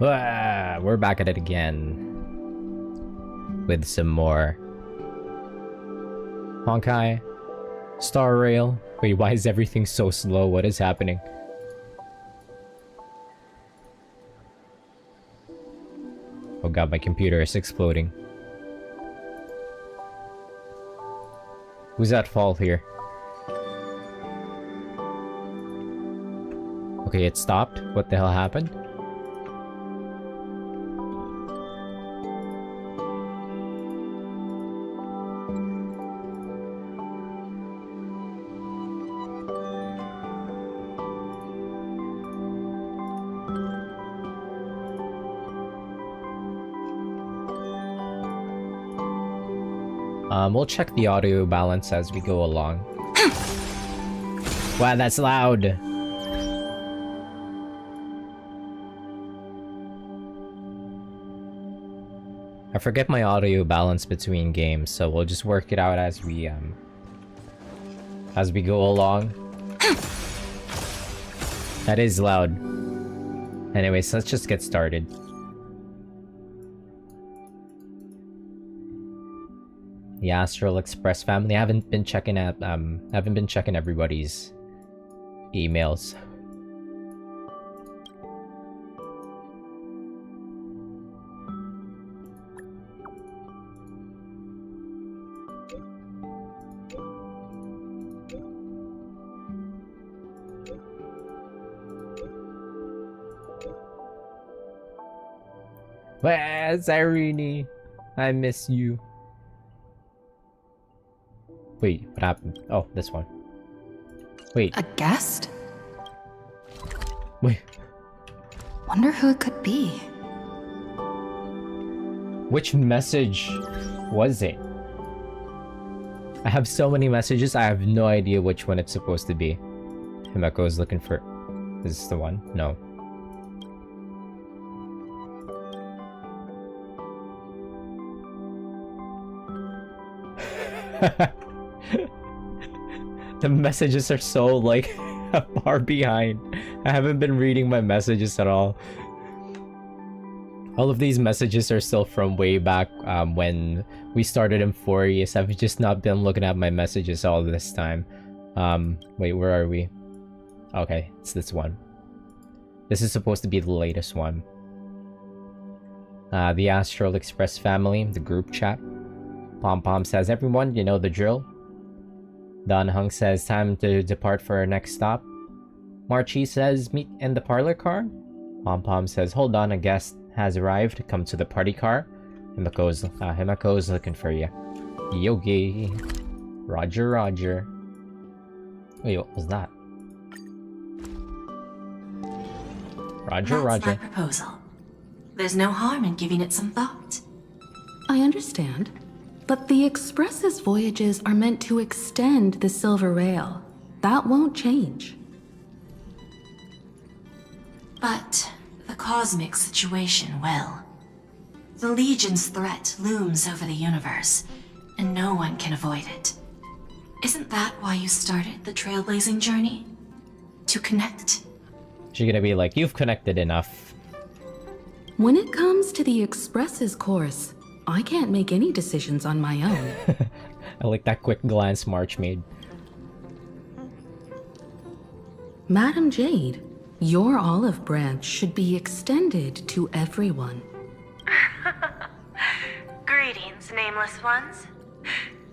We're back at it again. With some more Honkai. Star Rail. Wait, why is everything so slow? What is happening? Oh god, my computer is exploding. Who's at fault here? Okay, it stopped. What the hell happened? We'll check the audio balance as we go along. Wow, that's loud! I forget my audio balance between games, so we'll just work it out as we go along. That is loud. Anyways, let's just get started. The Astral Express family. I haven't been checking everybody's emails. Where's Irene? I miss you. Wait, what happened? Oh, this one. Wait. A guest? Wait. Wonder who it could be. Which message was it? I have so many messages, I have no idea which one it's supposed to be. Himeko is looking for... Is this the one? No. The messages are so, like, far behind. I haven't been reading my messages at all. All of these messages are still from way back when we started amphoreus. I've just not been looking at my messages all this time. Wait, where are we? Okay, it's this one. This is supposed to be the latest one. The Astral Express family, the group chat. Pom Pom says, everyone, you know the drill. Don Hung says, time to depart for our next stop. Marchi says, meet in the parlor car. Pom Pom says, hold on, a guest has arrived. Come to the party car. Himako's looking for you. Yogi. Roger, Roger. Wait, what was that? Roger, That's Roger. my proposal. There's no harm in giving it some thought. I understand. But the Express's voyages are meant to extend the Silver Rail. That won't change. But the cosmic situation will. The Legion's threat looms over the universe, and no one can avoid it. Isn't that why you started the trailblazing journey? To connect? She's gonna be like, you've connected enough. When it comes to the Express's course, I can't make any decisions on my own. I like that quick glance March made. Madam Jade, your olive branch should be extended to everyone. Greetings, nameless ones.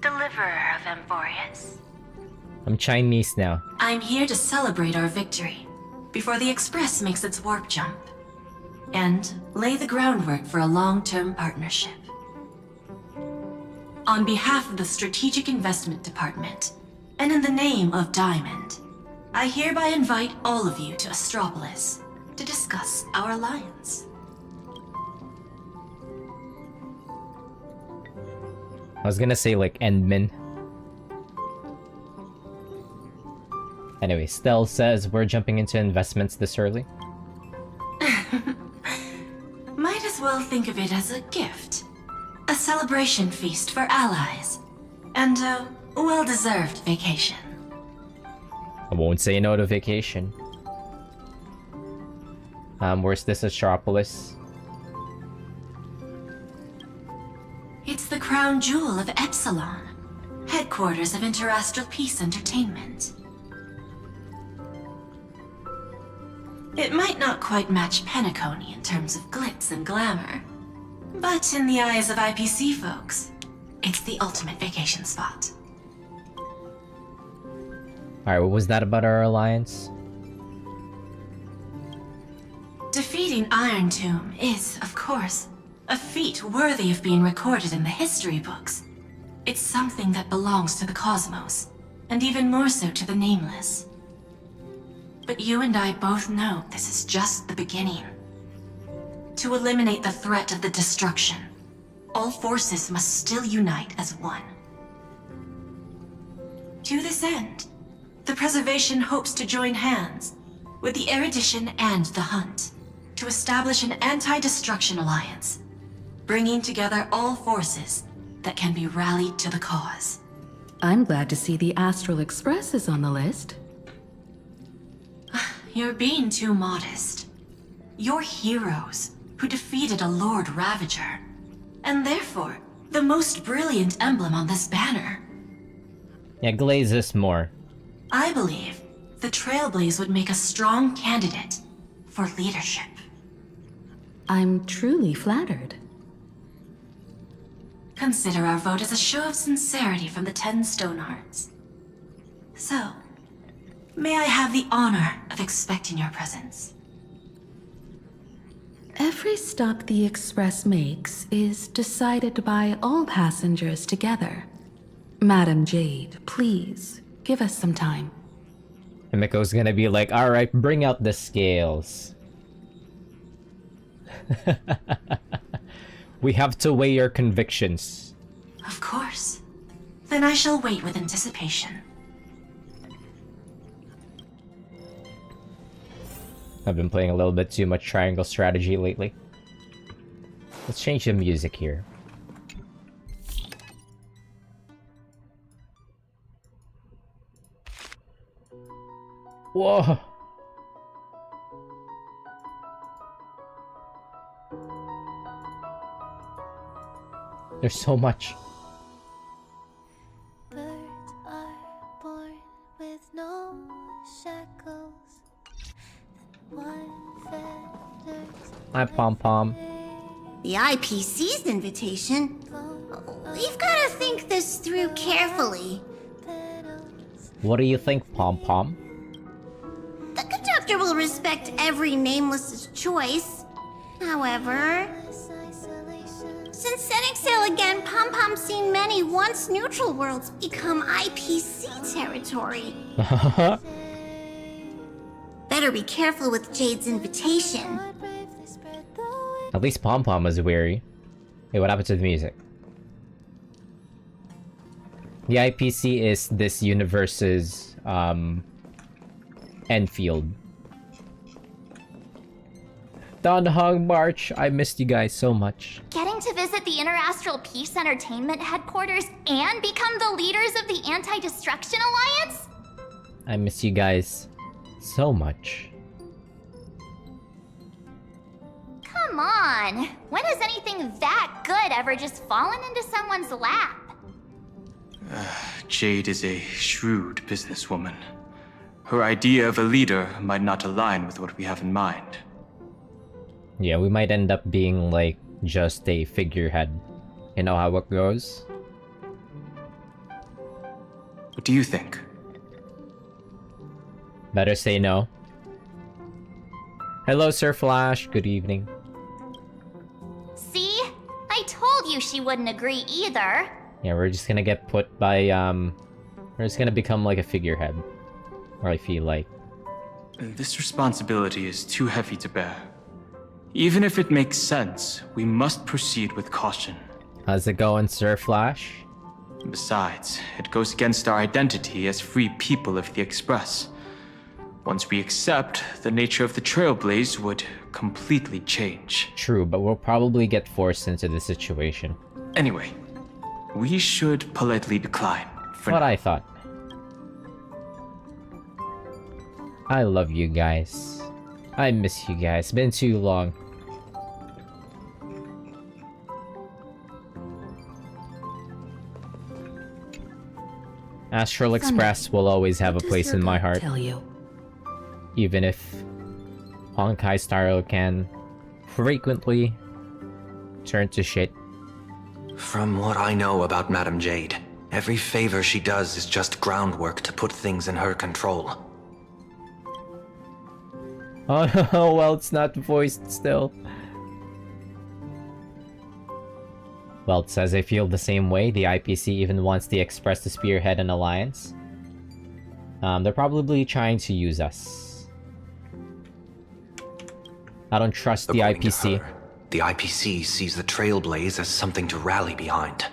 Deliverer of amphoreus. I'm Chinese now. I'm here to celebrate our victory before the Express makes its warp jump, and lay the groundwork for a long-term partnership. On behalf of the Strategic Investment Department, and in the name of Diamond, I hereby invite all of you to Astropolis to discuss our alliance. I was gonna say like Endman. Anyway, Stell says we're jumping into investments this early. Might as well think of it as a gift. A celebration feast for allies. And a well-deserved vacation. I won't say no to vacation. Where's this Astropolis? crown jewel of Epsilon, headquarters of Interastral Peace Entertainment. It might not quite match Penacony in terms of glitz and glamour, but in the eyes of IPC folks, it's the ultimate vacation spot. Alright, what was that about our alliance? Defeating Iron Tomb is, of course, a feat worthy of being recorded in the history books. It's something that belongs to the cosmos, and even more so to the Nameless. But you and I both know this is just the beginning. To eliminate the threat of the destruction, all forces must still unite as one. To this end, the Preservation hopes to join hands with the Erudition and the Hunt to establish an anti-destruction alliance, bringing together all forces that can be rallied to the cause. I'm glad to see the Astral Express is on the list. You're being too modest. You're heroes who defeated a Lord Ravager, and therefore the most brilliant emblem on this banner. Yeah, glaze this more. I believe the Trailblaze would make a strong candidate for leadership. I'm truly flattered. Consider our vote as a show of sincerity from the 10 Stonehearts. So, may I have the honor of expecting your presence? Every stop the Express makes is decided by all passengers together. Madam Jade, please, give us some time. And Miko's gonna be like, alright, bring out the scales. We have to weigh your convictions. Of course. Then I shall wait with anticipation. I've been playing a little bit too much triangle strategy lately. Let's change the music here. Whoa! There's so much. Birds are born with no shackles. One feathers. Hi, Pom Pom. The IPC's invitation? We've got to think this through carefully. What do you think, Pom Pom? The conductor will respect every Nameless's choice. However, since setting sail again, Pom Pom's seen many once neutral worlds become IPC territory. Better be careful with Jade's invitation. At least Pom Pom was weary. Hey, what happened to the music? The IPC is this universe's, end field. Danhong March, I missed you guys so much. Getting to visit the Interastral Peace Entertainment headquarters and become the leaders of the Anti-Destruction Alliance? I miss you guys so much. Come on! When has anything that good ever just fallen into someone's lap? Jade is a shrewd businesswoman. Her idea of a leader might not align with what we have in mind. Yeah, we might end up being like just a figurehead. You know how it goes? What do you think? Better say no. Hello, Sir Flash. Good evening. See? I told you she wouldn't agree either. Yeah, we're just gonna get put by, we're just gonna become like a figurehead. Or I feel like. This responsibility is too heavy to bear. Even if it makes sense, we must proceed with caution. How's it going, Sir Flash? Besides, it goes against our identity as free people of the Express. Once we accept, the nature of the Trailblaze would completely change. True, but we'll probably get forced into the situation. Anyway, we should politely decline. For What now. I thought. I love you guys. I miss you guys. Been too long. Astral Express will always have a What does place your in my gut heart, Tell you. even if Honkai style can frequently turn to shit. From what I know about Madame Jade, every favor she does is just groundwork to put things in her control. Oh no, well, it's not voiced still. Welt says, I feel the same way. The IPC even wants the Express to spearhead an alliance. They're probably trying to use us. I don't trust the According to IPC. her, the IPC sees the Trailblaze as something to rally behind.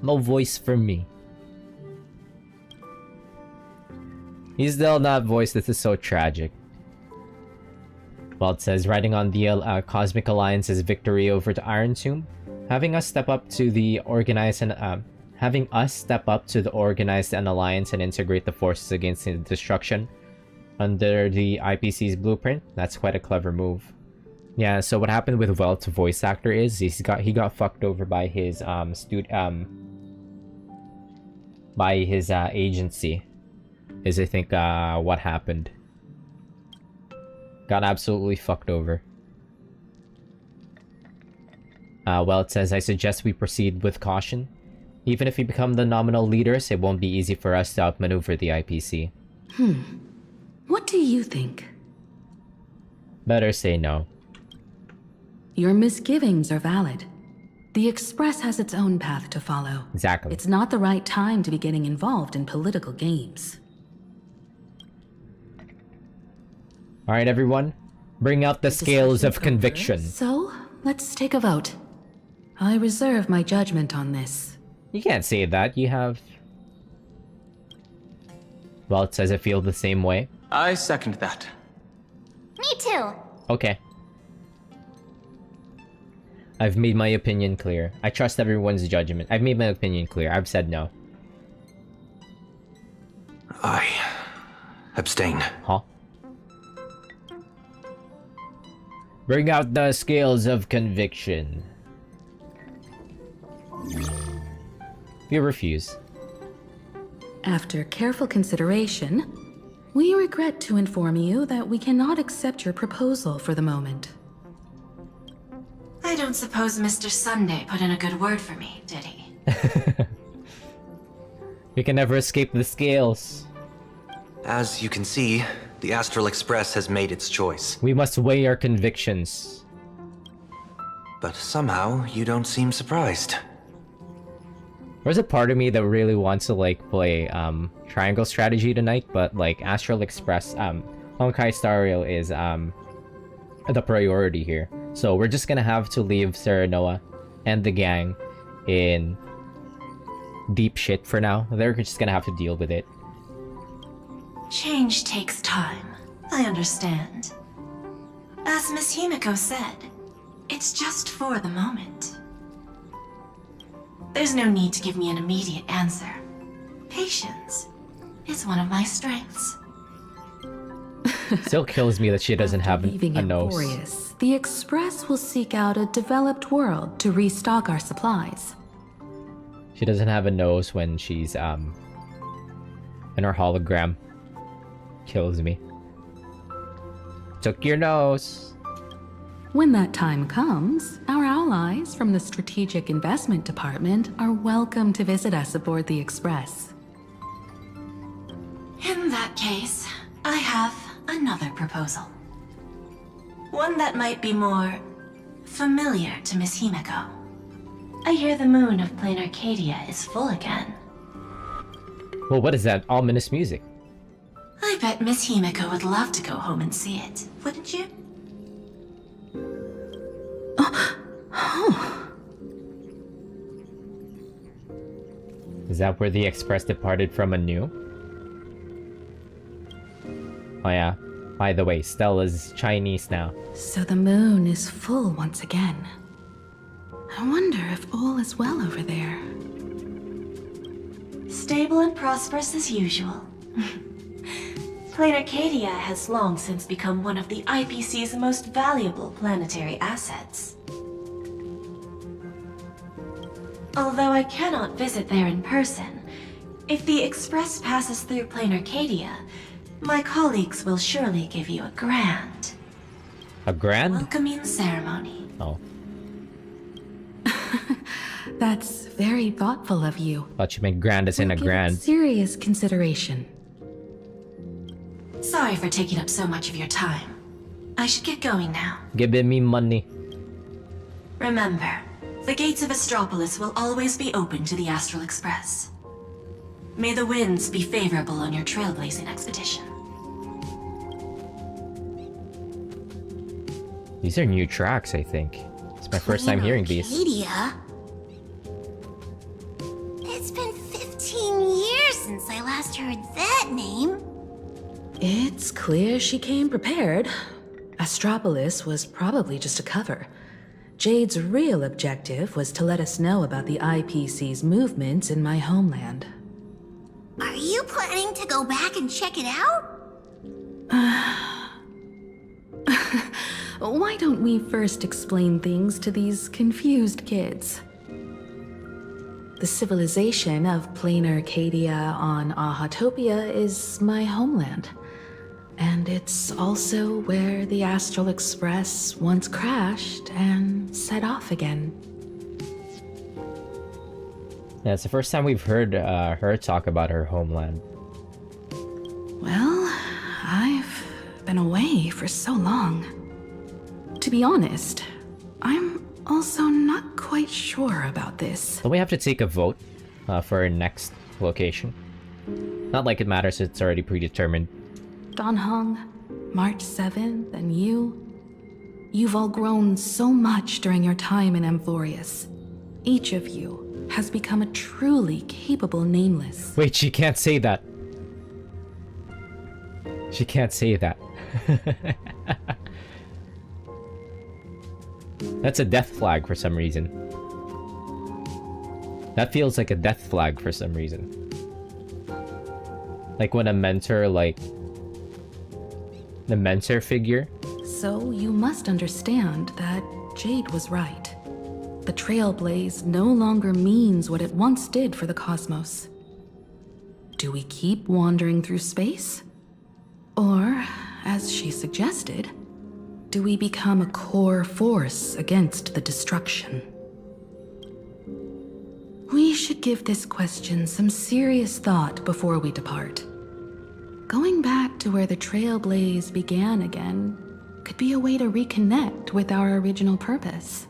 No voice for me. He's still not voiced. This is so tragic. Welt says, riding on the Cosmic Alliance's victory over the Iron Tomb, having us step up to the organized and alliance and integrate the forces against the destruction under the IPC's blueprint. That's quite a clever move. Yeah. So what happened with Welt's voice actor is he got fucked over by his agency. Is I think what happened. Got absolutely fucked over. Welt says, I suggest we proceed with caution. Even if we become the nominal leaders, it won't be easy for us to outmaneuver the IPC. What do you think? Better say no. Your misgivings are valid. The Express has its own path to follow. Exactly. It's not the right time to be getting involved in political games. Alright, everyone. Bring out the scales of conviction. So, let's take a vote. I reserve my judgment on this. You can't say that. You have... Welt says, I feel the same way. I second that. Me too. Okay. I've made my opinion clear. I trust everyone's judgment. I've made my opinion clear. I've said no. I abstain. Huh? Bring out the scales of conviction. You refuse. After careful consideration, we regret to inform you that we cannot accept your proposal for the moment. I don't suppose Mr. Sunday put in a good word for me, did he? We can never escape the scales. As you can see, the Astral Express has made its choice. We must weigh our convictions. But somehow, you don't seem surprised. There's a part of me that really wants to like play triangle strategy tonight, but like Astral Express, Honkai Star Rail is the priority here. So we're just gonna have to leave Serenoa and the gang in deep shit for now. They're just gonna have to deal with it. Change takes time. I understand. As Miss Himiko said, it's just for the moment. There's no need to give me an immediate answer. Patience is one of my strengths. Still kills me that she doesn't have Leaving a nose. Amphoreus, the Express will seek out a developed world to restock our supplies. She doesn't have a nose when she's in her hologram. Kills me. Took your nose. When that time comes, our allies from the Strategic Investment Department are welcome to visit us aboard the Express. In that case, I have another proposal. One that might be more familiar to Miss Himiko. I hear the moon of Plain Arcadia is full again. Well, what is that? Ominous music. I bet Miss Himiko would love to go home and see it, wouldn't you? Is that where the Express departed from anew? Oh yeah. By the way, Stella's Chinese now. So the moon is full once again. I wonder if all is well over there. Stable and prosperous as usual. Plain Arcadia has long since become one of the IPC's most valuable planetary assets. Although I cannot visit there in person, If the Express passes through Plain Arcadia, my colleagues will surely give you a grand A grand? welcoming ceremony. Oh, That's very thoughtful of you. thought you meant grand as in a Give it grand. serious consideration. Sorry for taking up so much of your time. I should get going now. Giving me money. Remember, the gates of Astropolis will always be open to the Astral Express. May the winds be favorable on your trailblazing expedition. These are new tracks, I think. It's my first time hearing these. Arcadia? It's been 15 years since I last heard that name. It's clear she came prepared. Astropolis was probably just a cover. Jade's real objective was to let us know about the IPC's movements in my homeland. Are you planning to go back and check it out? Why don't we first explain things to these confused kids? The civilization of Plain Arcadia on Ahatopia is my homeland. And it's also where the Astral Express once crashed and set off again. Yeah, it's the first time we've heard her talk about her homeland. Well, I've been away for so long. To be honest, I'm also not quite sure about this. Don't we have to take a vote for our next location? Not like it matters, it's already predetermined. Don Hong, March 7th, and you've all grown so much during your time in Amphoreus. Each of you has become a truly capable Nameless. Wait, she can't say that. She can't say that. That's a death flag for some reason. That feels like a death flag for some reason. Like when a mentor, like... the mentor figure. So you must understand that Jade was right. The Trailblaze no longer means what it once did for the cosmos. Do we keep wandering through space? Or, as she suggested, do we become a core force against the destruction? We should give this question some serious thought before we depart. Going back to where the Trailblaze began again could be a way to reconnect with our original purpose.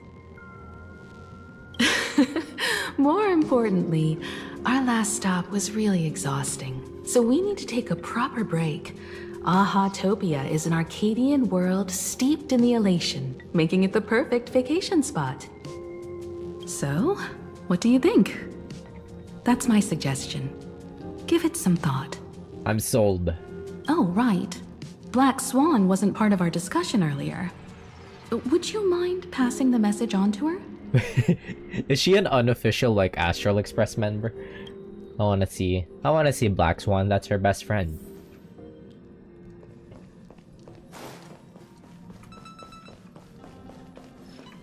More importantly, our last stop was really exhausting, so we need to take a proper break. Ahatopia is an Arcadian world steeped in the elation, making it the perfect vacation spot. So, what do you think? That's my suggestion. Give it some thought. I'm sold. Oh, right. Black Swan wasn't part of our discussion earlier. Would you mind passing the message on to her? Is she an unofficial, like, Astral Express member? I wanna see Black Swan, that's her best friend.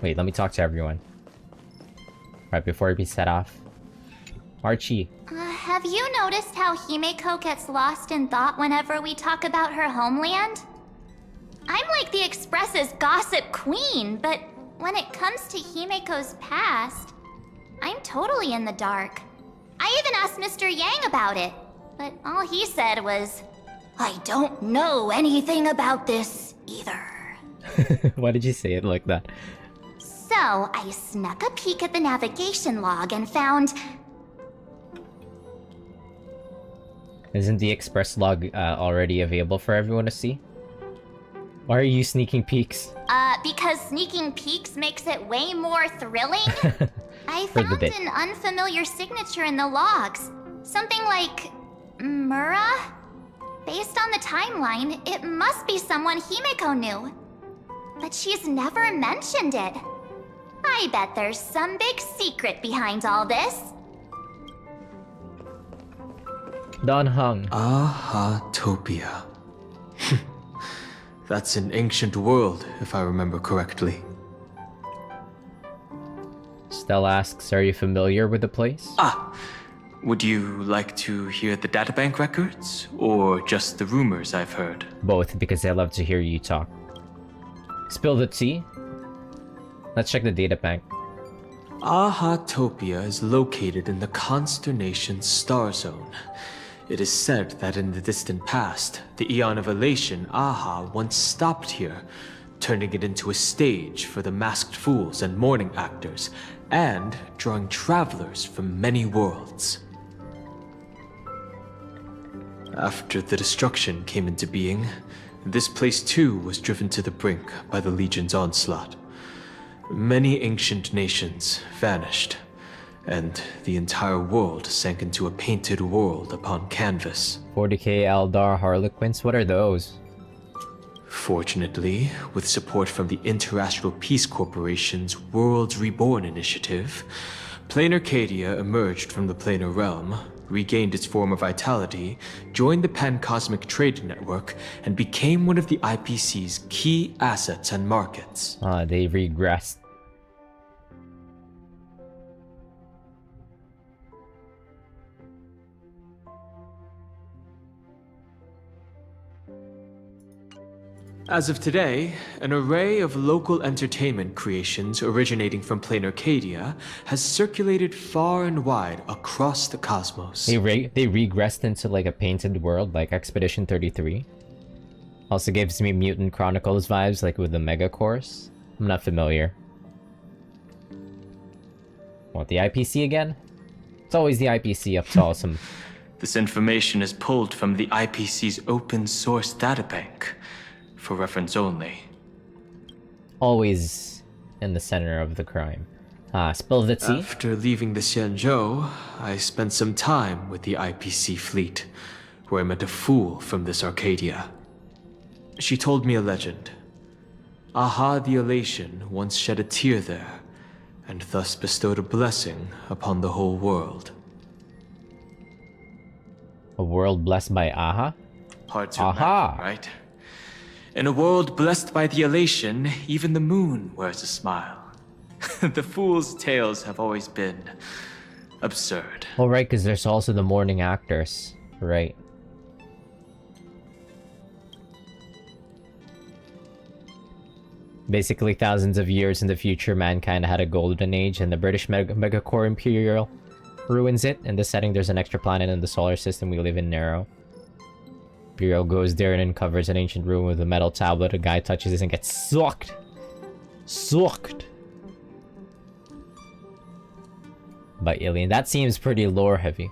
Wait, let me talk to everyone. Right before we set off. Archie. Have you noticed how Himeko gets lost in thought whenever we talk about her homeland? I'm like the Express's gossip queen, but when it comes to Himeko's past, I'm totally in the dark. I even asked Mr. Yang about it, but all he said was, I don't know anything about this either. Why did you say it like that? So I snuck a peek at the navigation log and found... Isn't the Express log already available for everyone to see? Why are you sneaking peeks? Because sneaking peeks makes it way more thrilling. I For the found bit. an unfamiliar signature in the logs. Something like... Mura? Based on the timeline, it must be someone Himeko knew. But she's never mentioned it. I bet there's some big secret behind all this. Don Hung. Ahatopia. That's an ancient world, if I remember correctly. Stella asks, are you familiar with the place? Would you like to hear the databank records, or just the rumors I've heard? Both, because I love to hear you talk. Spill the tea. Let's check the databank. Ahatopia is located in the constellation Star Zone. It is said that in the distant past, the Eon of Elation, Aha, once stopped here, turning it into a stage for the masked fools and mourning actors, and drawing travelers from many worlds. After the destruction came into being, this place too was driven to the brink by the Legion's onslaught. Many ancient nations vanished, and the entire world sank into a painted world upon canvas. 40k Eldar Harlequins, what are those? Fortunately, with support from the Interastral Peace Corporation's Worlds Reborn initiative, Planar Cadia emerged from the Planar Realm, regained its former vitality, joined the Pan-Cosmic Trade Network, and became one of the IPC's key assets and markets. They regressed. As of today, an array of local entertainment creations originating from Planar Cadia has circulated far and wide across the cosmos. They regressed into like a painted world, like Expedition 33. Also gives me Mutant Chronicles vibes, like with the Mega Course. I'm not familiar. What, the IPC again? It's always the IPC up to awesome. This information is pulled from the IPC's open source databank. For reference only. Always in the center of the crime. Spill the tea. After leaving the Xianzhou, I spent some time with the IPC fleet, where I met a fool from this Arcadia. She told me a legend. Aha the Elation once shed a tear there, and thus bestowed a blessing upon the whole world. A world blessed by Aha? Hard to imagine, right? In a world blessed by the elation, even the moon wears a smile. The fool's tales have always been absurd. Oh, right, because there's also the mourning actors. Right. Basically, thousands of years in the future, mankind had a golden age, and the British Megacore Imperial ruins it. In this setting, there's an extra planet in the solar system we live in, Narrow. Imperial goes there and uncovers an ancient room with a metal tablet. A guy touches it and gets sucked. Sucked. By alien. That seems pretty lore heavy.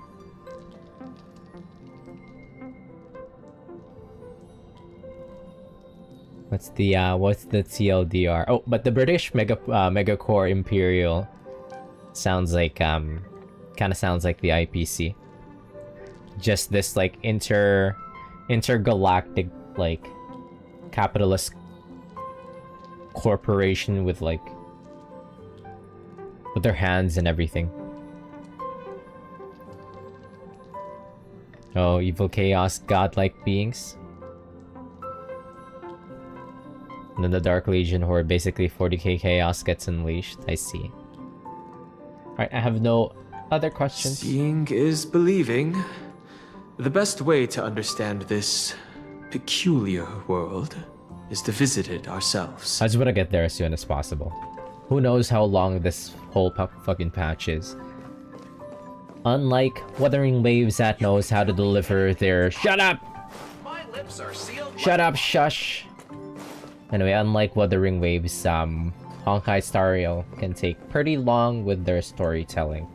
What's the TLDR? Oh, but the British Megacore Imperial sounds like kind of sounds like the IPC. Just this like intergalactic like capitalist corporation with like with their hands and everything. Oh, evil chaos, godlike beings. And then the Dark Legion horde, basically 40k chaos gets unleashed. I see. Alright, I have no other questions. Seeing is believing. The best way to understand this peculiar world is to visit it ourselves. I just want to get there as soon as possible. Who knows how long this whole fucking patch is. Unlike Wuthering Waves that knows how to deliver their shut up! My lips are sealed. Shut up, shush! Anyway, unlike Wuthering Waves, Honkai Star Rail can take pretty long with their storytelling.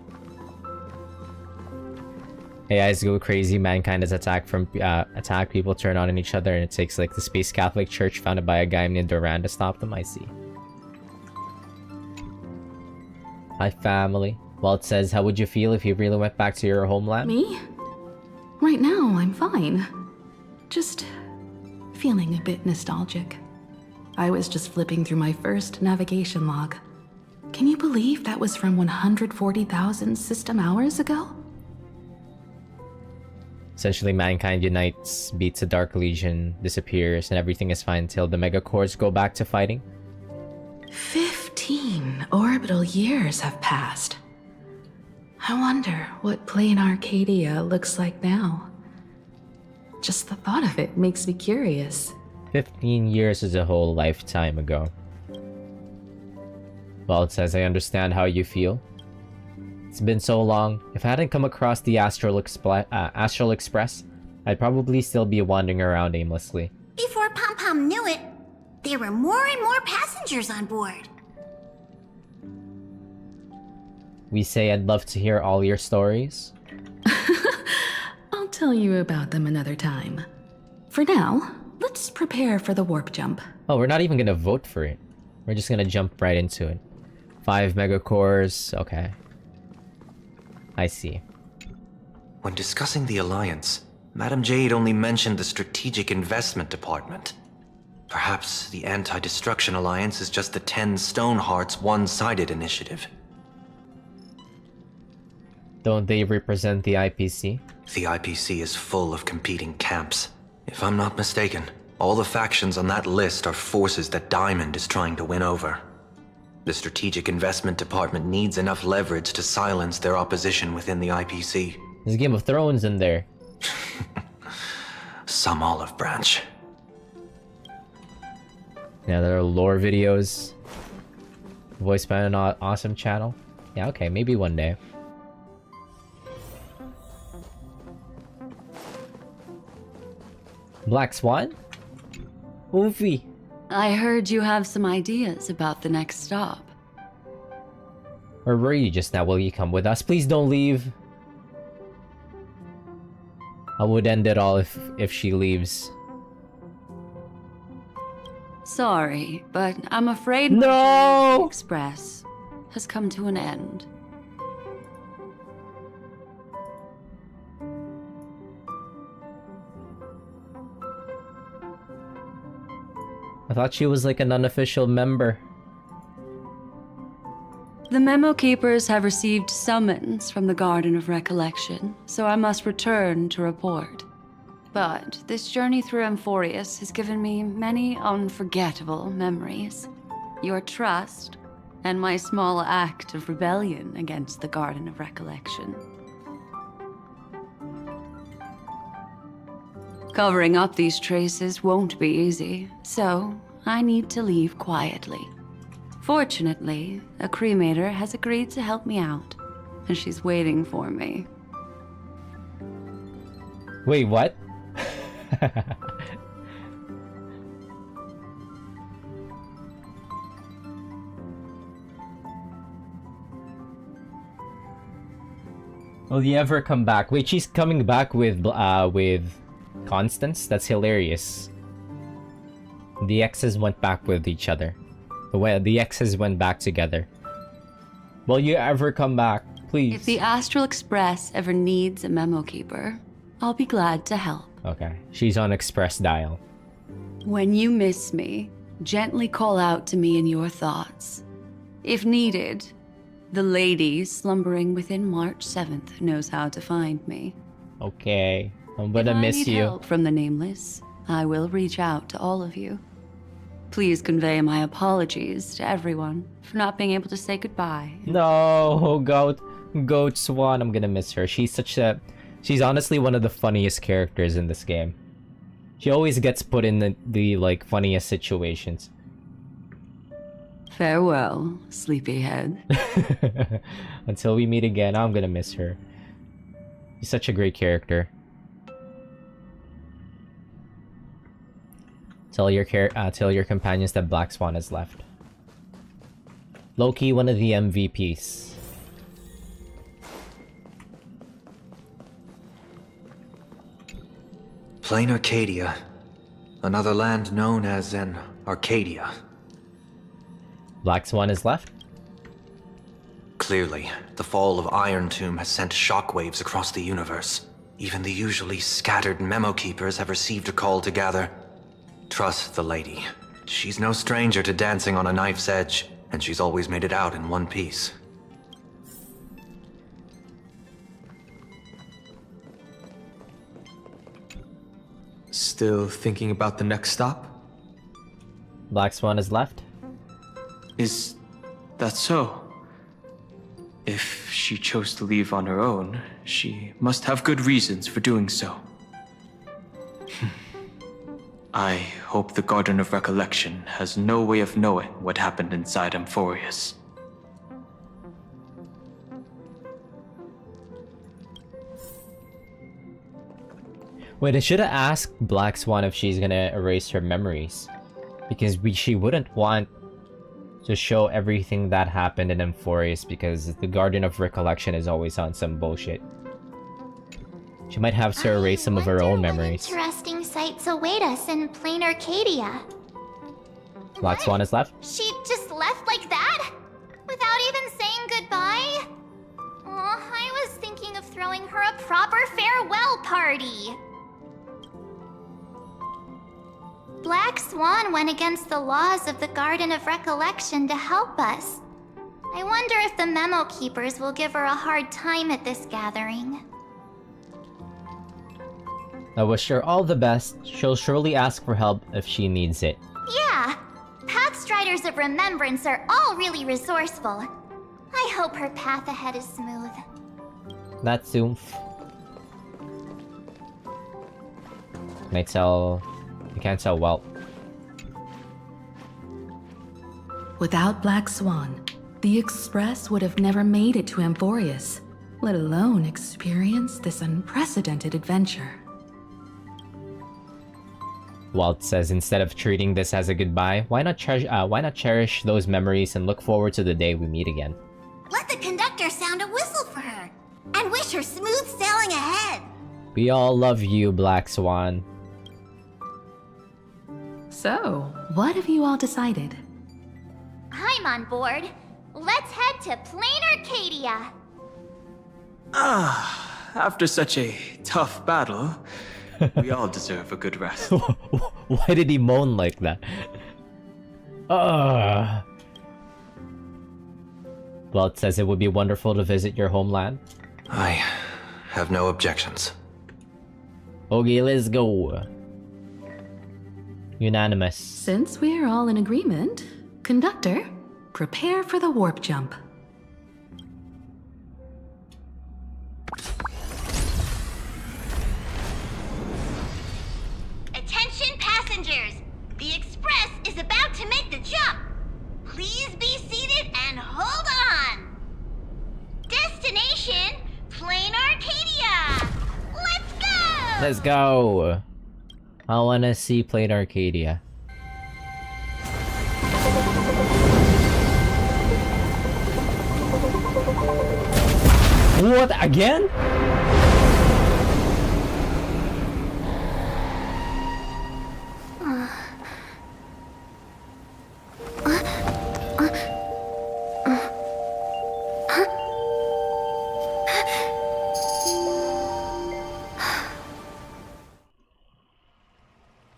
AIs go crazy, mankind is attack people turn on each other, and it takes like the Space Catholic Church founded by a guy named Duran to stop them. I see. Hi family. Well, it says, how would you feel if you really went back to your homeland? Me? Right now, I'm fine. Just feeling a bit nostalgic. I was just flipping through my first navigation log. Can you believe that was from 140,000 system hours ago? Essentially, mankind unites, beats the Dark Legion, disappears, and everything is fine until the Megacores go back to fighting. 15 orbital years have passed. I wonder what plain Arcadia looks like now. Just the thought of it makes me curious. 15 years is a whole lifetime ago. Well, it says, I understand how you feel. It's been so long. If I hadn't come across the Astral Express, I'd probably still be wandering around aimlessly. Before Pom Pom knew it, there were more and more passengers on board. We say I'd love to hear all your stories. I'll tell you about them another time. For now, let's prepare for the warp jump. Oh, we're not even gonna vote for it. We're just gonna jump right into it. 5 megacores, okay. I see. When discussing the Alliance, Madame Jade only mentioned the Strategic Investment Department. Perhaps the Anti-Destruction Alliance is just the 10 Stonehearts one-sided initiative. Don't they represent the IPC? The IPC is full of competing camps. If I'm not mistaken, all the factions on that list are forces that Diamond is trying to win over. The Strategic Investment Department needs enough leverage to silence their opposition within the IPC. There's Game of Thrones in there. Some olive branch. Yeah, there are lore videos. Voiced by an awesome channel. Yeah, okay, maybe one day. Black Swan? Oofy. I heard you have some ideas about the next stop. Where were you just now? Will you come with us? Please don't leave. I would end it all if she leaves. Sorry, but I'm afraid No! the Express has come to an end. I thought she was like an unofficial member. The Memo Keepers have received summons from the Garden of Recollection, so I must return to report. But this journey through Amphoreus has given me many unforgettable memories. Your trust, and my small act of rebellion against the Garden of Recollection. Covering up these traces won't be easy, so I need to leave quietly. Fortunately, a cremator has agreed to help me out, and she's waiting for me. Wait, what? Will you ever come back? Wait, she's coming back with Constance? That's hilarious. The exes went back with each other. The exes went back together. Will you ever come back? Please. If the Astral Express ever needs a memo keeper, I'll be glad to help. Okay, she's on express dial. When you miss me, gently call out to me in your thoughts. If needed, the lady slumbering within March 7th knows how to find me. Okay, I'm gonna miss If I need you. help from the Nameless, I will reach out to all of you. Please convey my apologies to everyone for not being able to say goodbye. No, Goat Swan, I'm gonna miss her. She's honestly one of the funniest characters in this game. She always gets put in the like funniest situations. Farewell, sleepyhead. Until we meet again, I'm gonna miss her. She's such a great character. Tell your companions that Black Swan has left. Loki, one of the MVPs. Plain Arcadia. Another land known as an Arcadia. Black Swan has left? Clearly, the fall of Iron Tomb has sent shockwaves across the universe. Even the usually scattered memo keepers have received a call to gather. Trust the lady. She's no stranger to dancing on a knife's edge, and she's always made it out in one piece. Still thinking about the next stop? Black Swan has left? Is that so? If she chose to leave on her own, she must have good reasons for doing so. I hope the Garden of Recollection has no way of knowing what happened inside Amphoreus. Wait, I should have asked Black Swan if she's gonna erase her memories. Because she wouldn't want to show everything that happened in Amphoreus because the Guardian of Recollection is always on some bullshit. She might have to erase some of her own memories. Interesting sights await us in plain Arcadia. Black Swan is left? She just left like that? Without even saying goodbye? Oh, I was thinking of throwing her a proper farewell party. Black Swan went against the laws of the Garden of Recollection to help us. I wonder if the Memo Keepers will give her a hard time at this gathering. I wish her all the best. She'll surely ask for help if she needs it. Yeah, Pathstriders of Remembrance are all really resourceful. I hope her path ahead is smooth. That's oomph. Might sell... You can't sell well. Without Black Swan, the Express would have never made it to Amphoreus, let alone experience this unprecedented adventure. Walt says instead of treating this as a goodbye, why not cherish those memories and look forward to the day we meet again? Let the conductor sound a whistle for her, and wish her smooth sailing ahead. We all love you, Black Swan. So, what have you all decided? I'm on board. Let's head to plain Arcadia. After such a tough battle, we all deserve a good rest. Why did he moan like that? Walt says it would be wonderful to visit your homeland. I have no objections. Okay, let's go. Unanimous. Since we're all in agreement, Conductor, prepare for the warp jump. Attention passengers! The Express is about to make the jump! Please be seated and hold on! Destination, Plain Arcadia! Let's go! Let's go! I wanna see Plain Arcadia. What, again?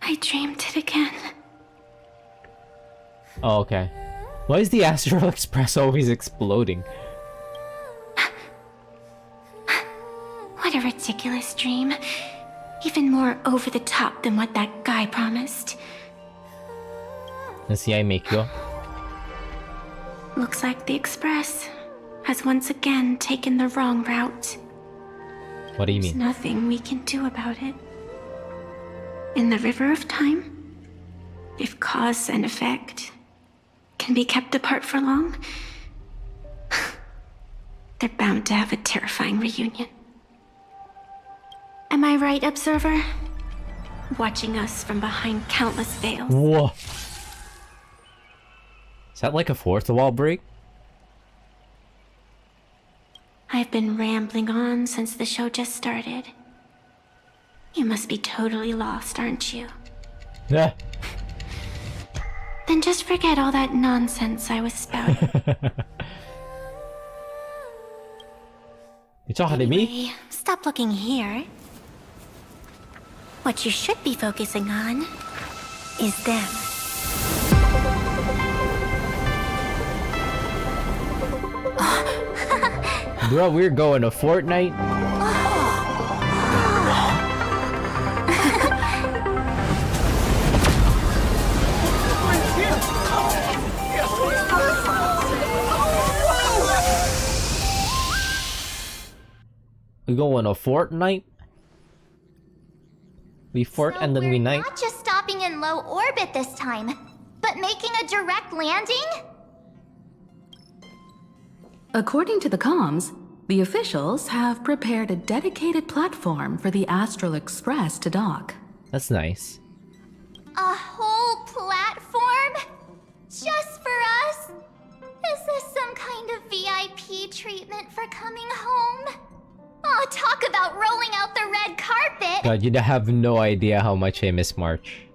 I dreamed it again. Oh, okay. Why is the Astral Express always exploding? What a ridiculous dream. Even more over the top than what that guy promised. Let's see, I make you. Looks like the Express has once again taken the wrong route. What do you There's mean? nothing we can do about it. In the river of time, if cause and effect can be kept apart for long, they're bound to have a terrifying reunion. Am I right, Observer? Watching us from behind countless veils. Whoa. Is that like a fourth wall break? I've been rambling on since the show just started. You must be totally lost, aren't you? Yeah. Then just forget all that nonsense I was spouting. You talking to me? Anyway, stop looking here. What you should be focusing on is them. Bro, we're going to Fortnite. We go on a fortnight? We fort and then we we're night? not just stopping in low orbit this time, but making a direct landing? According to the comms, the officials have prepared a dedicated platform for the Astral Express to dock. That's nice. A whole platform? Just for us? Is this some kind of VIP treatment for coming home? Oh, talk about rolling out the red carpet! God, you'd have no idea how much I miss March.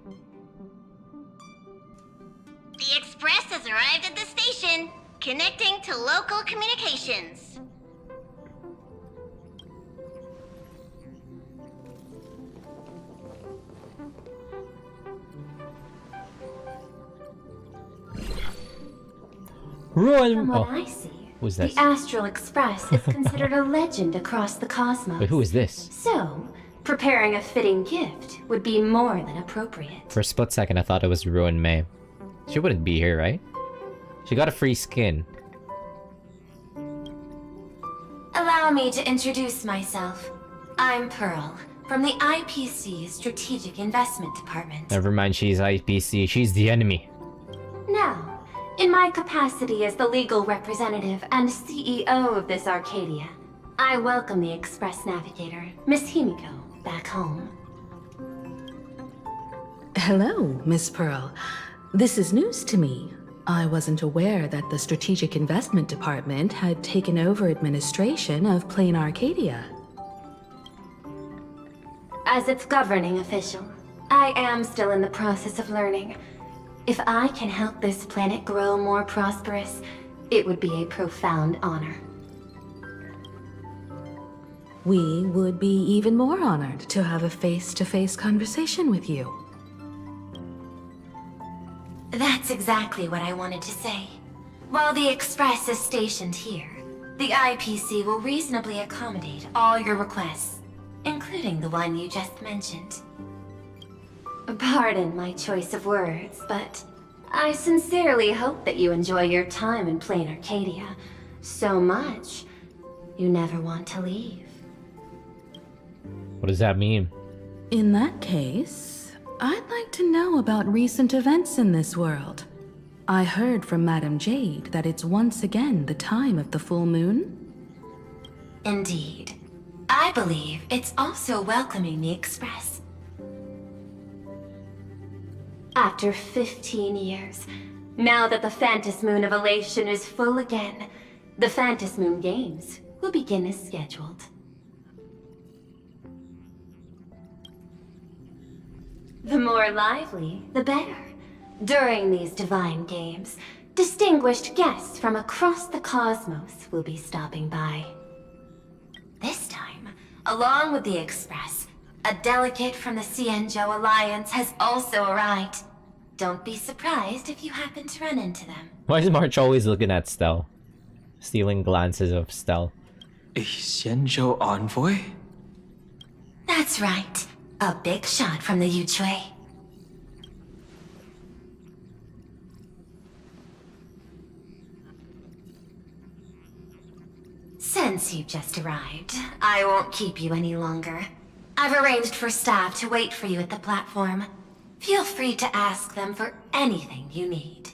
The express has arrived at the station, connecting to local communications. Ruin. From what Oh, I see, who's the this? Astral Express is considered a legend across the cosmos. Wait, who is this? So, preparing a fitting gift would be more than appropriate. For a split second, I thought it was Ruin May. She wouldn't be here, right? She got a free skin. Allow me to introduce myself. I'm Pearl, from the IPC Strategic Investment Department. Never mind, she's IPC. She's the enemy. Now, in my capacity as the legal representative and CEO of this Arcadia, I welcome the Express Navigator, Miss Himiko, back home. Hello, Miss Pearl. This is news to me. I wasn't aware that the Strategic Investment Department had taken over administration of Plain Arcadia. As its governing official, I am still in the process of learning. If I can help this planet grow more prosperous, it would be a profound honor. We would be even more honored to have a face-to-face conversation with you. That's exactly what I wanted to say. While the Express is stationed here, the IPC will reasonably accommodate all your requests, including the one you just mentioned. Pardon my choice of words, but I sincerely hope that you enjoy your time in Plain Arcadia so much you never want to leave. What does that mean? In that case, I'd like to know about recent events in this world. I heard from Madame Jade that it's once again the time of the full moon. Indeed. I believe it's also welcoming the Express. After 15 years, now that the Phantas Moon of Elation is full again, the Phantas Moon Games will begin as scheduled. The more lively, the better. During these divine games, distinguished guests from across the cosmos will be stopping by. This time, along with the Express, a delegate from the Cienjo Alliance has also arrived. Don't be surprised if you happen to run into them. Why is March always looking at Stell? Stealing glances of Stell. A Xianzhou envoy? That's right. A big shot from the Yuchui. Since you've just arrived, I won't keep you any longer. I've arranged for staff to wait for you at the platform. Feel free to ask them for anything you need.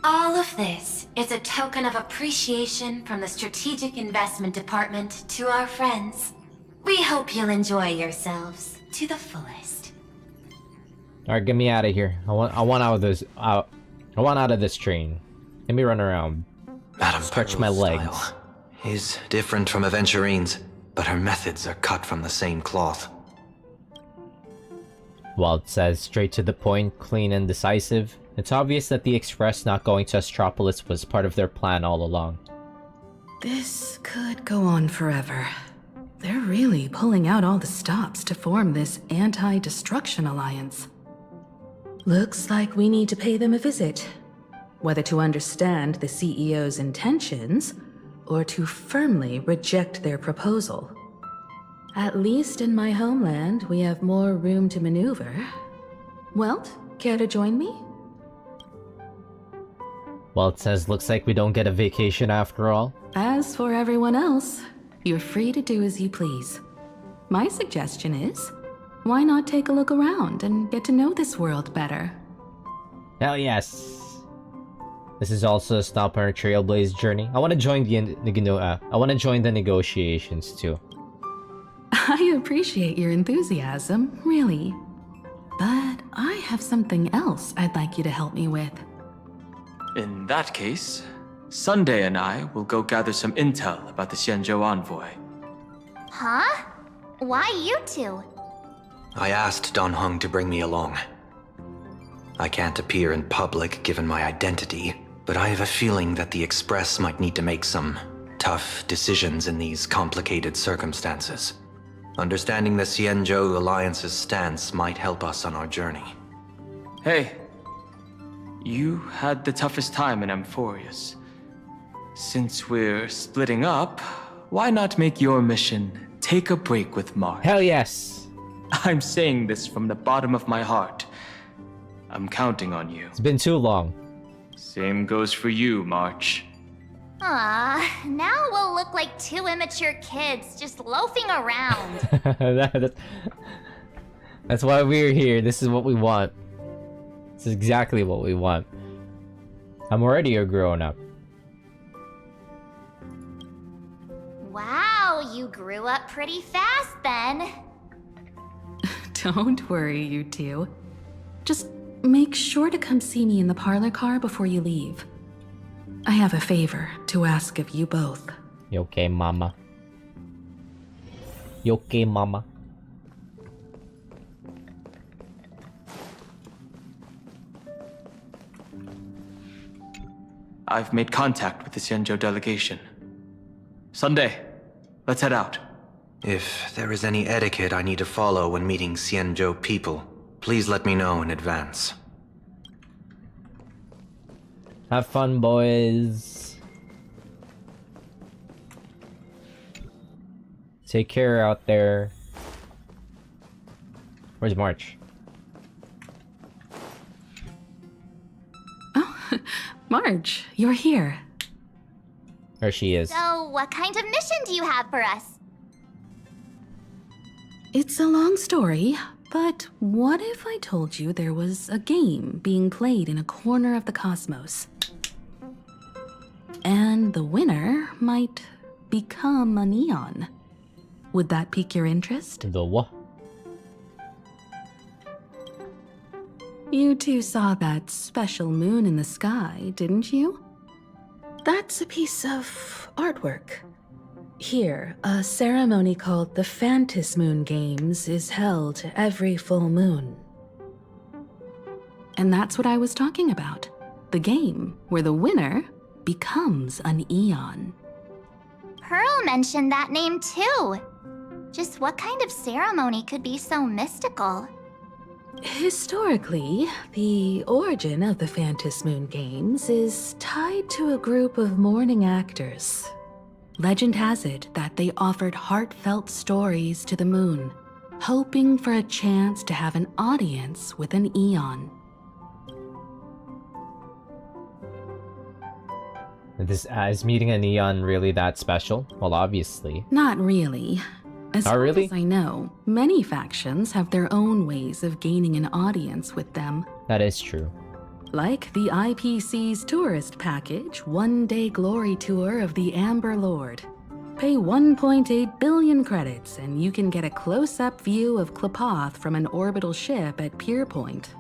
All of this is a token of appreciation from the Strategic Investment Department to our friends. We hope you'll enjoy yourselves to the fullest. Alright, get me out of here. I want out of this. I want out of this train. Let me run around. Madame Stretch Pearl's my legs. style is different from Aventurine's, but her methods are cut from the same cloth. While it says straight to the point, clean and decisive, it's obvious that the Express not going to Astropolis was part of their plan all along. This could go on forever. They're really pulling out all the stops to form this anti-destruction alliance. Looks like we need to pay them a visit. Whether to understand the CEO's intentions, or to firmly reject their proposal. At least in my homeland, we have more room to maneuver. Welt, care to join me? Well, it says looks like we don't get a vacation after all. As for everyone else, you're free to do as you please. My suggestion is, why not take a look around and get to know this world better? Hell yes. This is also a stop on our Trailblaze journey. I want to join the negotiations too. I appreciate your enthusiasm, really. But I have something else I'd like you to help me with. In that case, Sunday and I will go gather some intel about the Xianzhou envoy. Huh? Why you two? I asked Dan Heng to bring me along. I can't appear in public given my identity, but I have a feeling that the Express might need to make some tough decisions in these complicated circumstances. Understanding the Xianzhou Alliance's stance might help us on our journey. Hey, you had the toughest time in Amphoreus. Since we're splitting up, why not make your mission take a break with March? Hell yes. I'm saying this from the bottom of my heart. I'm counting on you. It's been too long. Same goes for you, March. Now we'll look like two immature kids just loafing around. That's why we're here. This is what we want. This is exactly what we want. I'm already a grown-up. Wow, you grew up pretty fast then. Don't worry, you two. Just make sure to come see me in the parlor car before you leave. I have a favor to ask of you both. You okay, mama? You okay, mama? I've made contact with the Xianzhou delegation. Sunday, let's head out. If there is any etiquette I need to follow when meeting Xianzhou people, please let me know in advance. Have fun, boys. Take care out there. Where's March? Oh, March, you're here. There she is. So, what kind of mission do you have for us? It's a long story, but what if I told you there was a game being played in a corner of the cosmos? And the winner might become a neon. Would that pique your interest? The what? You two saw that special moon in the sky, didn't you? That's a piece of artwork. Here, a ceremony called the Phantom Moon Games is held every full moon. And that's what I was talking about. The game where the winner becomes an Eon. Pearl mentioned that name too. Just what kind of ceremony could be so mystical? Historically, the origin of the Phantom Moon Games is tied to a group of mourning actors. Legend has it that they offered heartfelt stories to the moon, hoping for a chance to have an audience with an Eon. Is meeting a neon really that special? Well, obviously. Not really. As Not far really? as I know, many factions have their own ways of gaining an audience with them. That is true. Like the IPC's tourist package, one-day glory tour of the Amber Lord. Pay 1.8 billion credits and you can get a close-up view of Klapoth from an orbital ship at Pier Point.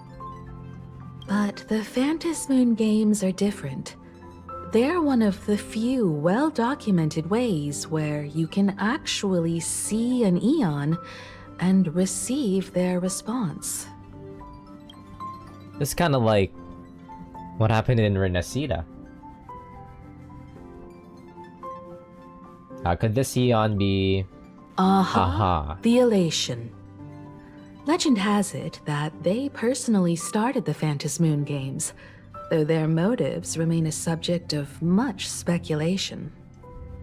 But the Phantom Moon Games are different. They're one of the few well-documented ways where you can actually see an Eon and receive their response. It's kind of like what happened in Renacida. How could this Eon be... Aha. The Elation. Legend has it that they personally started the Phantom Moon Games, though their motives remain a subject of much speculation.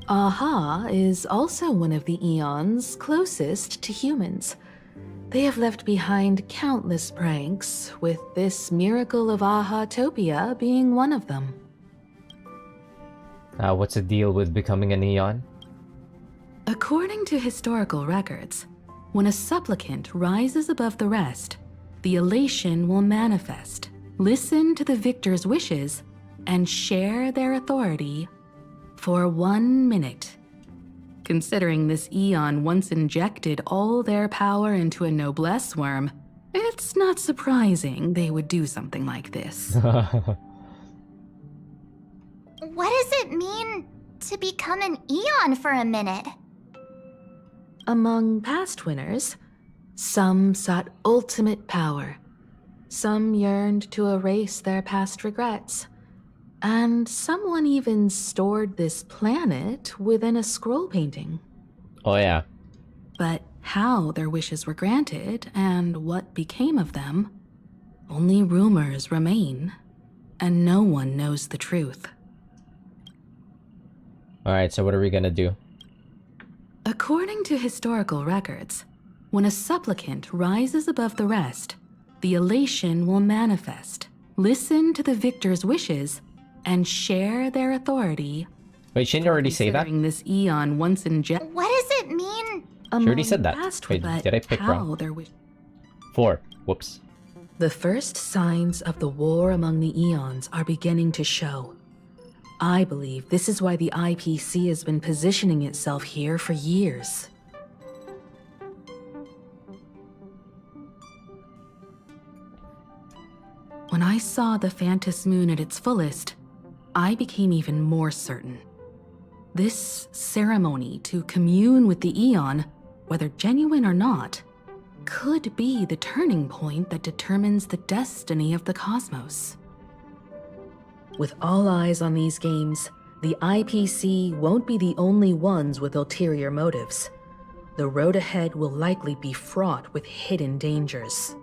Aha is also one of the Eons closest to humans. They have left behind countless pranks, with this miracle of Aha-topia being one of them. What's the deal with becoming an Eon? According to historical records, when a supplicant rises above the rest, the elation will manifest, listen to the victor's wishes, and share their authority for 1 minute. Considering this Eon once injected all their power into a noblesse worm, it's not surprising they would do something like this. What does it mean to become an Eon for a minute? Among past winners, some sought ultimate power. Some yearned to erase their past regrets. And someone even stored this planet within a scroll painting. Oh yeah. But how their wishes were granted and what became of them, only rumors remain, and no one knows the truth. Alright, so what are we gonna do? According to historical records, when a supplicant rises above the rest, the elation will manifest, listen to the victor's wishes, and share their authority. Wait, shouldn't you already say that? Considering this Eon once injected. What does it mean? She already said that. Wait, did I pick wrong? 4. Whoops. The first signs of the war among the Eons are beginning to show. I believe this is why the IPC has been positioning itself here for years. When I saw the Phantos Moon at its fullest, I became even more certain. This ceremony to commune with the Eon, whether genuine or not, could be the turning point that determines the destiny of the cosmos. With all eyes on these games, the IPC won't be the only ones with ulterior motives. The road ahead will likely be fraught with hidden dangers.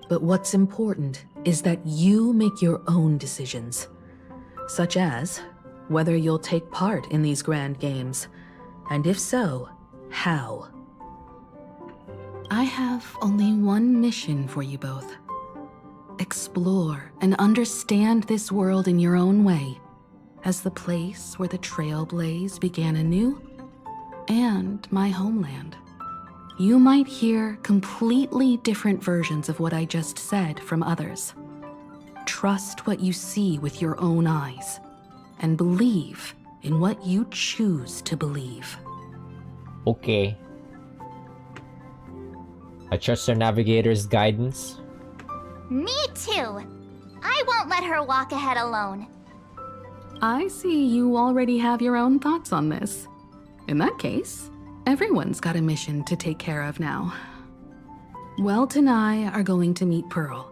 But what's important is that you make your own decisions, such as whether you'll take part in these grand games, and if so, how. I have only one mission for you both. Explore and understand this world in your own way, as the place where the Trailblaze began anew, and my homeland. You might hear completely different versions of what I just said from others. Trust what you see with your own eyes, and believe in what you choose to believe. Okay. I trust our navigator's guidance. Me too. I won't let her walk ahead alone. I see you already have your own thoughts on this. In that case, everyone's got a mission to take care of now. Welt and I are going to meet Pearl.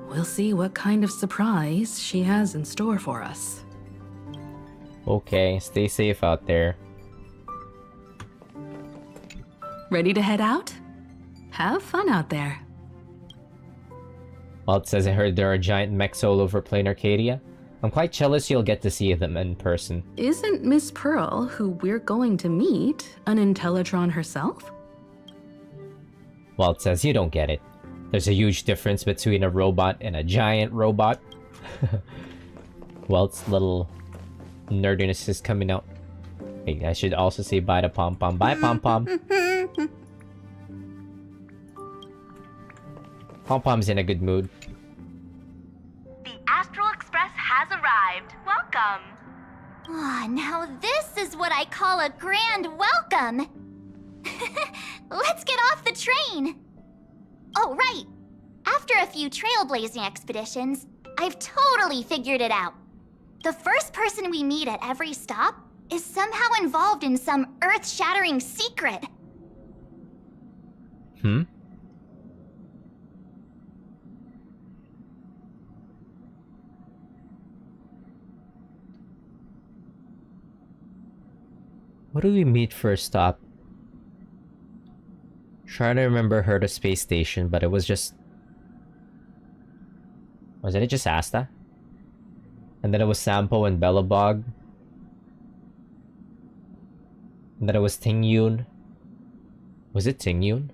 We'll see what kind of surprise she has in store for us. Okay, stay safe out there. Ready to head out? Have fun out there. Well, it says I heard there are giant mechs all over Plain Arcadia. I'm quite jealous you'll get to see them in person. Isn't Miss Pearl, who we're going to meet, an Intellitron herself? Well, it says you don't get it. There's a huge difference between a robot and a giant robot. Welt's little nerdiness is coming out. Hey, I should also say bye to Pom Pom. Bye, Pom Pom. Pom Pom's in a good mood. The Astral Express has arrived. Welcome. Ah, now this is what I call a grand welcome. Let's get off the train. Oh, right. After a few trailblazing expeditions, I've totally figured it out. The first person we meet at every stop is somehow involved in some earth-shattering secret. Hmm? What do we meet first stop? Trying to remember her to space station, but it was just... Wasn't it just Asta? And then it was Sampo and Bellabog. And then it was Ting Yun. Was it Ting Yun?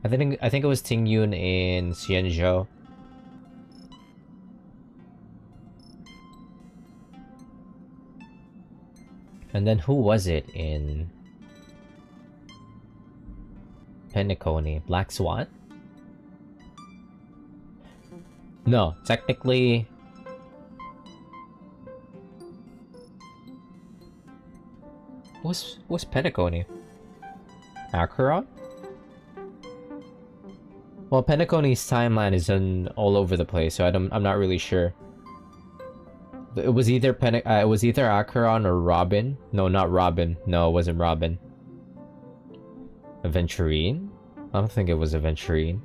I think it was Ting Yun in Xianzhou. And then who was it in Penacony? Black Swan? No, technically... What's Penacony? Acheron? Well, Penacony's timeline is all over the place, so I'm not really sure. It was either Acheron or Robin. No, not Robin. No, it wasn't Robin. Aventurine? I don't think it was Aventurine.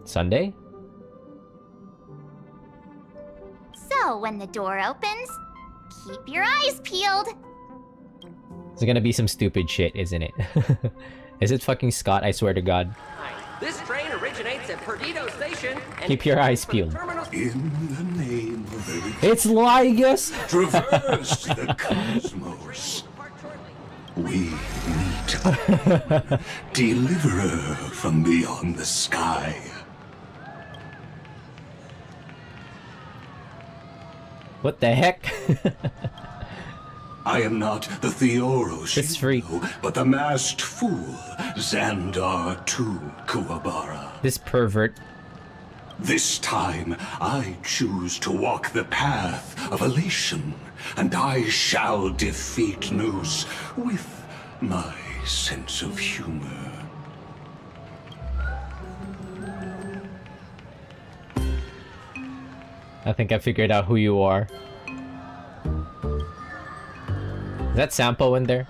Sunday? So, when the door opens, keep your eyes peeled. It's gonna be some stupid shit, isn't it? Is it fucking Scott? I swear to God. This train originates at Perdido Station. And keep your eyes peeled. In the name of everything. It's Lygus! Traverse the cosmos. We meet. Deliverer from beyond the sky. What the heck? I am not the Theoros, it's free. But the masked fool, Xandar II Kuwabara. This pervert. This time, I choose to walk the path of elation, and I shall defeat Noose with my sense of humor. I think I figured out who you are. Is that Sampo in there?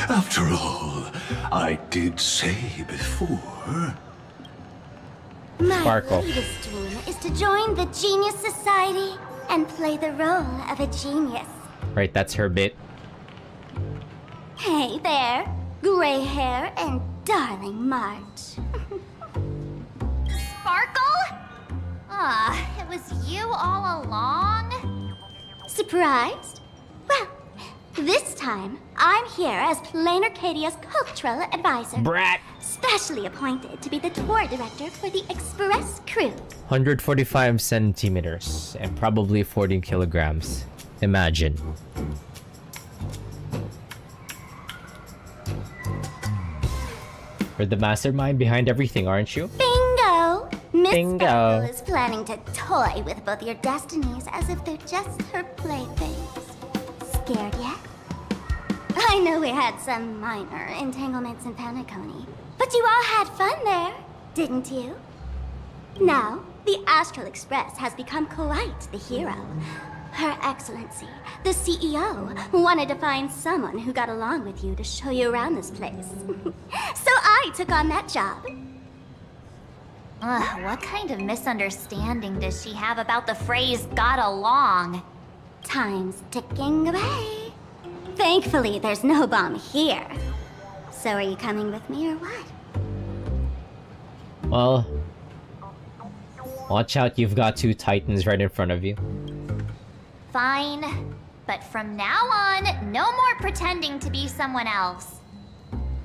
After all, I did say before. Sparkle. My latest dream is to join the Genius Society and play the role of a genius. Right, that's her bit. Hey there, gray hair and darling March. Sparkle? Ah, it was you all along? Surprised? Well, this time, I'm here as Plain Arcadia's cultural advisor. Brat! Specially appointed to be the tour director for the Express crew. 145 centimeters and probably 40 kilograms. Imagine. You're the mastermind behind everything, aren't you? Bingo! Miss Bingo. Sparkle is planning to toy with both your destinies as if they're just her playthings. Scared yet? I know we had some minor entanglements in Penacony, but you all had fun there, didn't you? Now, the Astral Express has become quite the hero. Her Excellency, the CEO, wanted to find someone who got along with you to show you around this place. So I took on that job. Ugh, what kind of misunderstanding does she have about the phrase got along? Time's ticking away. Thankfully, there's no bomb here. So are you coming with me or what? Well, watch out, you've got two titans right in front of you. Fine. But from now on, no more pretending to be someone else.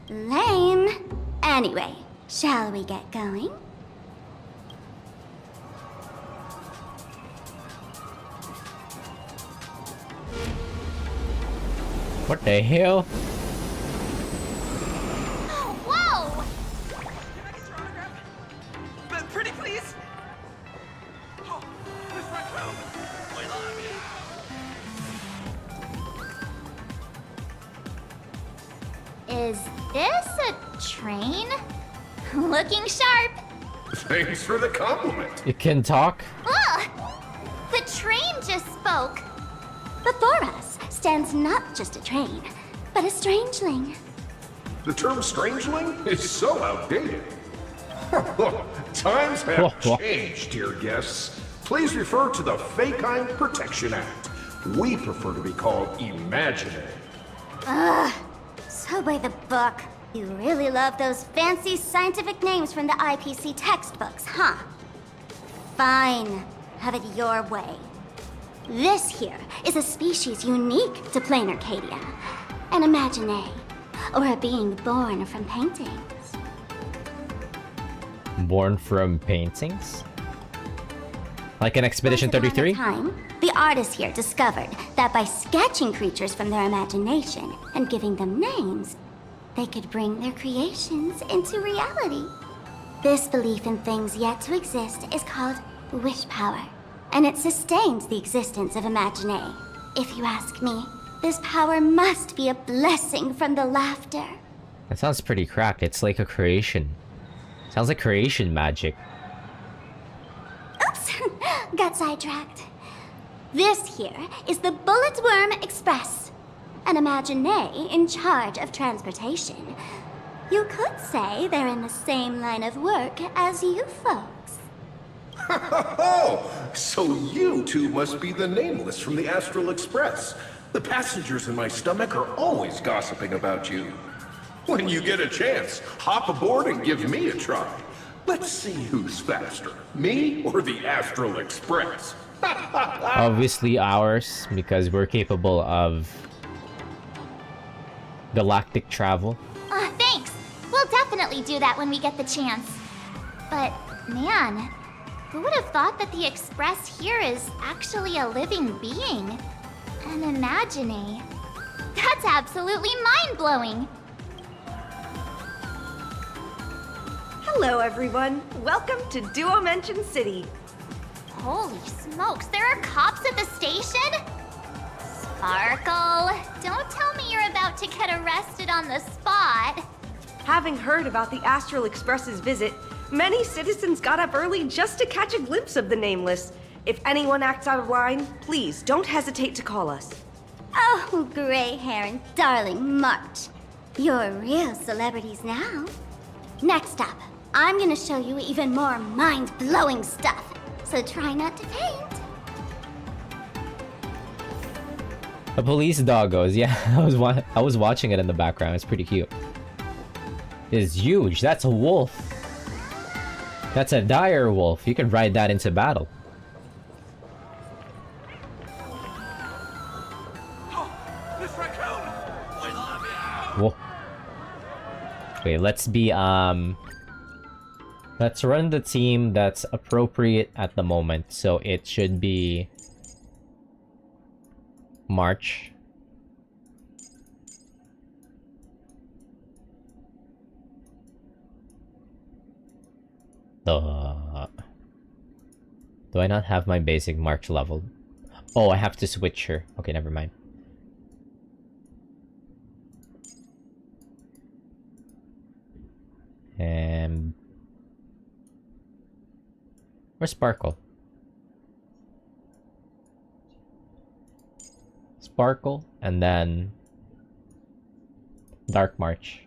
Lame. Anyway, shall we get going? What the hell? Whoa! Pretty please? Oh, this right home. Is this a train? Looking sharp. Thanks for the compliment. You can talk? Ugh! The train just spoke. Before us stands not just a train, but a strangeling. The term strangeling is so outdated. Times have changed, dear guests. Please refer to the Fekine Protection Act. We prefer to be called imaginary. Ugh. So by the book. You really love those fancy scientific names from the IPC textbooks, huh? Fine. Have it your way. This here is a species unique to Plain Arcadia. An imagine, or a being born from paintings. Born from paintings? Like in Expedition Once upon a 33? time, the artists here discovered that by sketching creatures from their imagination and giving them names, they could bring their creations into reality. This belief in things yet to exist is called wish power, and it sustains the existence of Imagine. If you ask me, this power must be a blessing from the laughter. That sounds pretty cracked. It's like a creation. Sounds like creation magic. Oops, got sidetracked. This here is the Bullet Worm Express, an Imagine in charge of transportation. You could say they're in the same line of work as you folks. Oh, so you two must be the Nameless from the Astral Express. The passengers in my stomach are always gossiping about you. When you get a chance, hop aboard and give me a try. Let's see who's faster, me or the Astral Express. Obviously ours, because we're capable of galactic travel. Thanks. We'll definitely do that when we get the chance. But, man, who would have thought that the Express here is actually a living being? An Imagine. That's absolutely mind-blowing. Hello, everyone. Welcome to Duo Mention City. Holy smokes, there are cops at the station? Sparkle, don't tell me you're about to get arrested on the spot. Having heard about the Astral Express's visit, many citizens got up early just to catch a glimpse of the Nameless. If anyone acts out of line, please don't hesitate to call us. Oh, gray hair and darling March. You're real celebrities now. Next up, I'm gonna show you even more mind-blowing stuff, so try not to faint. A police dog goes, yeah, I was watching it in the background. It's pretty cute. It's huge. That's a wolf. That's a dire wolf. You can ride that into battle. Whoa. Wait, let's be, let's run the team that's appropriate at the moment. So it should be March. Do I not have my basic March level? Oh, I have to switch her. Okay, never mind. Where's Sparkle? Sparkle, and then Dark March.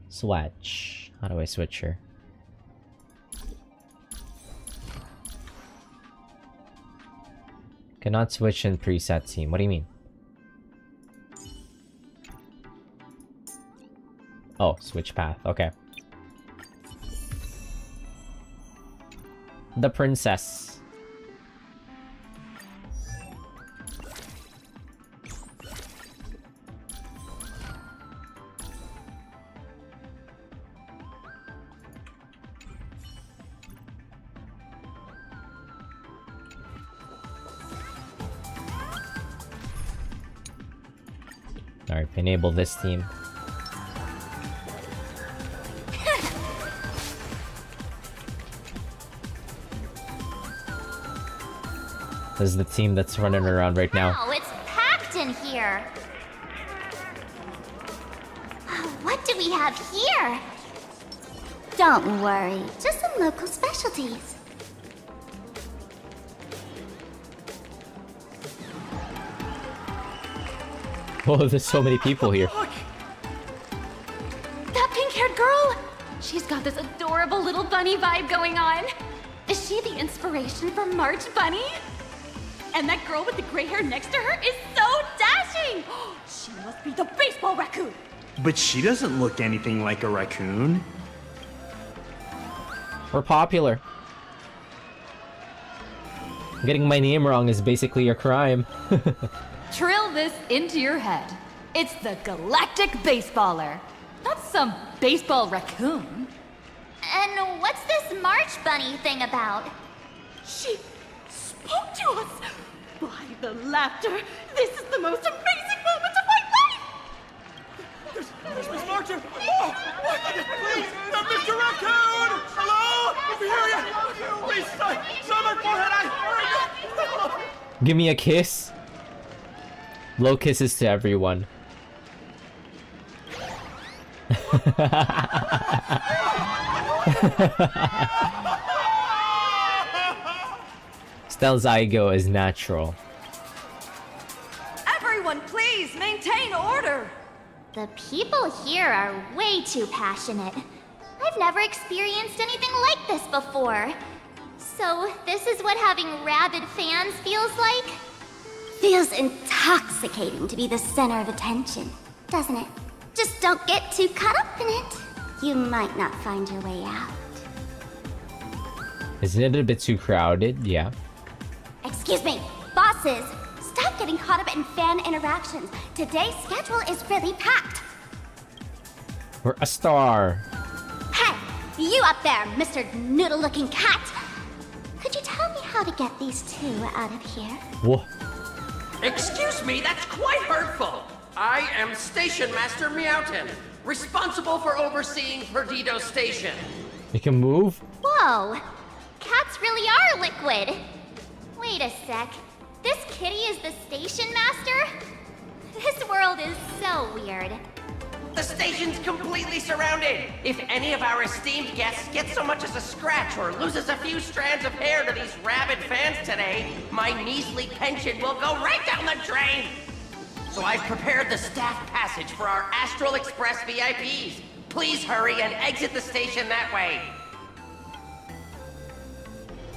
Swatch. How do I switch her? Cannot switch in preset team. What do you mean? Oh, switch path. Okay. The princess. Alright, enable this team. This is the team that's running around right now. Oh, it's packed in here. What do we have here? Don't worry, just some local specialties. Oh, there's so many people here. That pink-haired girl! She's got this adorable little bunny vibe going on. Is she the inspiration for March Bunny? And that girl with the gray hair next to her is so dashing! She must be the baseball raccoon! But she doesn't look anything like a raccoon. We're popular. Getting my name wrong is basically a crime. Drill this into your head. It's the Galactic Baseballer. Not some baseball raccoon. And what's this March Bunny thing about? She spoke to us. By the laughter, this is the most amazing moment of my life! There's Miss Marcher! Oh! Please! Mr. Raccoon! Hello? If you hear you! Please, on my forehead! Give me a kiss. Blow kisses to everyone. Stell's ego is natural. Everyone, please maintain order. The people here are way too passionate. I've never experienced anything like this before. So, this is what having rabid fans feels like? Feels intoxicating to be the center of attention, doesn't it? Just don't get too caught up in it. You might not find your way out. Isn't it a bit too crowded? Yeah. Excuse me, bosses, stop getting caught up in fan interactions. Today's schedule is really packed. We're a star. Hey, you up there, Mr. Noodle-looking cat. Could you tell me how to get these two out of here? Whoa. Excuse me, that's quite hurtful. I am Station Master Meowton, responsible for overseeing Perdido Station. You can move? Whoa! Cats really are liquid! Wait a sec. This kitty is the station master? This world is so weird. The station's completely surrounded. If any of our esteemed guests gets so much as a scratch or loses a few strands of hair to these rabid fans today, my measly pension will go right down the drain. So I've prepared the staff passage for our Astral Express VIPs. Please hurry and exit the station that way.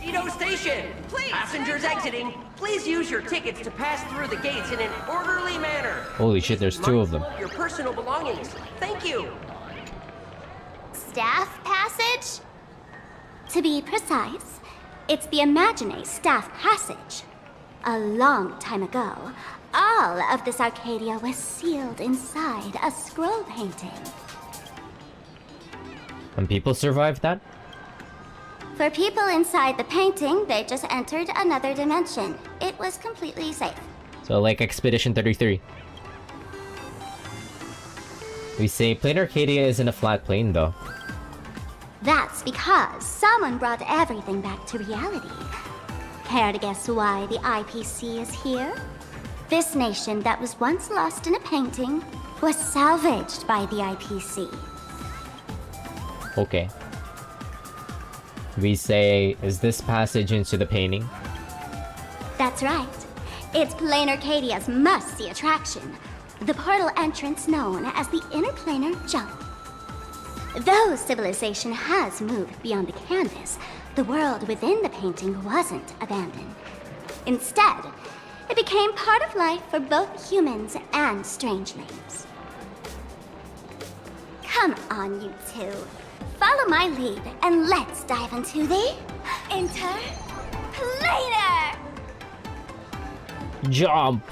Perdido Station! Please, passengers exiting, please use your tickets to pass through the gates in an orderly manner. Holy shit, there's two of them. Mindful your personal belongings. Thank you. Staff passage? To be precise, it's the Imagine Staff Passage. A long time ago, all of this Arcadia was sealed inside a scroll painting. And people survived that? For people inside the painting, they just entered another dimension. It was completely safe. So like Expedition 33. We say Plane Arcadia isn't a flat plane though. That's because someone brought everything back to reality. Care to guess why the IPC is here? This nation that was once lost in a painting was salvaged by the IPC. Okay. We say, is this passage into the painting? That's right. It's Plane Arcadia's must-see attraction. The portal entrance known as the Interplanar Jump. Though civilization has moved beyond the canvas, the world within the painting wasn't abandoned. Instead, it became part of life for both humans and strangelings. Come on, you two. Follow my lead and let's dive into the Interplanar! Jump!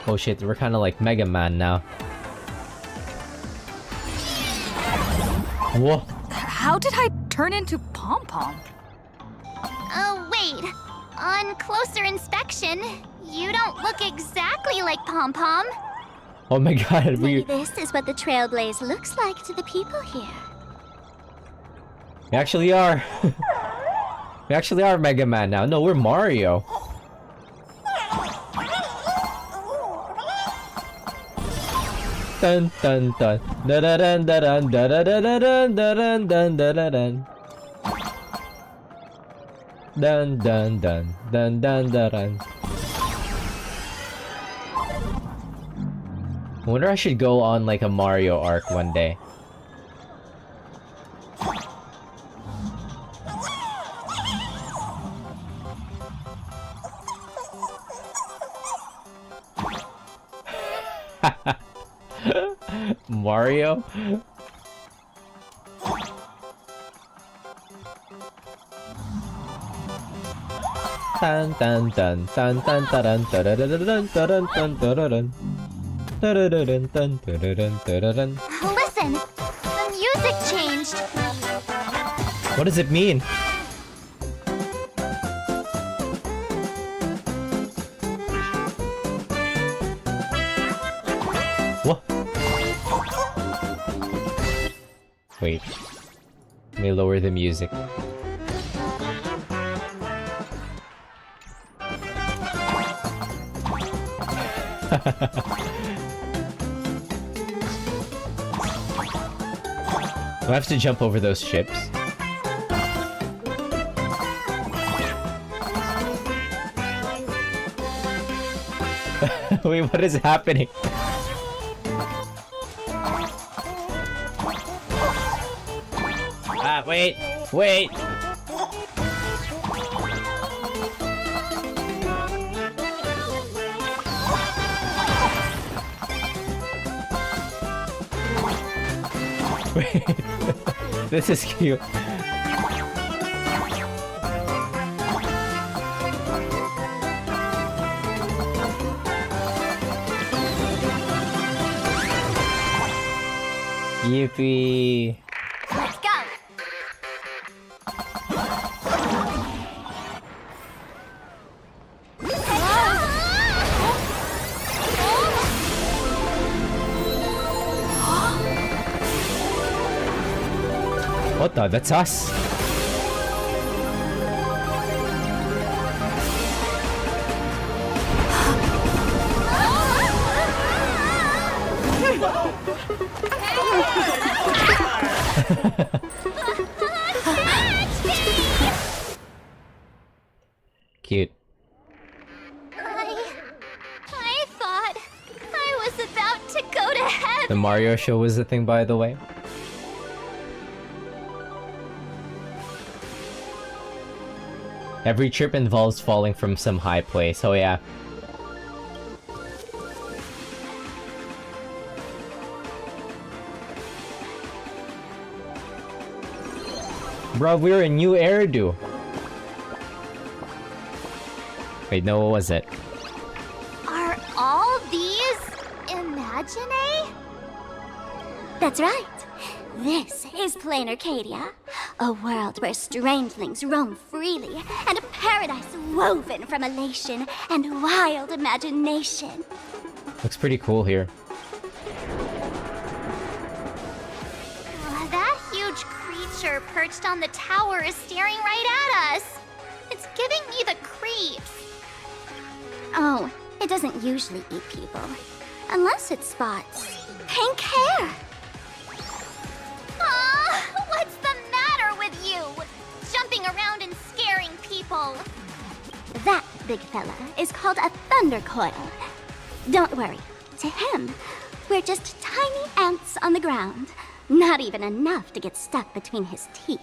Oh shit, we're kind of like Mega Man now. Whoa. How did I turn into Pom Pom? Oh, wait. On closer inspection, you don't look exactly like Pom Pom. Oh my god, Maybe this is what the Trailblaze looks like to the people here. We actually are. We actually are Mega Man now. No, we're Mario. Dun dun dun da da dun da dun da da da da dun da dun dun da da dun. Dun dun dun dun dun da dun. I wonder I should go on like a Mario arc one day. Mario? Dun dun dun dun dun dun dun dun dun dun dun dun dun dun. Dun-dun-dun, dun-dun-dun, dun-dun-dun. Listen, the music changed. What does it mean? What? Wait. Let me lower the music. Do I have to jump over those ships? Wait, what is happening? Ah, wait! Wait! Wait. This is cute. Yippee. Let's go. What the? That's us. Cute. I thought I was about to go to heaven. The Mario show was the thing, by the way. Every trip involves falling from some high place, oh yeah. Bro, we're a new Eridu. Wait, no, what was it? Are all these Imagine? That's right. This is Plain Arcadia, a world where strangelings roam freely, and a paradise woven from elation and wild imagination. Looks pretty cool here. That huge creature perched on the tower is staring right at us. It's giving me the creeps. Oh, it doesn't usually eat people. Unless it spots pink hair. What's the matter with you? Jumping around and scaring people. That big fella is called a thunder coil. Don't worry, to him, we're just tiny ants on the ground. Not even enough to get stuck between his teeth.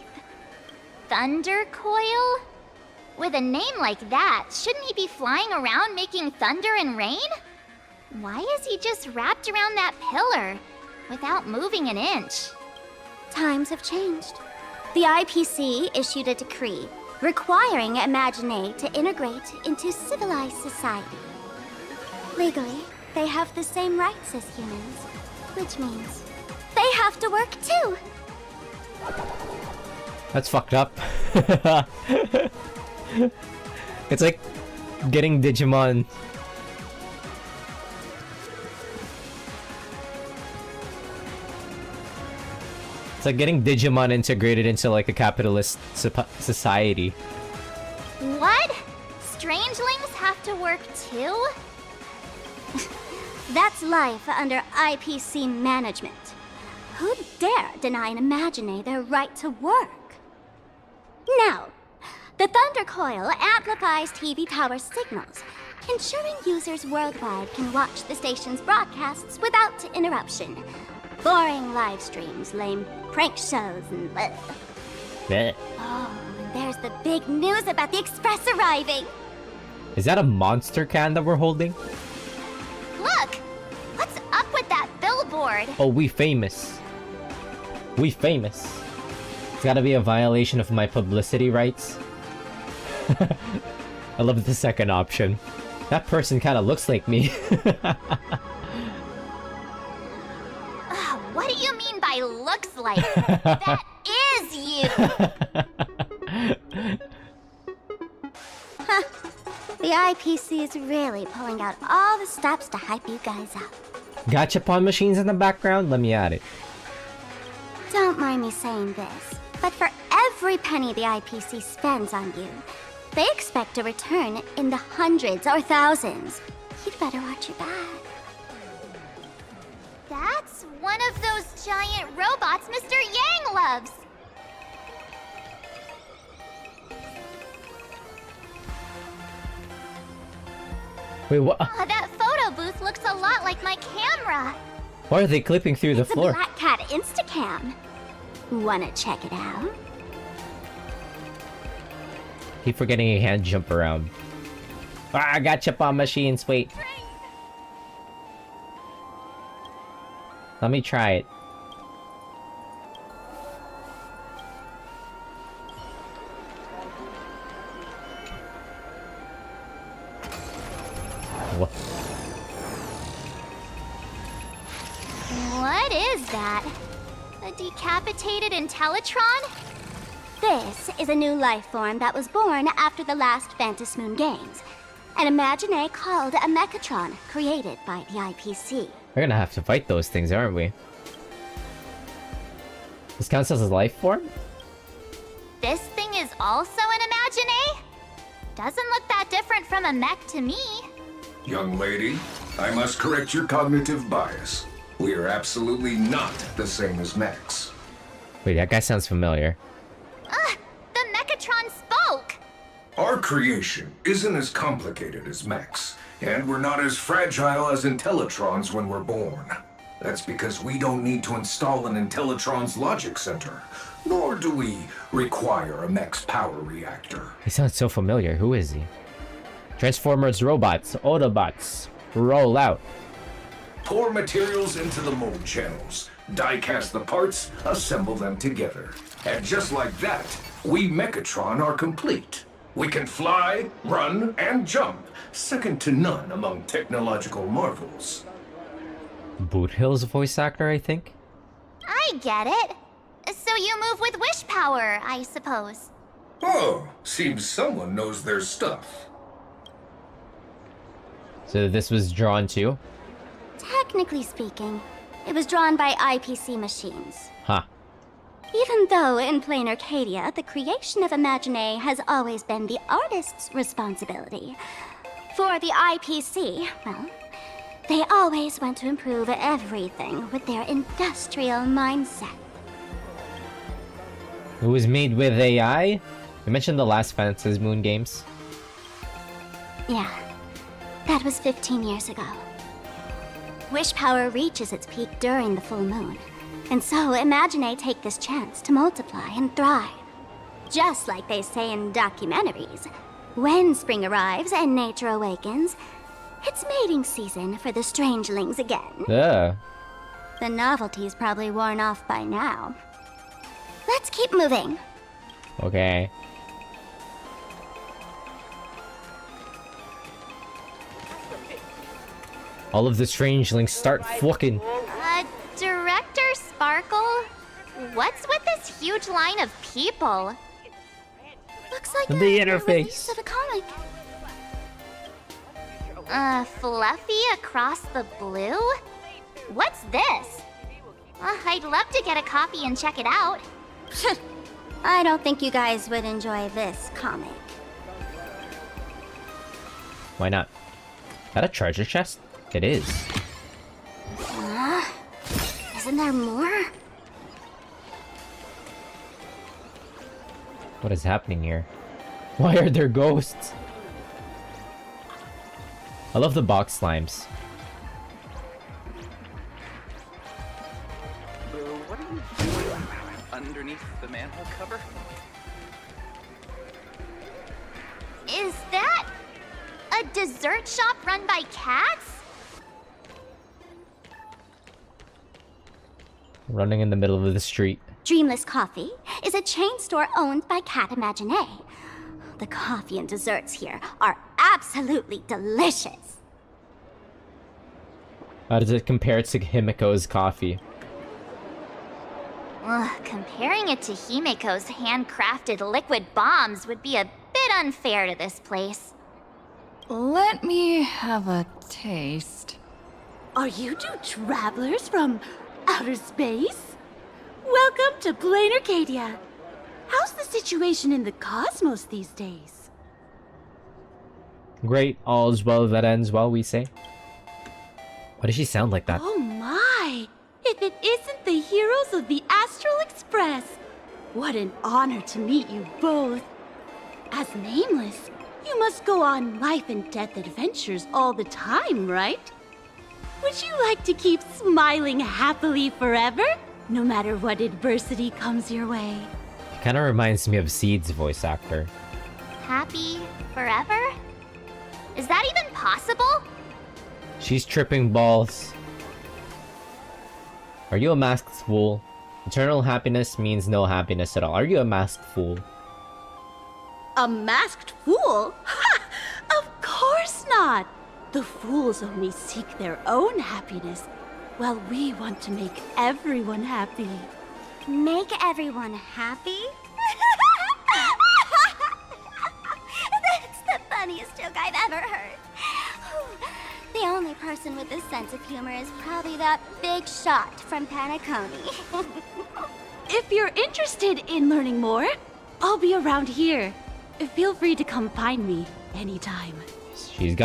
Thunder coil? With a name like that, shouldn't he be flying around making thunder and rain? Why is he just wrapped around that pillar without moving an inch? Times have changed. The IPC issued a decree requiring Imagine to integrate into civilized society. Legally, they have the same rights as humans, which means they have to work too. That's fucked up. It's like getting Digimon. It's like getting Digimon integrated into like a capitalist society. What? Strangelings have to work too? That's life under IPC management. Who'd dare deny an Imagine their right to work? Now, the Thunder Coil amplifies TV tower signals, ensuring users worldwide can watch the station's broadcasts without interruption. Boring live streams, lame prank shows, and bleh. Bleh. Oh, and there's the big news about the Express arriving. Is that a monster can that we're holding? Look! What's up with that billboard? Oh, we famous. We famous. It's gotta be a violation of my publicity rights. I love the second option. That person kinda looks like me. What do you mean by looks like? That is you! Huh. The IPC is really pulling out all the stops to hype you guys up. Gachapon machines in the background? Let me at it. Don't mind me saying this, but for every penny the IPC spends on you, they expect a return in the hundreds or thousands. You'd better watch your back. That's one of those giant robots Mr. Yang loves! Wait, what? That photo booth looks a lot like my camera. Why are they clipping through the It's floor? a Black Cat Instacam. Wanna check it out? Keep forgetting you can't jump around. Ah, Gachapon machines, wait. Let me try it. What? What is that? A decapitated Intellitron? This is a new life form that was born after the last Phantom Moon Games. An Imagine called a Mechatron, created by the IPC. We're gonna have to fight those things, aren't we? This counts as a life form? This thing is also an Imagine? Doesn't look that different from a mech to me. Young lady, I must correct your cognitive bias. We are absolutely not the same as mechs. Wait, that guy sounds familiar. The Mechatron spoke! Our creation isn't as complicated as mechs, and we're not as fragile as Intellitrons when we're born. That's because we don't need to install an Intellitron's logic center, nor do we require a mech's power reactor. He sounds so familiar. Who is he? Transformers, robots, Autobots, roll out. Pour materials into the mold channels, die-cast the parts, assemble them together. And just like that, we Mechatron are complete. We can fly, run, and jump, second to none among technological marvels. Boot Hill's voice actor, I think? I get it. So you move with wish power, I suppose. Oh, seems someone knows their stuff. So this was drawn too? Technically speaking, it was drawn by IPC machines. Huh. Even though in plain Arcadia, the creation of Imagine has always been the artist's responsibility. For the IPC, well, they always want to improve everything with their industrial mindset. It was made with AI? You mentioned the last Phantom Moon games. Yeah, that was 15 years ago. Wish power reaches its peak during the full moon. And so Imagine take this chance to multiply and thrive. Just like they say in documentaries, when spring arrives and nature awakens, it's mating season for the strangelings again. Yeah. The novelty's probably worn off by now. Let's keep moving. Okay. All of the strangelings start fucking. Director Sparkle? What's with this huge line of people? Looks like The a interface. release of a comic. Fluffy across the blue? What's this? I'd love to get a copy and check it out. I don't think you guys would enjoy this comic. Why not? Is that a treasure chest? It is. Isn't there more? What is happening here? Why are there ghosts? I love the box slimes. What are you doing underneath the manhole cover? Is that a dessert shop run by cats? Running in the middle of the street. Dreamless Coffee is a chain store owned by Cat Imagine. The coffee and desserts here are absolutely delicious. How does it compare to Himiko's coffee? Comparing it to Himeko's handcrafted liquid bombs would be a bit unfair to this place. Let me have a taste. Are you two travelers from outer space? Welcome to Plain Arcadia. How's the situation in the cosmos these days? Great, all's well that ends well, we say. Why does she sound like that? Oh my! If it isn't the heroes of the Astral Express! What an honor to meet you both. As Nameless, you must go on life and death adventures all the time, right? Would you like to keep smiling happily forever, no matter what adversity comes your way? It kind of reminds me of Seed's voice actor. Happy forever? Is that even possible? She's tripping balls. Are you a masked fool? Eternal happiness means no happiness at all. Are you a masked fool? A masked fool? Ha! Of course not! The fools only seek their own happiness, while we want to make everyone happy. Make everyone happy? That's the funniest joke I've ever heard. The only person with a sense of humor is probably that big shot from Panaconi. If you're interested in learning more, I'll be around here. Feel free to come find me anytime. She's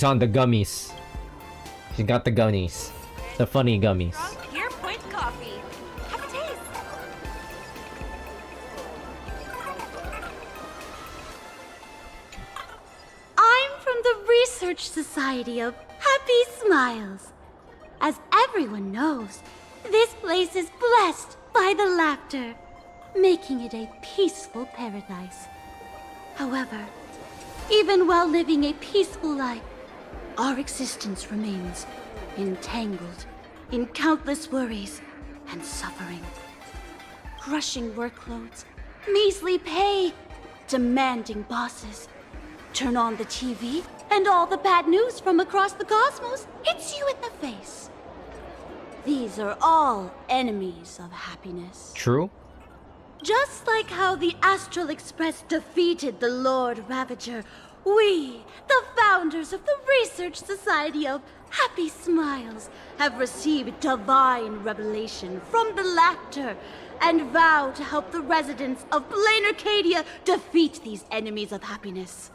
on the gummies. She's got the gummies. The funny gummies. Here, Point Coffee. Have a taste. I'm from the Research Society of Happy Smiles. As everyone knows, this place is blessed by the laughter, making it a peaceful paradise. However, even while living a peaceful life, our existence remains entangled in countless worries and suffering. Crushing workloads, measly pay, demanding bosses. Turn on the TV, and all the bad news from across the cosmos hits you in the face. These are all enemies of happiness. True. Just like how the Astral Express defeated the Lord Ravager, we, the founders of the Research Society of Happy Smiles, have received divine revelation from the laughter and vow to help the residents of Plain Arcadia defeat these enemies of happiness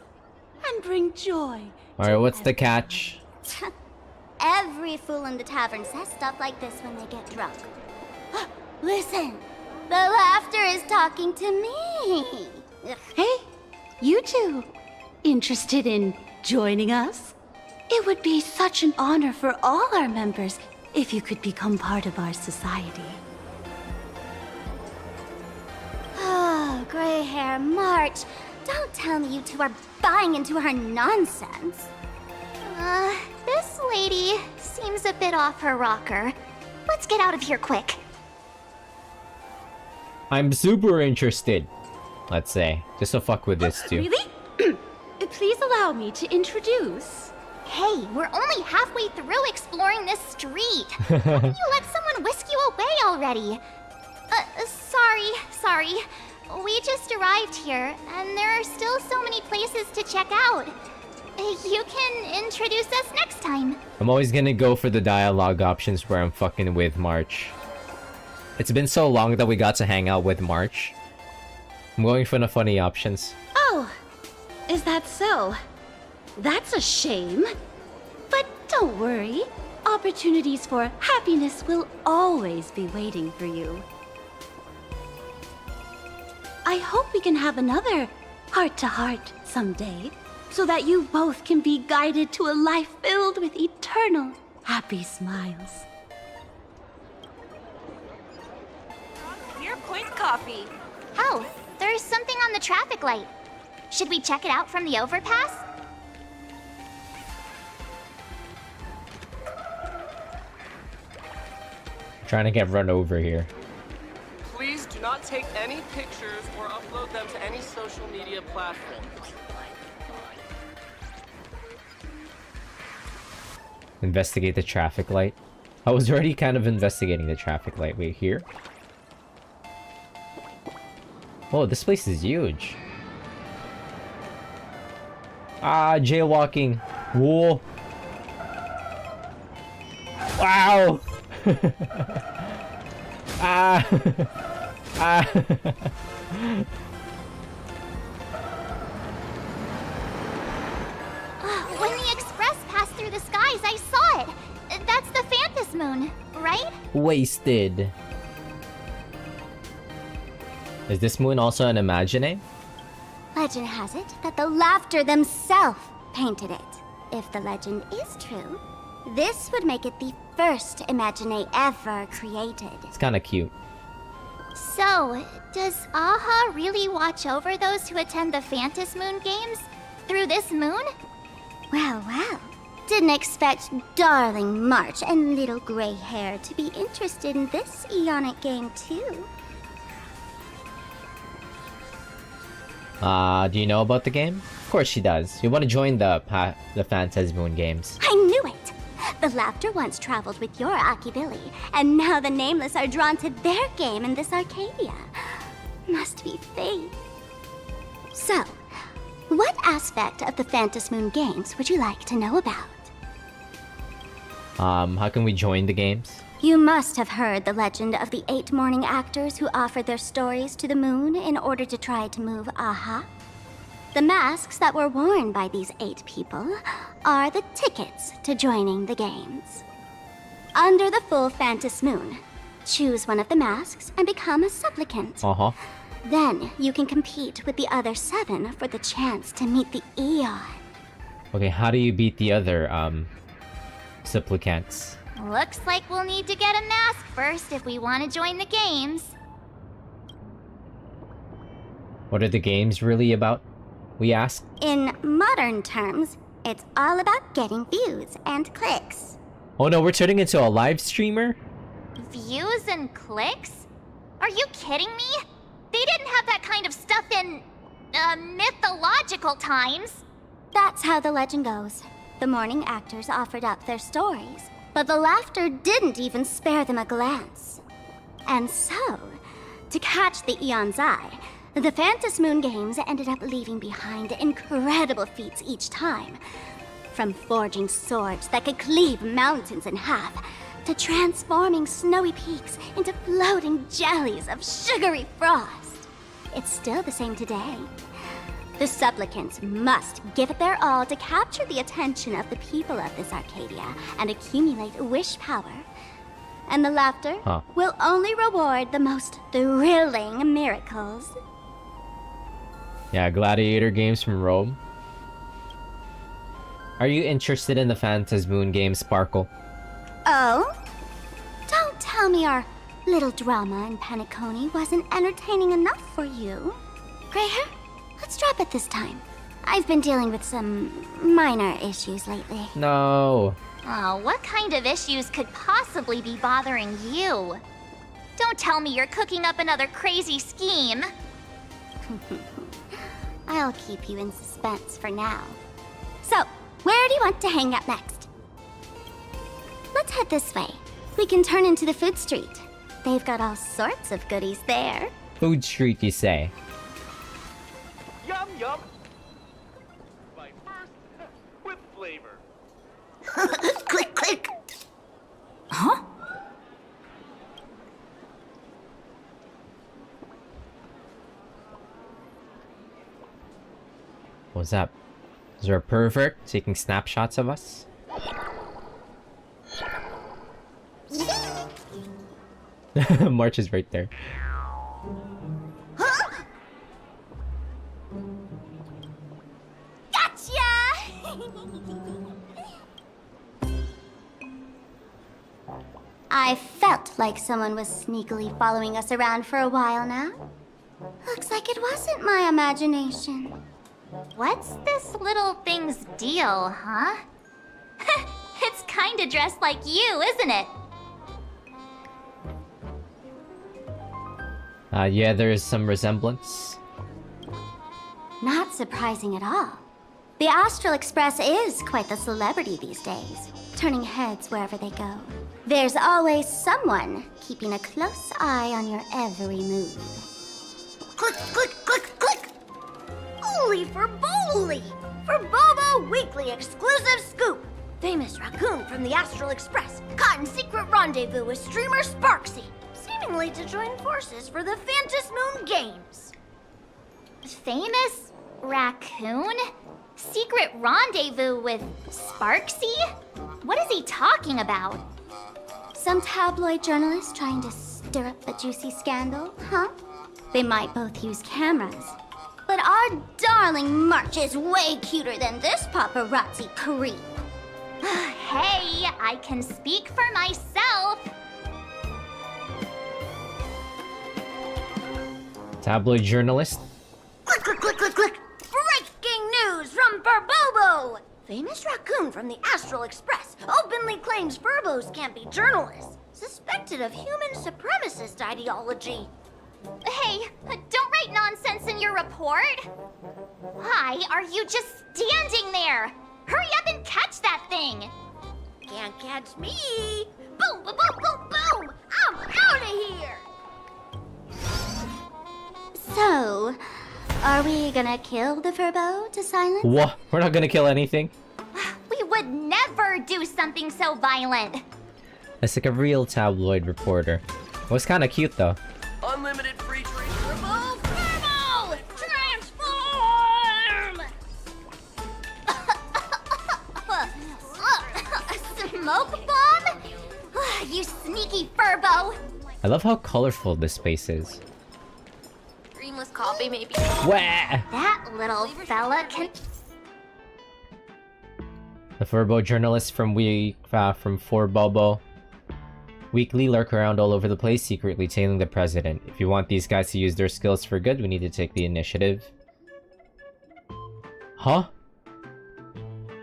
and bring joy. Alright, what's the catch? Every fool in the tavern says stuff like this when they get drunk. Listen, the laughter is talking to me. Hey, you two, interested in joining us? It would be such an honor for all our members if you could become part of our society. Oh, gray hair March. Don't tell me you two are buying into her nonsense. This lady seems a bit off her rocker. Let's get out of here quick. I'm super interested. Let's say. Just to fuck with this too. Really? Please allow me to introduce. Hey, we're only halfway through exploring this street. How can you let someone whisk you away already? Sorry. We just arrived here, and there are still so many places to check out. You can introduce us next time. I'm always gonna go for the dialogue options where I'm fucking with March. It's been so long that we got to hang out with March. I'm going for the funny options. Oh, is that so? That's a shame. But don't worry. Opportunities for happiness will always be waiting for you. I hope we can have another heart-to-heart someday, so that you both can be guided to a life filled with eternal happy smiles. Here, Point Coffee. Oh, there's something on the traffic light. Should we check it out from the overpass? Trying to get run over here. Please do not take any pictures or upload them to any social media platforms. Investigate the traffic light. I was already kind of investigating the traffic light. Wait, here? Oh, this place is huge. Ah, jaywalking. Whoa. Wow. Ah. Ah. When the express passed through the skies, I saw it. That's the Phantom Moon, right? Wasted. Is this moon also an Imagine? Legend has it that the Laughter themselves painted it. If the legend is true, this would make it the first Imagine ever created. It's kind of cute. So, does Aha really watch over those who attend the Phantom Moon games through this moon? Well, well. Didn't expect darling March and little gray hair to be interested in this Eonic game too. Do you know about the game? Of course she does. You want to join the Phantom Moon games. I knew it! The Laughter once traveled with your Akibilly, and now the Nameless are drawn to their game in this Arcadia. Must be fate. So, what aspect of the Phantom Moon games would you like to know about? How can we join the games? You must have heard the legend of the 8 morning actors who offered their stories to the moon in order to try to move Aha. The masks that were worn by these 8 people are the tickets to joining the games. Under the full Phantom Moon, choose one of the masks and become a supplicant. Uh-huh. Then you can compete with the other 7 for the chance to meet the Eon. Okay, how do you beat the other, supplicants? Looks like we'll need to get a mask first if we want to join the games. What are the games really about? We ask. In modern terms, it's all about getting views and clicks. Oh no, we're turning into a live streamer? Views and clicks? Are you kidding me? They didn't have that kind of stuff in, mythological times. That's how the legend goes. The morning actors offered up their stories, but the Laughter didn't even spare them a glance. And so, to catch the Eon's eye, the Phantom Moon games ended up leaving behind incredible feats each time. From forging swords that could cleave mountains in half, to transforming snowy peaks into floating jellies of sugary frost. It's still the same today. The supplicants must give it their all to capture the attention of the people of this Arcadia and accumulate wish power. And the Laughter will only reward the most thrilling miracles. Yeah, gladiator games from Rome. Are you interested in the Phantom Moon game, Sparkle? Oh? Don't tell me our little drama in Paniconi wasn't entertaining enough for you. Gray hair? Let's drop it this time. I've been dealing with some minor issues lately. No. Oh, what kind of issues could possibly be bothering you? Don't tell me you're cooking up another crazy scheme. I'll keep you in suspense for now. So, where do you want to hang out next? Let's head this way. We can turn into the food street. They've got all sorts of goodies there. Food street, you say? Yum yum. My first with flavor. Click, click. Huh? What's up? Is there a pervert taking snapshots of us? March is right there. Huh? Gotcha! I felt like someone was sneakily following us around for a while now. Looks like it wasn't my imagination. What's this little thing's deal, huh? It's kinda dressed like you, isn't it? Yeah, there is some resemblance. Not surprising at all. The Astral Express is quite the celebrity these days, turning heads wherever they go. There's always someone keeping a close eye on your every move. Click, click, click, click! Holy for Bowly! For Bobo Weekly Exclusive Scoop! Famous raccoon from the Astral Express caught in secret rendezvous with streamer Sparksy, seemingly to join forces for the Phantom Moon Games. Famous raccoon? Secret rendezvous with Sparksy? What is he talking about? Some tabloid journalist trying to stir up a juicy scandal, huh? They might both use cameras. But our darling March is way cuter than this paparazzi creep. Hey, I can speak for myself. Tabloid journalist? Click, click, click, click, click! Breaking news from Furbobo! Famous raccoon from the Astral Express openly claims Furbos can't be journalists, suspected of human supremacist ideology. Hey, don't write nonsense in your report. Why are you just standing there? Hurry up and catch that thing. Can't catch me. Boom, boom, boom, boom, boom! I'm out of here! So, are we gonna kill the Furbo to silence? What? We're not gonna kill anything? We would never do something so violent. That's like a real tabloid reporter. It was kind of cute though. Unlimited free treat. Furbo, Furbo! Transform! Smoke bomb? You sneaky Furbo. I love how colorful this space is. Creamless coffee, maybe. Wah! That little fella can... The Furbo journalists from Furbobo Weekly lurk around all over the place, secretly tailing the president. If you want these guys to use their skills for good, we need to take the initiative. Huh?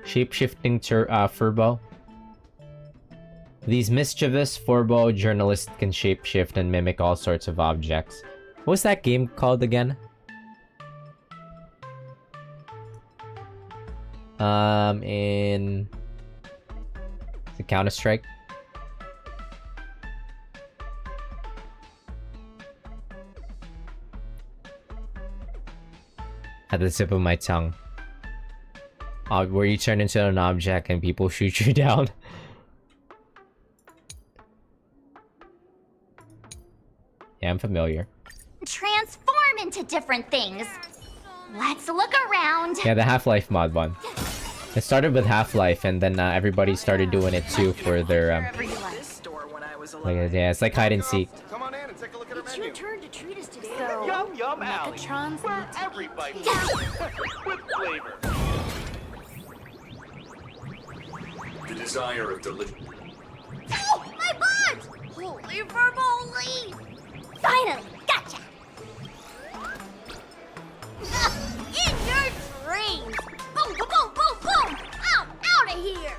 Shape-shifting Furbo? These mischievous Furbo journalists can shape-shift and mimic all sorts of objects. What's that game called again? In... Is it Counter-Strike? At the tip of my tongue. Where you turn into an object and people shoot you down. Yeah, I'm familiar. Transform into different things. Let's look around. Yeah, the Half-Life mod one. It started with Half-Life, and then everybody started doing it too for their like, yeah, it's like hide and seek. Come on in and take a look at our It's menu. your turn to treat us today. Yum Yum Alley, Megatron's where every bite with flavor. The desire of delicious. Oh, my butt! Holy Furboly! Finally, gotcha! In your dreams! Boom, boom, boom, boom, boom! I'm out of here!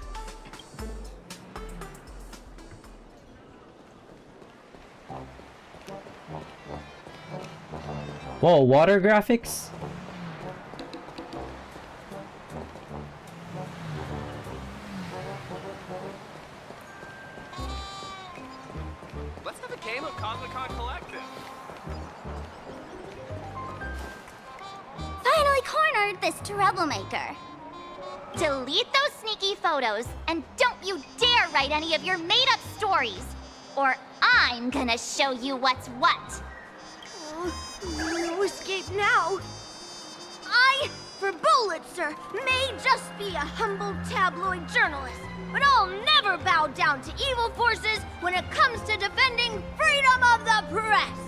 Whoa, water graphics? Let's have a game of Comic-Con Collective. Finally cornered this troublemaker. Delete those sneaky photos, and don't you dare write any of your made-up stories, or I'm gonna show you what's what. No escape now. I, for Bullitzer, may just be a humble tabloid journalist, but I'll never bow down to evil forces when it comes to defending freedom of the press.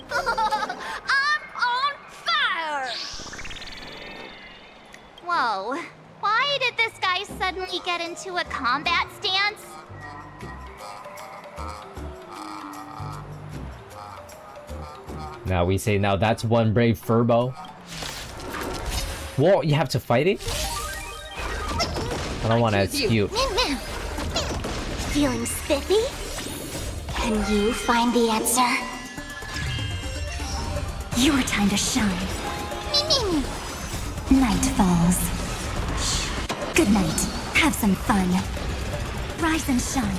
I'm on fire! Whoa, why did this guy suddenly get into a combat stance? Now we say, now that's one brave Furbo. Whoa, you have to fight it? I don't want to, it's cute. Feeling spiffy? Can you find the answer? Your time to shine. Night falls. Good night. Have some fun. Rise and shine.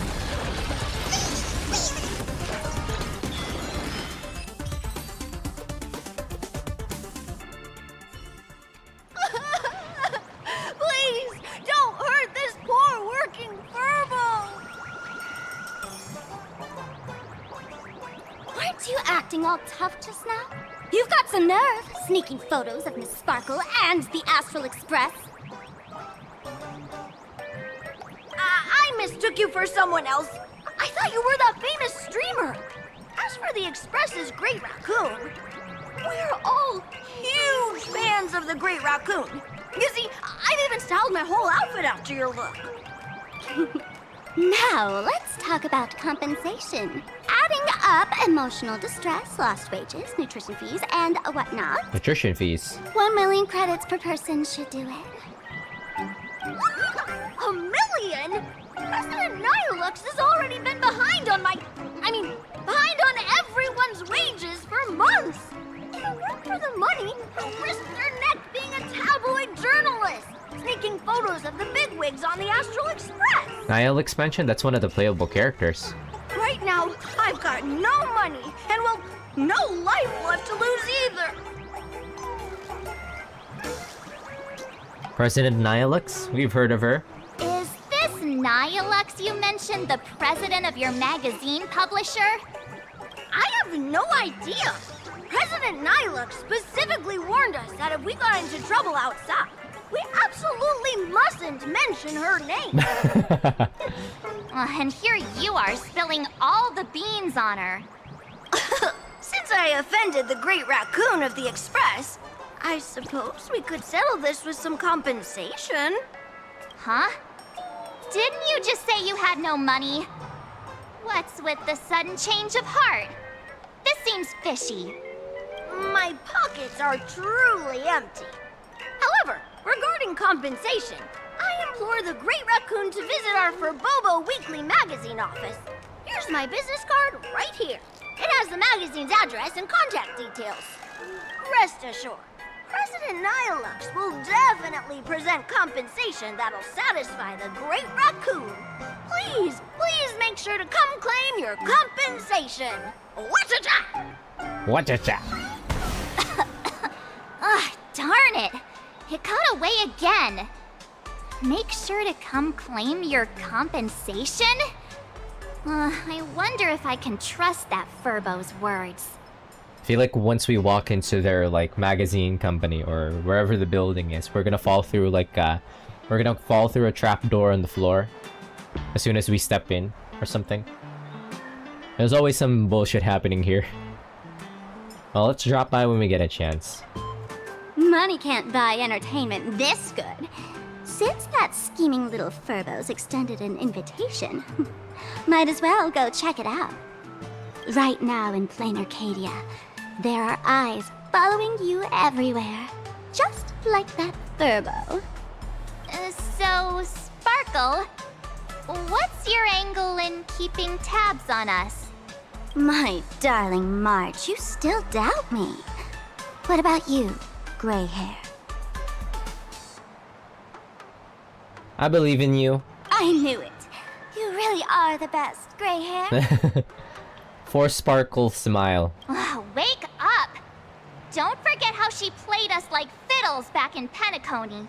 acting all tough just now? You've got some nerve, sneaking photos of Miss Sparkle and the Astral Express. I mistook you for someone else. I thought you were that famous streamer. As for the Express's Great Raccoon, we're all huge fans of the Great Raccoon. You see, I've even styled my whole outfit after your look. Now, let's talk about compensation. Adding up emotional distress, lost wages, nutrition fees, and whatnot. Nutrition fees. 1 million credits per person should do it. A million? President Nihilux has already been behind on behind on everyone's wages for months. If it weren't for the money, who risked their neck being a tabloid journalist, sneaking photos of the bigwigs on the Astral Express. Niall expansion? That's one of the playable characters. Right now, I've got no money, and well, no life left to lose either. President Nihilux? We've heard of her. Is this Nihilux you mentioned the president of your magazine publisher? I have no idea. President Nihilux specifically warned us that if we got into trouble outside, we absolutely mustn't mention her name. And here you are spilling all the beans on her. Since I offended the Great Raccoon of the Express, I suppose we could settle this with some compensation. Huh? Didn't you just say you had no money? What's with the sudden change of heart? This seems fishy. My pockets are truly empty. However, regarding compensation, I implore the Great Raccoon to visit our Furbobo Weekly magazine office. Here's my business card right here. It has the magazine's address and contact details. Rest assured, President Nihilux will definitely present compensation that'll satisfy the Great Raccoon. Please make sure to come claim your compensation. What-a-cha! What-a-cha! Darn it! It got away again. Make sure to come claim your compensation? I wonder if I can trust that Furbo's words. I feel like once we walk into their magazine company or wherever the building is, we're gonna fall through a trap door on the floor as soon as we step in or something. There's always some bullshit happening here. Well, let's drop by when we get a chance. Money can't buy entertainment this good. Since that scheming little Furbo's extended an invitation, might as well go check it out. Right now in plain Arcadia, there are eyes following you everywhere, just like that Furbo. So, Sparkle, what's your angle in keeping tabs on us? My darling March, you still doubt me. What about you, gray hair? I believe in you. I knew it. You really are the best, gray hair. For Sparkle smile. Wake up! Don't forget how she played us like fiddles back in Penacony.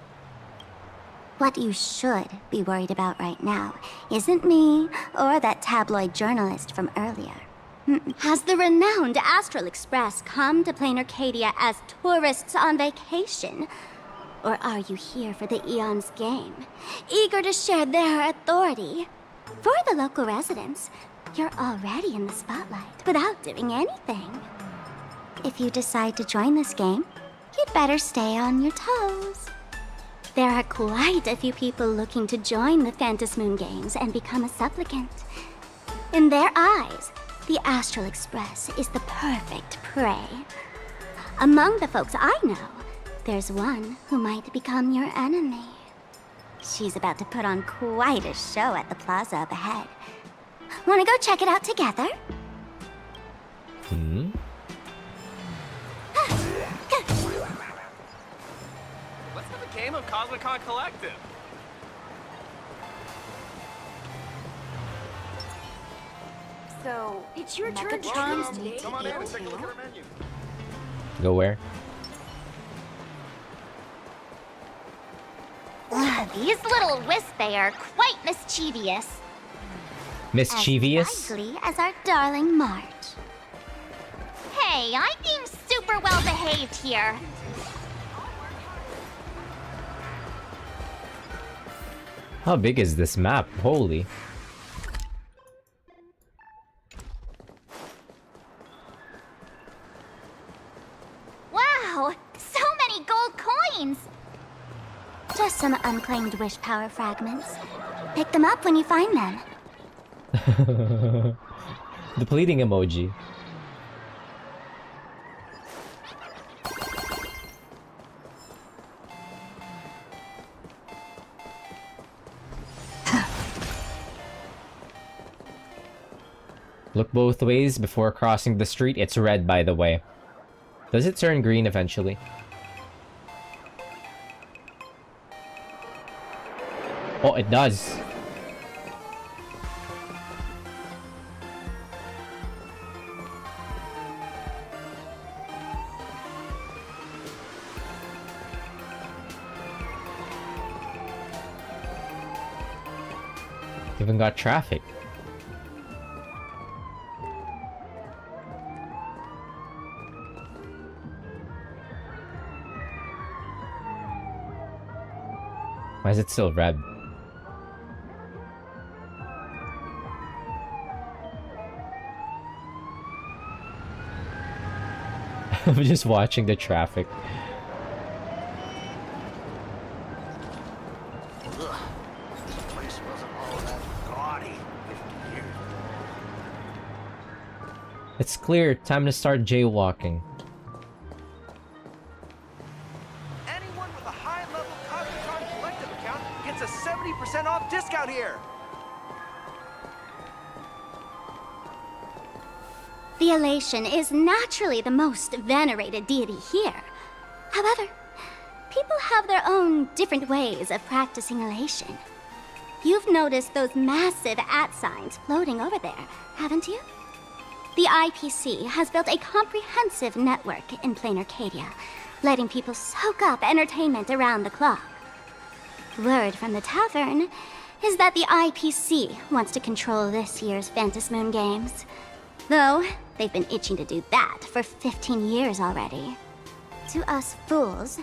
What you should be worried about right now isn't me or that tabloid journalist from earlier. Has the renowned Astral Express come to plain Arcadia as tourists on vacation? Or are you here for the Eon's game, eager to share their authority? For the local residents, you're already in the spotlight without doing anything. If you decide to join this game, you'd better stay on your toes. There are quite a few people looking to join the Phantasmoon Games and become a supplicant. In their eyes, the Astral Express is the perfect prey. Among the folks I know, there's one who might become your enemy. She's about to put on quite a show at the plaza up ahead. Want to go check it out together? Let's have a game of Cosmicon Collective. So, it's your turn. Come on in and take a look at our menu. Go where? These little Wispae are quite mischievous. Mischievous? As lively as our darling March. Hey, I'm being super well behaved here. How big is this map? Holy. Wow, so many gold coins! Just some unclaimed wish power fragments. Pick them up when you find them. The pleading emoji. Look both ways before crossing the street. It's red, by the way. Does it turn green eventually? Oh, it does. Even got traffic. Why is it still red? I'm just watching the traffic. It's clear. Time to start jaywalking. Anyone with a high-level Cosmotron Collective account gets a 70% off discount here. The Elation is naturally the most venerated deity here. However, people have their own different ways of practicing Elation. You've noticed those massive @signs floating over there, haven't you? The IPC has built a comprehensive network in plain Arcadia, letting people soak up entertainment around the clock. Word from the tavern is that the IPC wants to control this year's Phantasmoon Games. Though, they've been itching to do that for 15 years already. To us fools,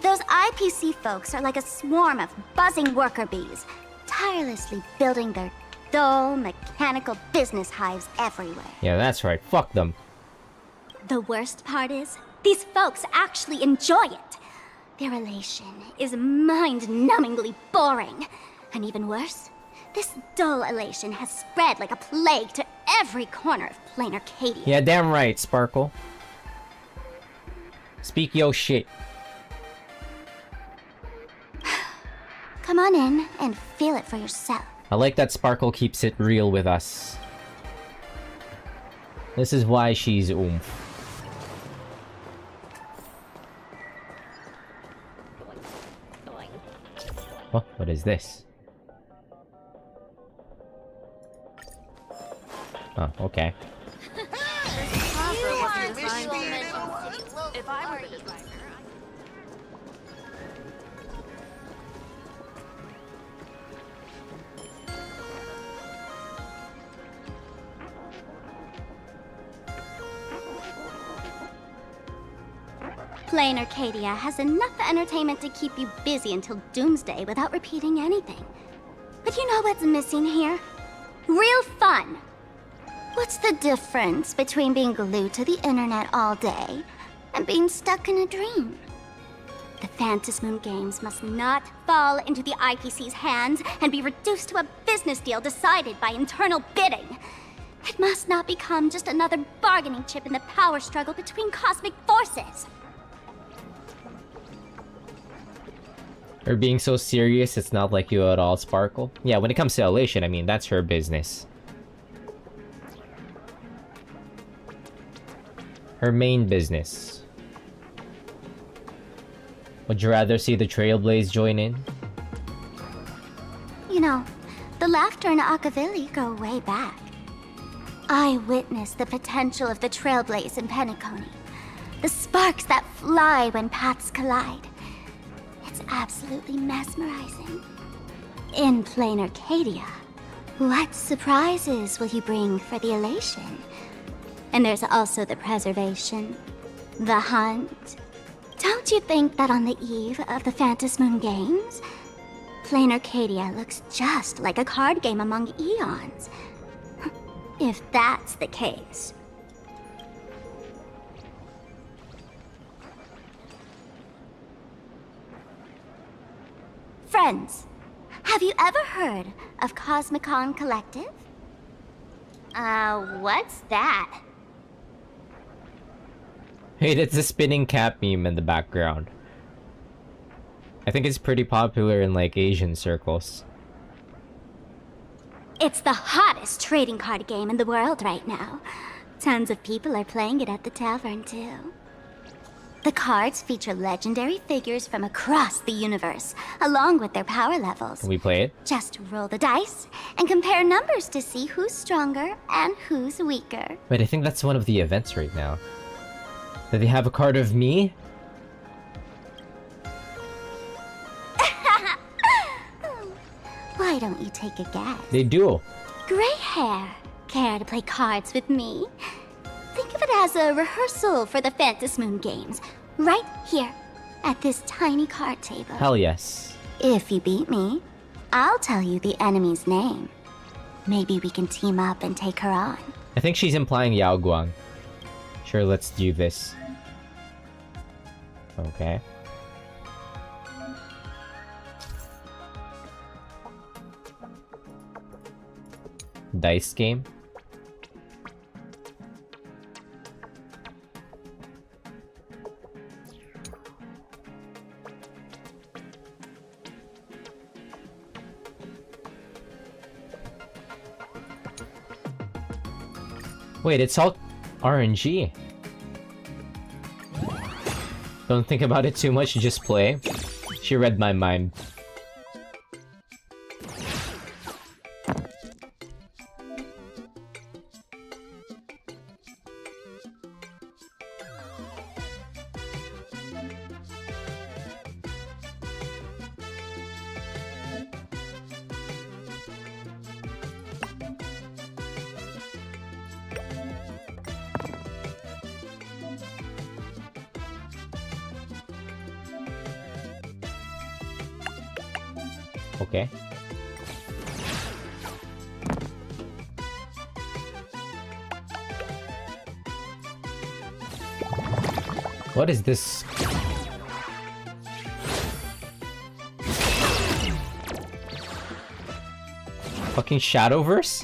those IPC folks are like a swarm of buzzing worker bees, tirelessly building their dull, mechanical business hives everywhere. Yeah, that's right. Fuck them. The worst part is, these folks actually enjoy it. Their Elation is mind-numbingly boring. And even worse, this dull Elation has spread like a plague to every corner of plain Arcadia. Yeah, damn right, Sparkle. Speak yo shit. Come on in and feel it for yourself. I like that Sparkle keeps it real with us. This is why she's oomph. Oh, what is this? Oh, okay. If I were the designer, Plain Arcadia has enough entertainment to keep you busy until doomsday without repeating anything. But you know what's missing here? Real fun! What's the difference between being glued to the internet all day and being stuck in a dream? The Phantasmoon Games must not fall into the IPC's hands and be reduced to a business deal decided by internal bidding. It must not become just another bargaining chip in the power struggle between cosmic forces. Her being so serious, it's not like you at all, Sparkle. Yeah, when it comes to Elation, I mean, that's her business. Her main business. Would you rather see the Trailblaze join in? You know, the laughter in Akavili go way back. I witnessed the potential of the Trailblaze in Penacony. The sparks that fly when paths collide. It's absolutely mesmerizing. In plain Arcadia, what surprises will you bring for the Elation? And there's also the preservation, the hunt. Don't you think that on the eve of the Phantom Moon Games, Plain Arcadia looks just like a card game among eons? If that's the case. Friends, have you ever heard of Cosmicon Collective? What's that? Wait, it's a spinning cap meme in the background. I think it's pretty popular in like Asian circles. It's the hottest trading card game in the world right now. Tons of people are playing it at the tavern too. The cards feature legendary figures from across the universe, along with their power levels. Can we play it? Just roll the dice and compare numbers to see who's stronger and who's weaker. Wait, I think that's one of the events right now. Do they have a card of me? Why don't you take a guess? They do. Gray hair. Care to play cards with me? Think of it as a rehearsal for the Phantom Moon Games. Right here, at this tiny card table. Hell yes. If you beat me, I'll tell you the enemy's name. Maybe we can team up and take her on. I think she's implying Yao Guang. Sure, let's do this. Okay. Dice game. Wait, it's all RNG. Don't think about it too much, just play. She read my mind. Okay. What is this? Fucking Shadowverse?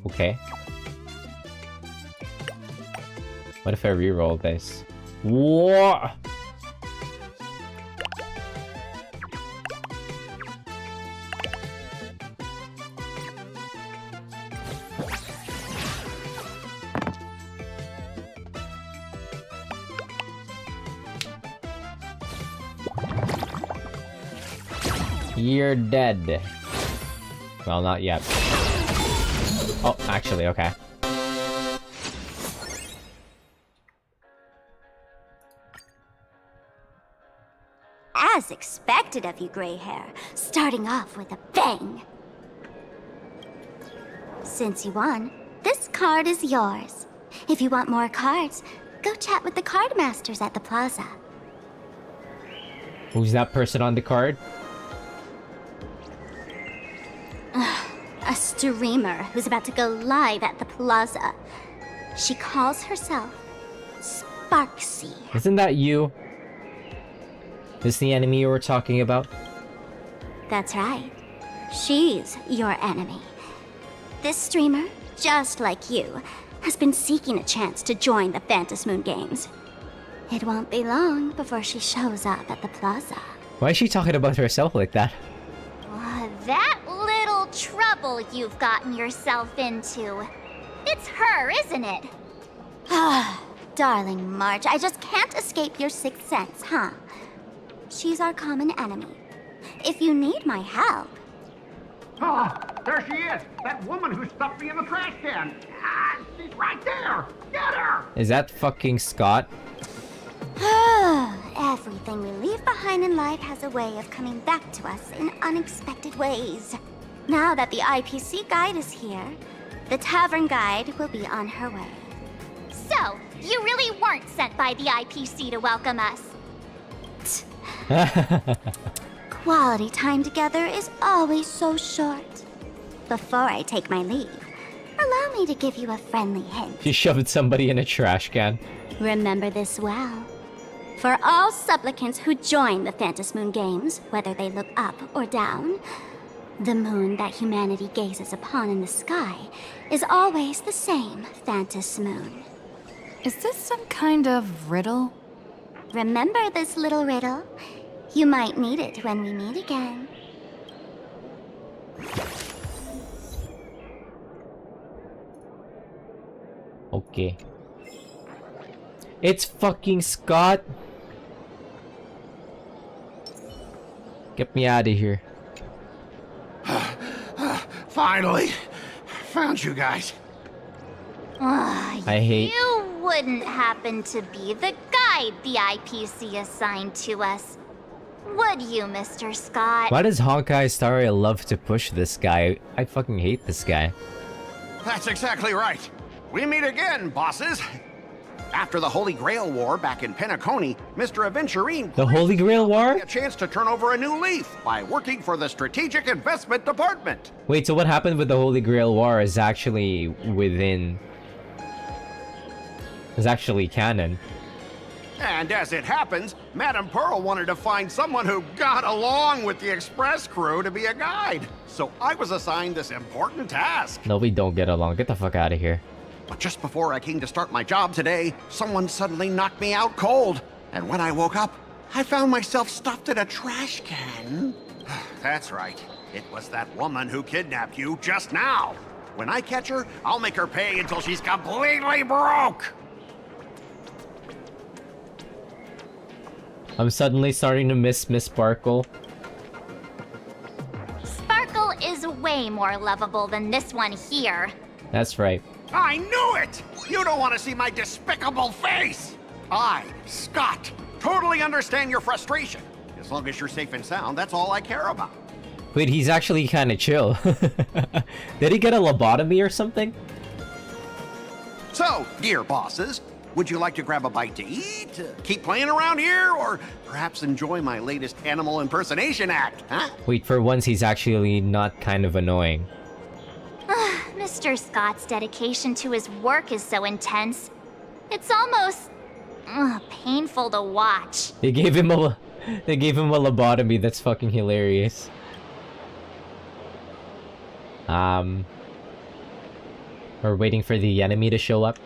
Okay. What if I re-roll this? What? You're dead. Well, not yet. Oh, actually, okay. As expected of you, gray hair, starting off with a bang. Since you won, this card is yours. If you want more cards, go chat with the card masters at the plaza. Who's that person on the card? A streamer who's about to go live at the plaza. She calls herself Sparksy. Isn't that you? Is the enemy you were talking about? That's right. She's your enemy. This streamer, just like you, has been seeking a chance to join the Phantom Moon Games. It won't be long before she shows up at the plaza. Why is she talking about herself like that? That little trouble you've gotten yourself into. It's her, isn't it? Darling March, I just can't escape your sixth sense, huh? She's our common enemy. If you need my help... Oh, there she is! That woman who stuffed me in the trash can! Ah, she's right there! Get her! Is that fucking Scott? Everything we leave behind in life has a way of coming back to us in unexpected ways. Now that the IPC guide is here, the tavern guide will be on her way. So, you really weren't sent by the IPC to welcome us. Quality time together is always so short. Before I take my leave, allow me to give you a friendly hint. She shoved somebody in a trash can. Remember this well. For all supplicants who join the Phantom Moon Games, whether they look up or down, the moon that humanity gazes upon in the sky is always the same Phantom Moon. Is this some kind of riddle? Remember this little riddle? You might need it when we meet again. Okay. It's fucking Scott. Get me out of here. Finally! Found you guys. I hate... You wouldn't happen to be the guide the IPC assigned to us, would you, Mr. Scott? Why does Honkai Star Rail love to push this guy? I fucking hate this guy. That's exactly right. We meet again, bosses. After the Holy Grail War back in Penacony, Mr. Aventurine... The Holy Grail War? ...a chance to turn over a new leaf by working for the Strategic Investment Department. Wait, so what happened with the Holy Grail War is actually within... is actually canon. And as it happens, Madame Pearl wanted to find someone who got along with the Express crew to be a guide. So I was assigned this important task. No, we don't get along. Get the fuck out of here. But just before I came to start my job today, someone suddenly knocked me out cold. And when I woke up, I found myself stuffed in a trash can. That's right. It was that woman who kidnapped you just now. When I catch her, I'll make her pay until she's completely broke. I'm suddenly starting to miss Miss Sparkle. Sparkle is way more lovable than this one here. That's right. I knew it! You don't want to see my despicable face! I, Scott, totally understand your frustration. As long as you're safe and sound, that's all I care about. Wait, he's actually kind of chill. Did he get a lobotomy or something? So, dear bosses, would you like to grab a bite to eat, keep playing around here, or perhaps enjoy my latest animal impersonation act, huh? Wait, for once he's actually not kind of annoying. Mr. Scott's dedication to his work is so intense. It's almost painful to watch. They gave him a lobotomy. That's fucking hilarious. We're waiting for the enemy to show up.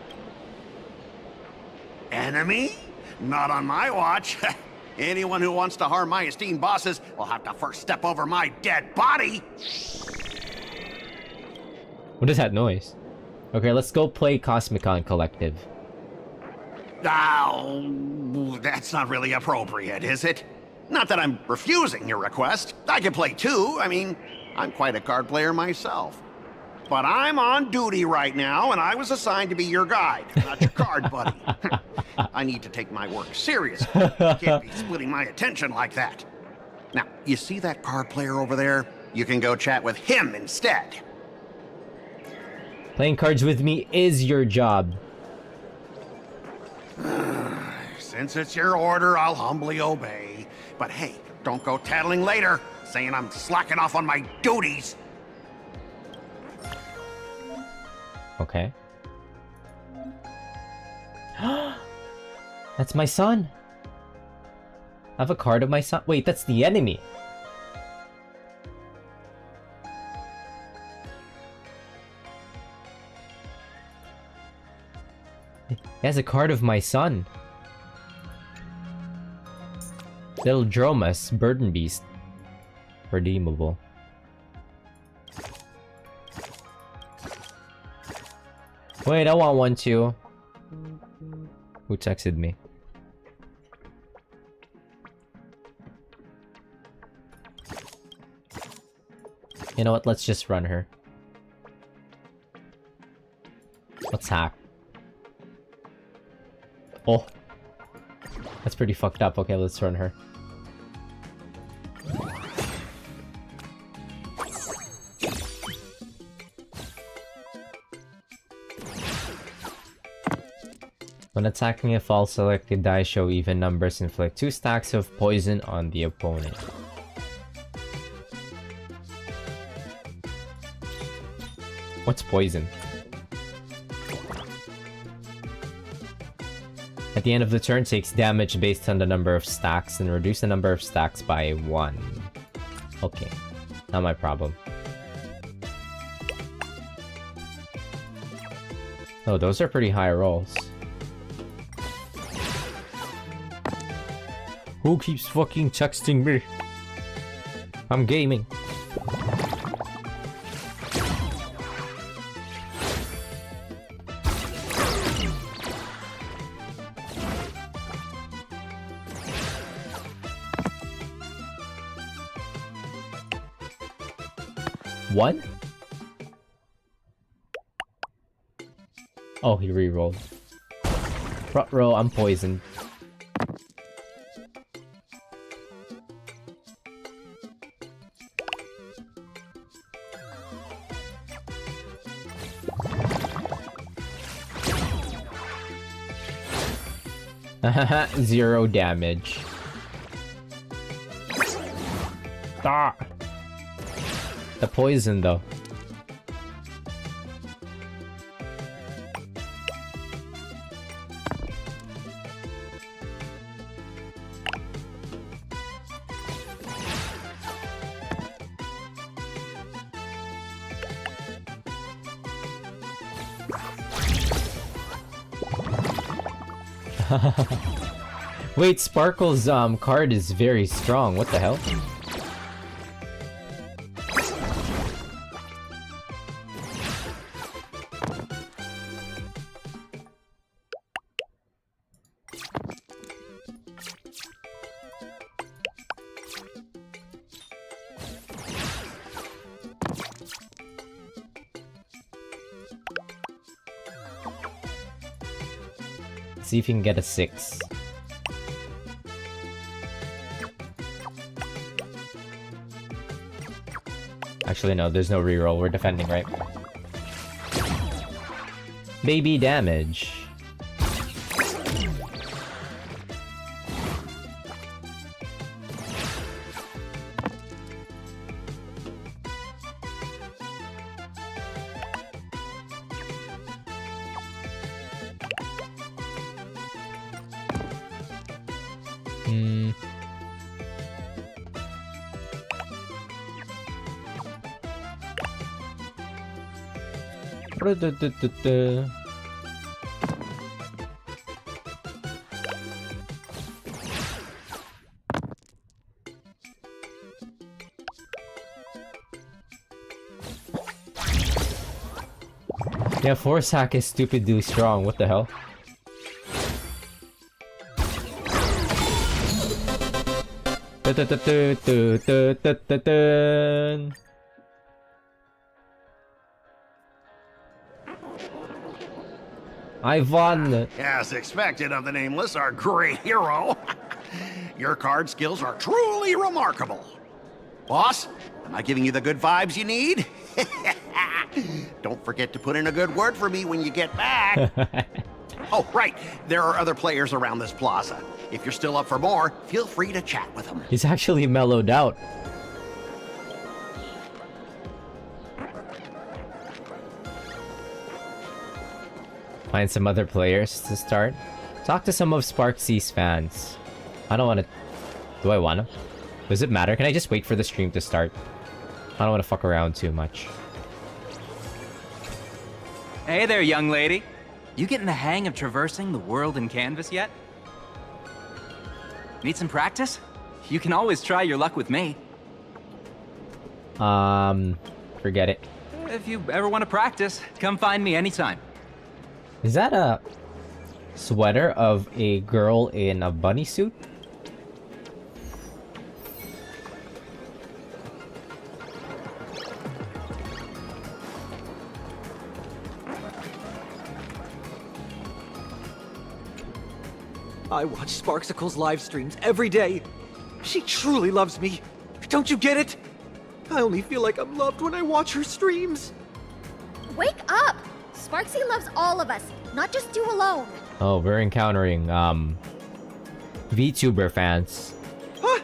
Enemy? Not on my watch. Anyone who wants to harm my esteemed bosses will have to first step over my dead body. What is that noise? Okay, let's go play Cosmicon Collective. Oh, that's not really appropriate, is it? Not that I'm refusing your request. I can play too. I mean, I'm quite a card player myself. But I'm on duty right now, and I was assigned to be your guide, not your card buddy. I need to take my work seriously. I can't be splitting my attention like that. Now, you see that card player over there? You can go chat with him instead. Playing cards with me is your job. Since it's your order, I'll humbly obey. But hey, don't go tattling later, saying I'm slacking off on my duties. Okay. That's my son. I have a card of my son. Wait, that's the enemy. He has a card of my son. Little Dromas, Burden Beast. Redeemable. Wait, I want one too. Who texted me? You know what? Let's just run her. Let's hack. Oh. That's pretty fucked up. Okay, let's run her. When attacking, if all selected dice show even numbers, inflict 2 stacks of poison on the opponent. What's poison? At the end of the turn, takes damage based on the number of stacks and reduce the number of stacks by 1. Okay, not my problem. Oh, those are pretty high rolls. Who keeps fucking texting me? I'm gaming. What? Oh, he re-rolled. Front row, I'm poisoned. Zero damage. Ah! The poison, though. Wait, Sparkle's card is very strong. What the hell? See if you can get a 6. Actually, no, there's no reroll. We're defending, right? Baby damage. Yeah, Force Hack is stupidly strong. What the hell? I won! As expected of the Nameless, our great hero. Your card skills are truly remarkable. Boss, am I giving you the good vibes you need? Don't forget to put in a good word for me when you get back. Oh, right. There are other players around this plaza. If you're still up for more, feel free to chat with them. He's actually mellowed out. Find some other players to start. Talk to some of Sparksy's fans. I don't want to... Do I want to? Does it matter? Can I just wait for the stream to start? I don't want to fuck around too much. Hey there, young lady. You getting the hang of traversing the world in Canvas yet? Need some practice? You can always try your luck with me. Forget it. If you ever want to practice, come find me anytime. Is that a sweater of a girl in a bunny suit? I watch Sparksicle's live streams every day. She truly loves me. Don't you get it? I only feel like I'm loved when I watch her streams. Wake up! Sparksy loves all of us, not just you alone. Oh, we're encountering, VTuber fans. Huh?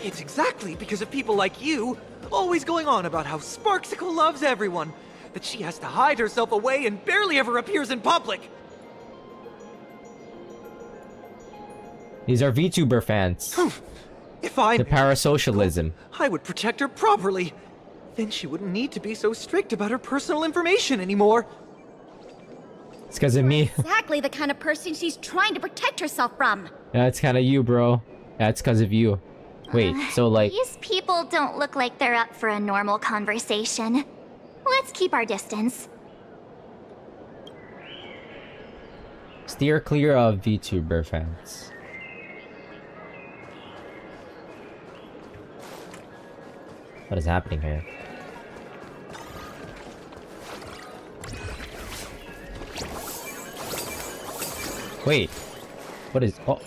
It's exactly because of people like you, always going on about how Sparksicle loves everyone, that she has to hide herself away and barely ever appears in public. These are VTuber fans. If I The parasocialism. I would protect her properly. Then she wouldn't need to be so strict about her personal information anymore. It's because of me. Exactly the kind of person she's trying to protect herself from. Yeah, it's kind of you, bro. Yeah, it's because of you. Wait, so like... These people don't look like they're up for a normal conversation. Let's keep our distance. Steer clear of VTuber fans. What is happening here? Wait. What is... Oh.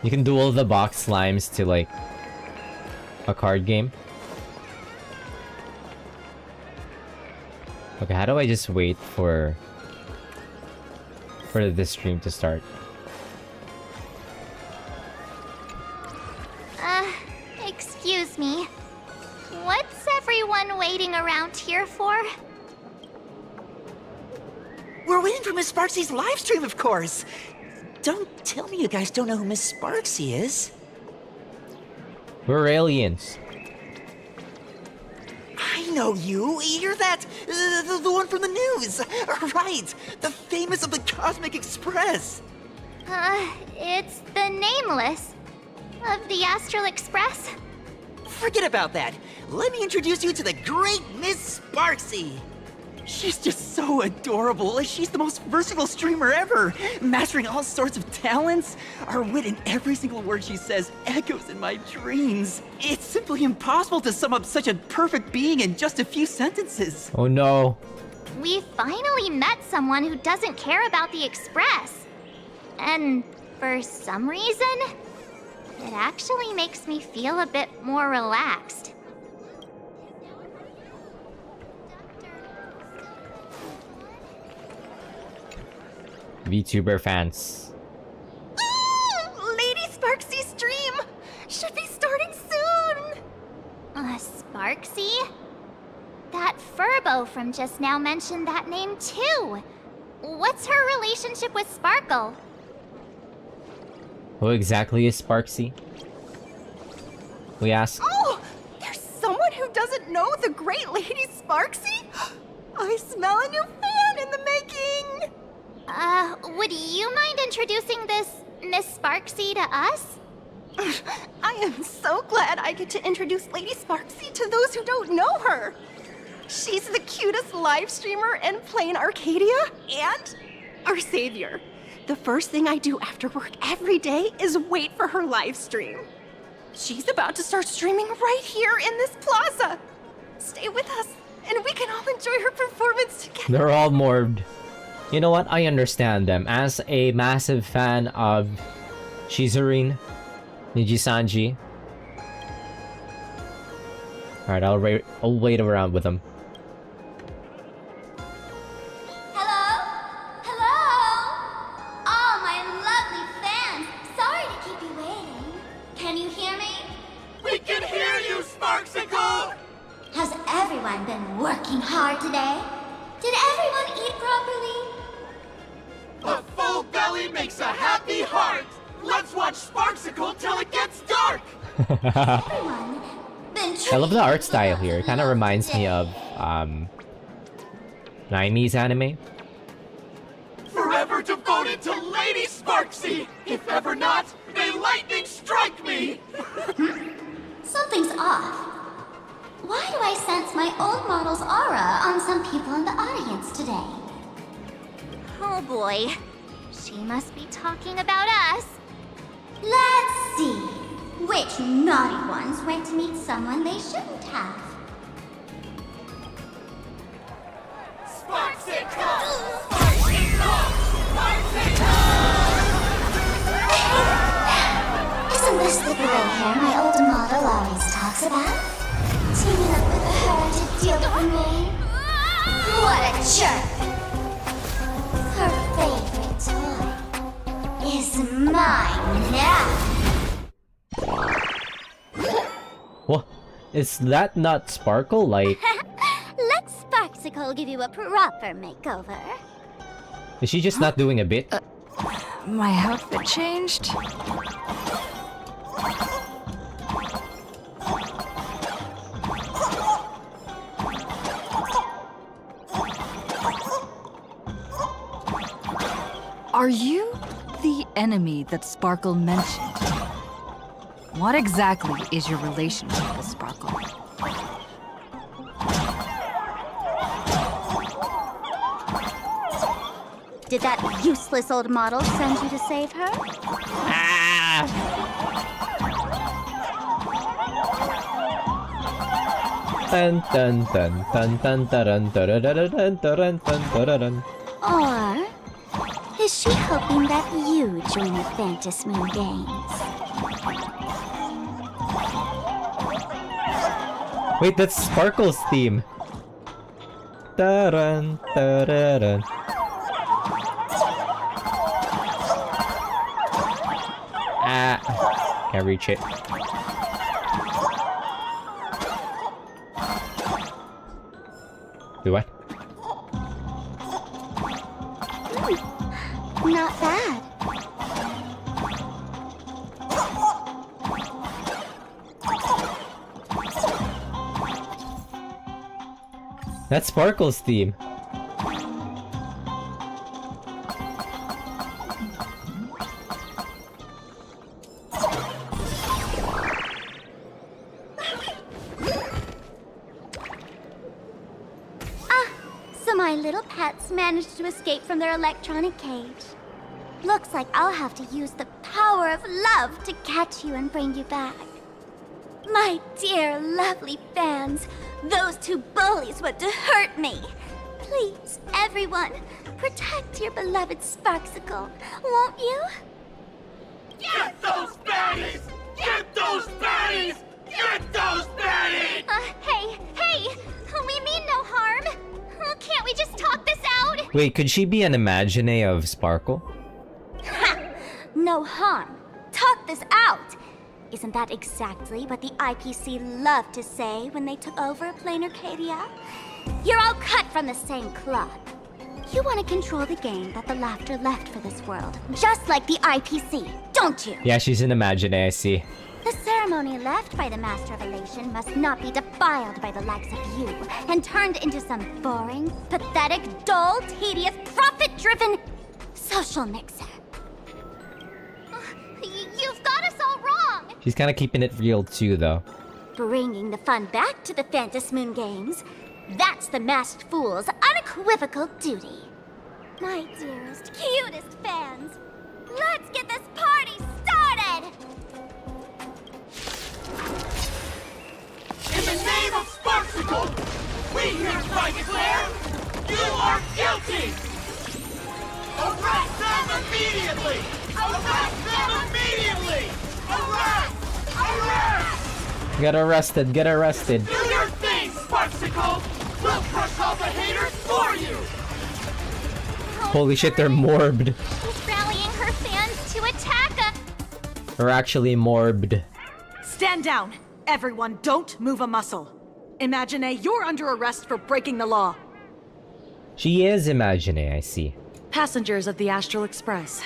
You can duel the box slimes to like a card game. Okay, how do I just wait for this stream to start? Excuse me. What's everyone waiting around here for? We're waiting for Miss Sparksy's live stream, of course. Don't tell me you guys don't know who Miss Sparksy is. We're aliens. I know you. You're that, the one from the news. Right, the famous of the Cosmic Express. It's the Nameless of the Astral Express. Forget about that. Let me introduce you to the great Miss Sparksy. She's just so adorable. She's the most versatile streamer ever, mastering all sorts of talents. Her wit in every single word she says echoes in my dreams. It's simply impossible to sum up such a perfect being in just a few sentences. Oh no. We finally met someone who doesn't care about the Express. And for some reason, it actually makes me feel a bit more relaxed. VTuber fans. Lady Sparksy stream should be starting soon. Sparksy? That Furbo from just now mentioned that name too. What's her relationship with Sparkle? Who exactly is Sparksy? We ask. Oh, there's someone who doesn't know the great Lady Sparksy? I smell a new fan in the making. Would you mind introducing this Miss Sparksy to us? I am so glad I get to introduce Lady Sparksy to those who don't know her. She's the cutest live streamer in plain Arcadia and our savior. The first thing I do after work every day is wait for her live stream. She's about to start streaming right here in this plaza. Stay with us, and we can all enjoy her performance together. They're all morbed. You know what? I understand them. As a massive fan of Shizurine, Nijisanji. Alright, I'll wait around with them. Hello? Hello? Oh, my lovely fans. Sorry to keep you waiting. Can you hear me? We can hear you, Sparksicle! Has everyone been working hard today? Did everyone eat properly? A full belly makes a happy heart! Let's watch Sparksicle till it gets dark! I love the art style here. It kind of reminds me of Naimi's anime. Forever devoted to Lady Sparksy! If ever not, may lightning strike me! Something's off. Why do I sense my old model's aura on some people in the audience today? Oh boy. She must be talking about us. Let's see. Which naughty ones went to meet someone they shouldn't have? Isn't this the gray hair my old model always talks about? Teaming up with her to deal with me? What a jerk! Her favorite toy is mine now. What? Is that not Sparkle? Like, Let Sparksicle give you a proper makeover. is she just not doing a bit? My outfit changed? Are you the enemy that Sparkle mentioned? What exactly is your relationship with Sparkle? Did that useless old model send you to save her? Dun dun dun dun dun dun dun dun dun dun dun dun. Or is she hoping that you join the Fantasy Moon Games? Wait, that's Sparkle's theme. Dun dun dun. Can't reach it. Do what? Not bad. That's Sparkle's theme. So my little pets managed to escape from their electronic cage. Looks like I'll have to use the power of love to catch you and bring you back. My dear, lovely fans, those two bullies want to hurt me. Please, everyone, protect your beloved Sparksicle, won't you? Get those baddies! Get those baddies! Get those baddies! Hey, we mean no harm. Can't we just talk this out? Wait, could she be an imagine of Sparkle? Ha! No harm. Talk this out. Isn't that exactly what the IPC loved to say when they took over Plain Arcadia? You're all cut from the same cloth. You want to control the game that the laughter left for this world, just like the IPC, don't you? Yeah, she's an imagine, I see. The ceremony left by the Master of Elation must not be defiled by the likes of you and turned into some boring, pathetic, dull, tedious, profit-driven social mixer. You've got us all wrong. She's kind of keeping it real too, though. Bringing the fun back to the Fantasy Moon Games, that's the Masked Fool's unequivocal duty. My dearest, cutest fans, let's get this party started! In the name of Sparksicle, we hereby declare you are guilty! Arrest them immediately! Arrest them immediately! Arrest! Arrest! Get arrested, get arrested. Do your thing, Sparksicle! We'll crush all the haters for you! Holy shit, they're morbed. She's rallying her fans to attack us. Or actually morbed. Stand down! Everyone, don't move a muscle. Imagine you're under arrest for breaking the law. She is imagine, I see. Passengers of the Astral Express.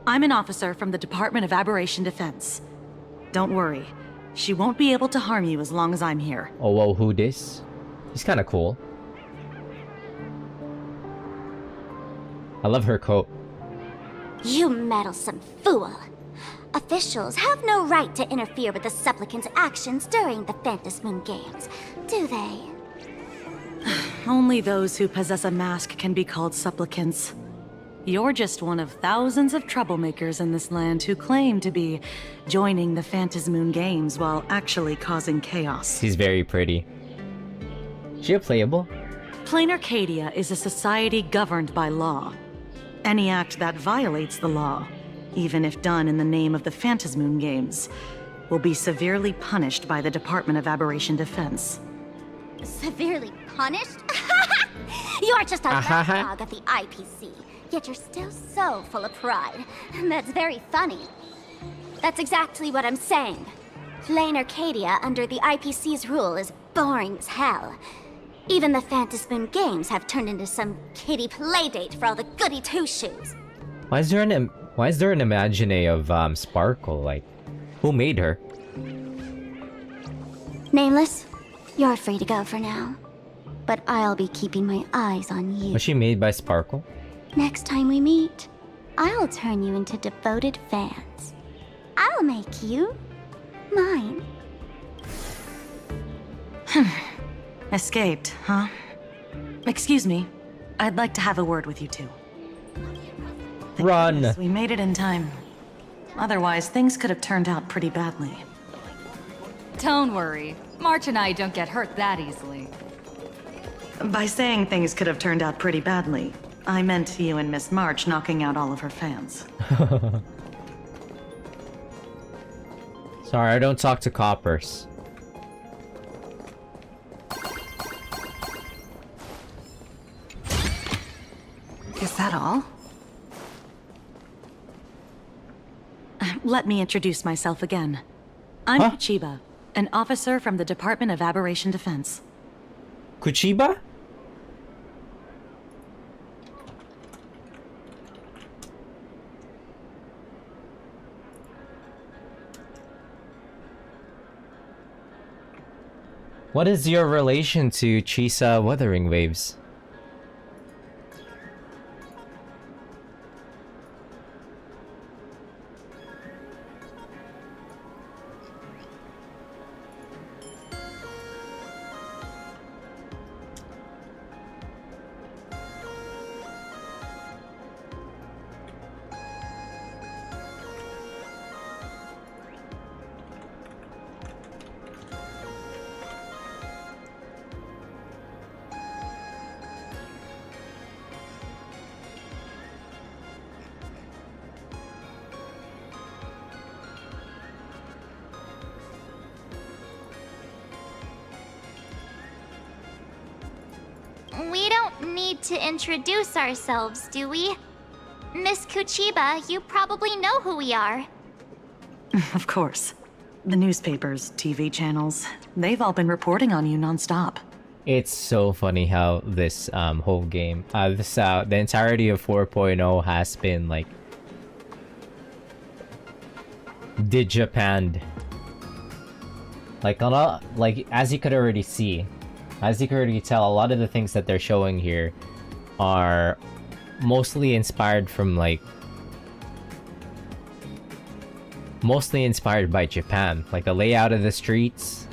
I'm an officer from the Department of Aberration Defense. Don't worry. She won't be able to harm you as long as I'm here. Oh, whoa, who this? He's kind of cool. I love her coat. You meddlesome fool! Officials have no right to interfere with the supplicant's actions during the Phantasmoon Games, do they? Only those who possess a mask can be called supplicants. You're just one of thousands of troublemakers in this land who claim to be joining the Phantasmoon Games while actually causing chaos. She's very pretty. She a playable? Plain Arcadia is a society governed by law. Any act that violates the law, even if done in the name of the Phantasmoon Games, will be severely punished by the Department of Aberration Defense. Severely punished? You're just a lapdog of the IPC, yet you're still so full of pride. That's very funny. That's exactly what I'm saying. Plain Arcadia under the IPC's rule is boring as hell. Even the Phantasmoon Games have turned into some kiddie playdate for all the goody two-shoes. Why is there an Imagine of Sparkle? Like, who made her? Nameless, you're free to go for now. But I'll be keeping my eyes on you. Was she made by Sparkle? Next time we meet, I'll turn you into devoted fans. I'll make you mine. Escaped, huh? Excuse me. I'd like to have a word with you two. Run! We made it in time. Otherwise, things could have turned out pretty badly. Don't worry. March and I don't get hurt that easily. By saying things could have turned out pretty badly, I meant you and Miss March knocking out all of her fans. Sorry, I don't talk to coppers. Is that all? Let me introduce myself again. I'm Kuchiba, an officer from the Department of Aberration Defense. Kuchiba? What is your relation to Chisa Wuthering Waves? We don't need to introduce ourselves, do we? Miss Kuchiba, you probably know who we are. Of course. The newspapers, TV channels, they've all been reporting on you nonstop. It's so funny how this whole game, the entirety of 4.0 has been like Digipanned. Like on a, like as you could already see, as you can already tell, a lot of the things that they're showing here are mostly inspired from by Japan. Like the layout of the streets,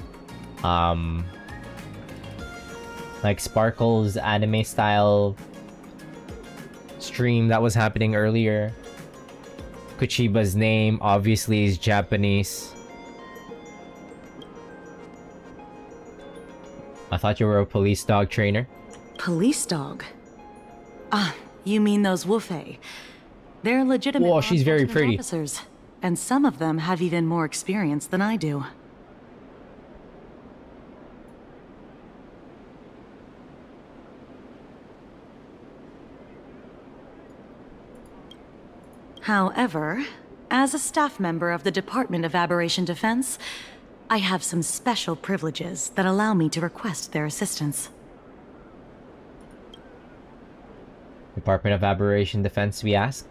like Sparkle's anime style stream that was happening earlier. Kuchiba's name obviously is Japanese. I thought you were a police dog trainer. Police dog? Ah, you mean those Wufei. They're legitimate Whoa, she's very pretty. officers, and some of them have even more experience than I do. However, as a staff member of the Department of Aberration Defense, I have some special privileges that allow me to request their assistance. Department of Aberration Defense, we ask?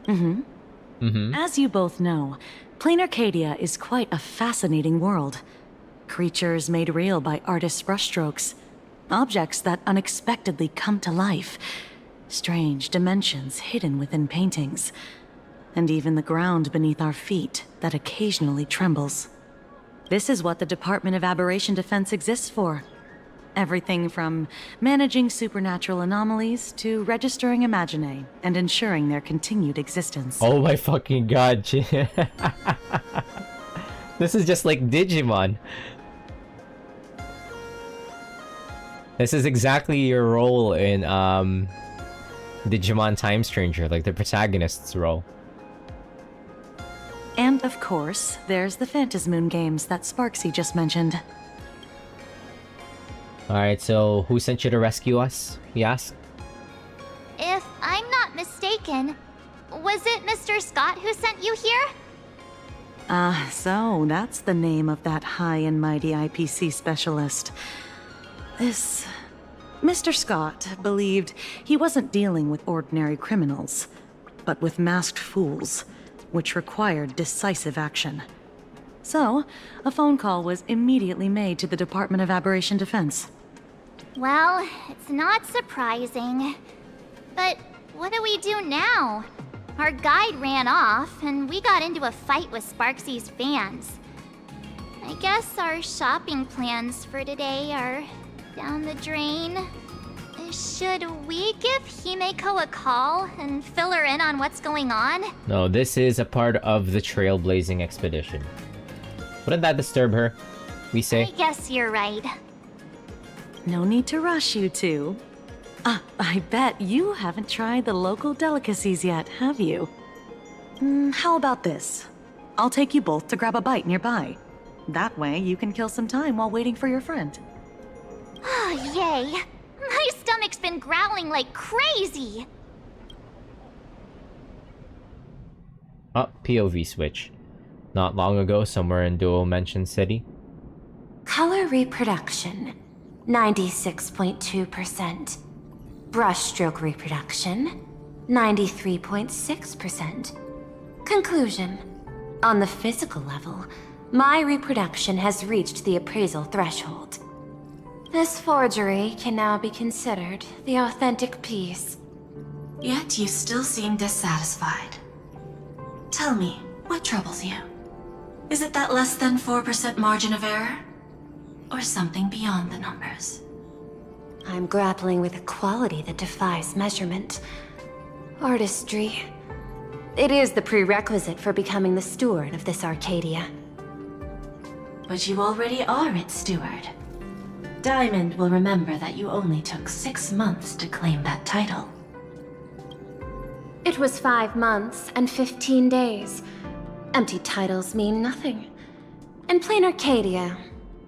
As you both know, Plain Arcadia is quite a fascinating world. creatures made real by artists' brushstrokes, objects that unexpectedly come to life, strange dimensions hidden within paintings, and even the ground beneath our feet that occasionally trembles. This is what the Department of Aberration Defense exists for. Everything from managing supernatural anomalies to registering Imaginae and ensuring their continued existence. Oh my fucking god. This is just like Digimon. This is exactly your role in Digimon Time Stranger, like the protagonist's role. And of course, there's the Phantasmoon games that Sparksy just mentioned. Alright, so who sent you to rescue us? He asked. If I'm not mistaken, was it Mr. Scott who sent you here? So that's the name of that high and mighty IPC specialist. This... Mr. Scott believed he wasn't dealing with ordinary criminals, but with masked fools, which required decisive action. So, a phone call was immediately made to the Department of Aberration Defense. Well, it's not surprising. But what do we do now? Our guide ran off, and we got into a fight with Sparksy's fans. I guess our shopping plans for today are down the drain. Should we give Himeko a call and fill her in on what's going on? No, this is a part of the trailblazing expedition. Wouldn't that disturb her? We say. I guess you're right. No need to rush, you two. I bet you haven't tried the local delicacies yet, have you? How about this? I'll take you both to grab a bite nearby. That way, you can kill some time while waiting for your friend. Oh, yay! My stomach's been growling like crazy! Oh, POV switch. Not long ago, somewhere in Dual Mention City. Color reproduction, 96.2%. Brushstroke reproduction, 93.6%. Conclusion. On the physical level, my reproduction has reached the appraisal threshold. This forgery can now be considered the authentic piece. Yet you still seem dissatisfied. Tell me, what troubles you? Is it that less than 4% margin of error? Or something beyond the numbers? I'm grappling with a quality that defies measurement. Artistry. It is the prerequisite for becoming the steward of this Arcadia. But you already are its steward. Diamond will remember that you only took 6 months to claim that title. It was 5 months and 15 days. Empty titles mean nothing. In plain Arcadia,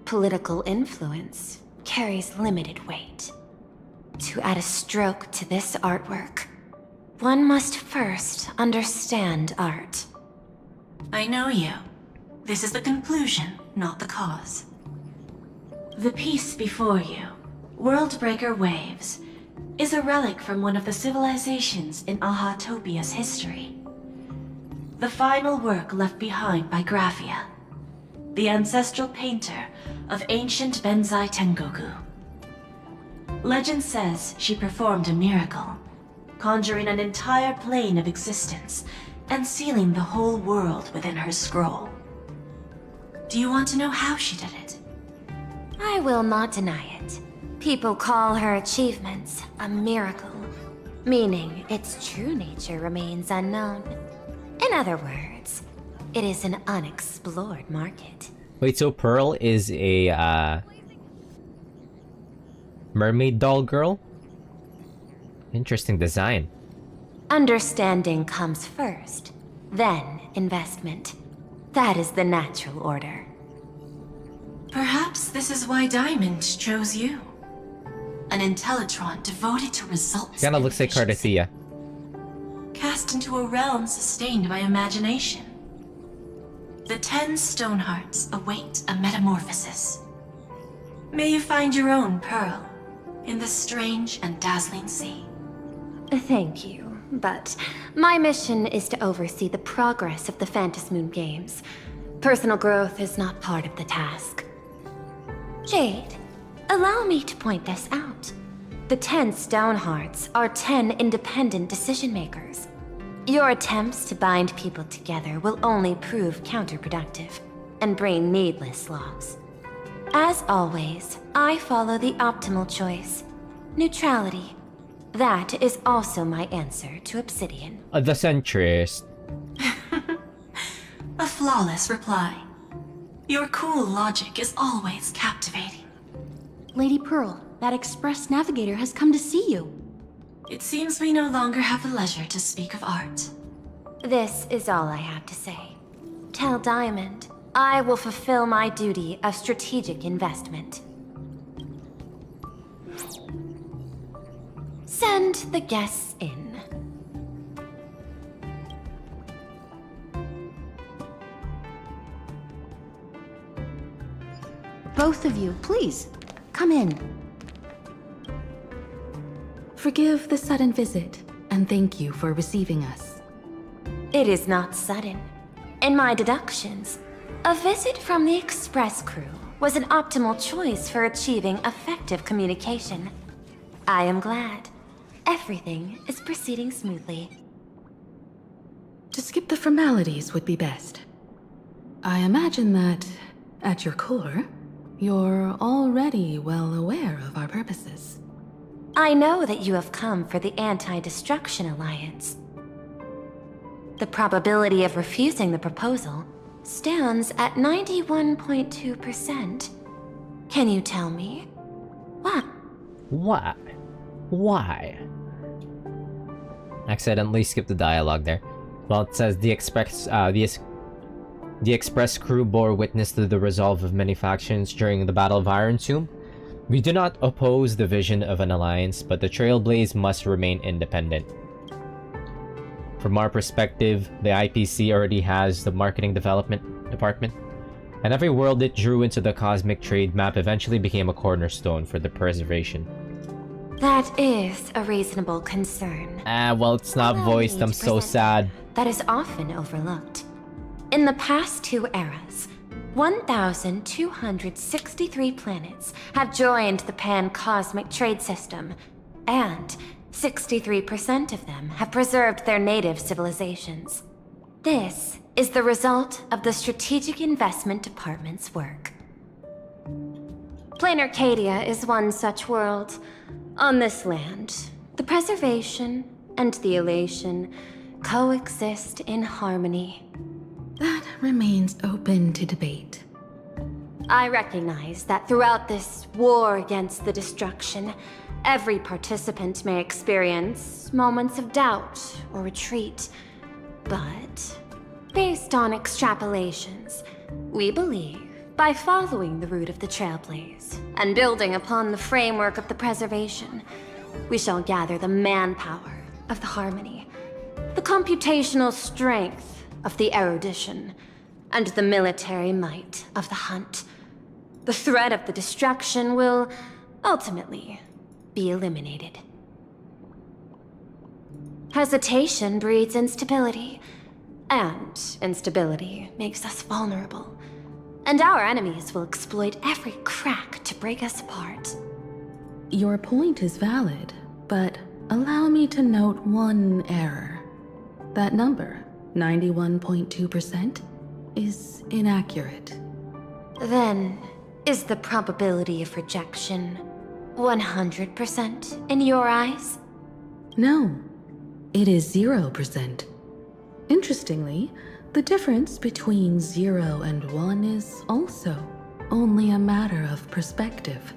political influence carries limited weight. To add a stroke to this artwork, one must first understand art. I know you. This is the conclusion, not the cause. The piece before you, Worldbreaker Waves, is a relic from one of the civilizations in Ahatopia's history. The final work left behind by Graphia, the ancestral painter of ancient Benzai Tengoku. Legend says she performed a miracle, conjuring an entire plane of existence and sealing the whole world within her scroll. Do you want to know how she did it? I will not deny it. People call her achievements a miracle, meaning its true nature remains unknown. In other words, it is an unexplored market. Wait, so Pearl is a mermaid doll girl? Interesting design. Understanding comes first, then investment. That is the natural order. Perhaps this is why Diamond chose you. An Intellitron devoted to results. Kinda looks like Cardathea. Cast into a realm sustained by imagination. The 10 stone hearts await a metamorphosis. May you find your own pearl in this strange and dazzling sea. Thank you, but my mission is to oversee the progress of the Phantasmoon games. Personal growth is not part of the task. Jade, allow me to point this out. The 10 Stone Hearts are 10 independent decision makers. Your attempts to bind people together will only prove counterproductive and bring needless loss. As always, I follow the optimal choice. Neutrality. That is also my answer to Obsidian. The centrist. A flawless reply. Your cool logic is always captivating. Lady Pearl, that express navigator has come to see you. It seems we no longer have the leisure to speak of art. This is all I have to say. Tell Diamond, I will fulfill my duty of strategic investment. Send the guests in. Both of you, please, come in. Forgive the sudden visit, and thank you for receiving us. It is not sudden. In my deductions, a visit from the Express crew was an optimal choice for achieving effective communication. I am glad. Everything is proceeding smoothly. To skip the formalities would be best. I imagine that, at your core, you're already well aware of our purposes. I know that you have come for the Anti-Destruction Alliance. The probability of refusing the proposal stands at 91.2%. Can you tell me why? Why? Why? Accidentally skipped the dialogue there. Well, it says the Express crew bore witness to the resolve of many factions during the Battle of Iron Tomb. We do not oppose the vision of an alliance, but the Trailblaze must remain independent. From our perspective, the IPC already has the marketing development department, and every world it drew into the cosmic trade map eventually became a cornerstone for the preservation. That is a reasonable concern. Well, it's not voiced. I'm so sad. That is often overlooked. In the past 2 eras, 1,263 planets have joined the pan-cosmic trade system, and 63% of them have preserved their native civilizations. This is the result of the Strategic Investment Department's work. Plain Arcadia is one such world. On this land, the preservation and the elation coexist in harmony. That remains open to debate. I recognize that throughout this war against the destruction, every participant may experience moments of doubt or retreat. But, based on extrapolations, we believe by following the route of the Trailblaze and building upon the framework of the preservation, we shall gather the manpower of the harmony, the computational strength of the erudition, and the military might of the hunt. The threat of the destruction will ultimately be eliminated. Hesitation breeds instability, and instability makes us vulnerable. And our enemies will exploit every crack to break us apart. Your point is valid, but allow me to note one error. That number, 91.2%, is inaccurate. Then, is the probability of rejection 100% in your eyes? No, it is 0%. Interestingly, the difference between 0 and 1 is also only a matter of perspective.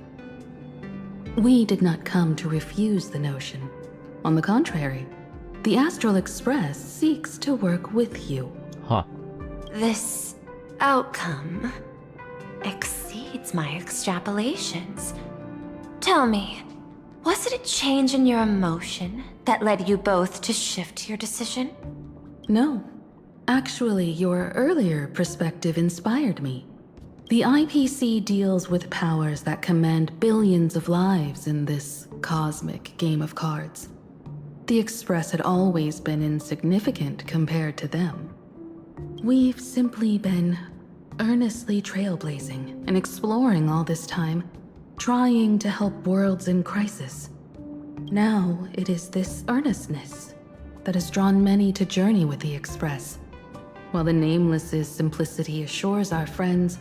We did not come to refuse the notion. On the contrary, the Astral Express seeks to work with you. Huh. This outcome exceeds my extrapolations. Tell me, was it a change in your emotion that led you both to shift your decision? No. Actually, your earlier perspective inspired me. The IPC deals with powers that command billions of lives in this cosmic game of cards. The Express had always been insignificant compared to them. We've simply been earnestly trailblazing and exploring all this time, trying to help worlds in crisis. Now it is this earnestness that has drawn many to journey with the Express, while the Nameless's simplicity assures our friends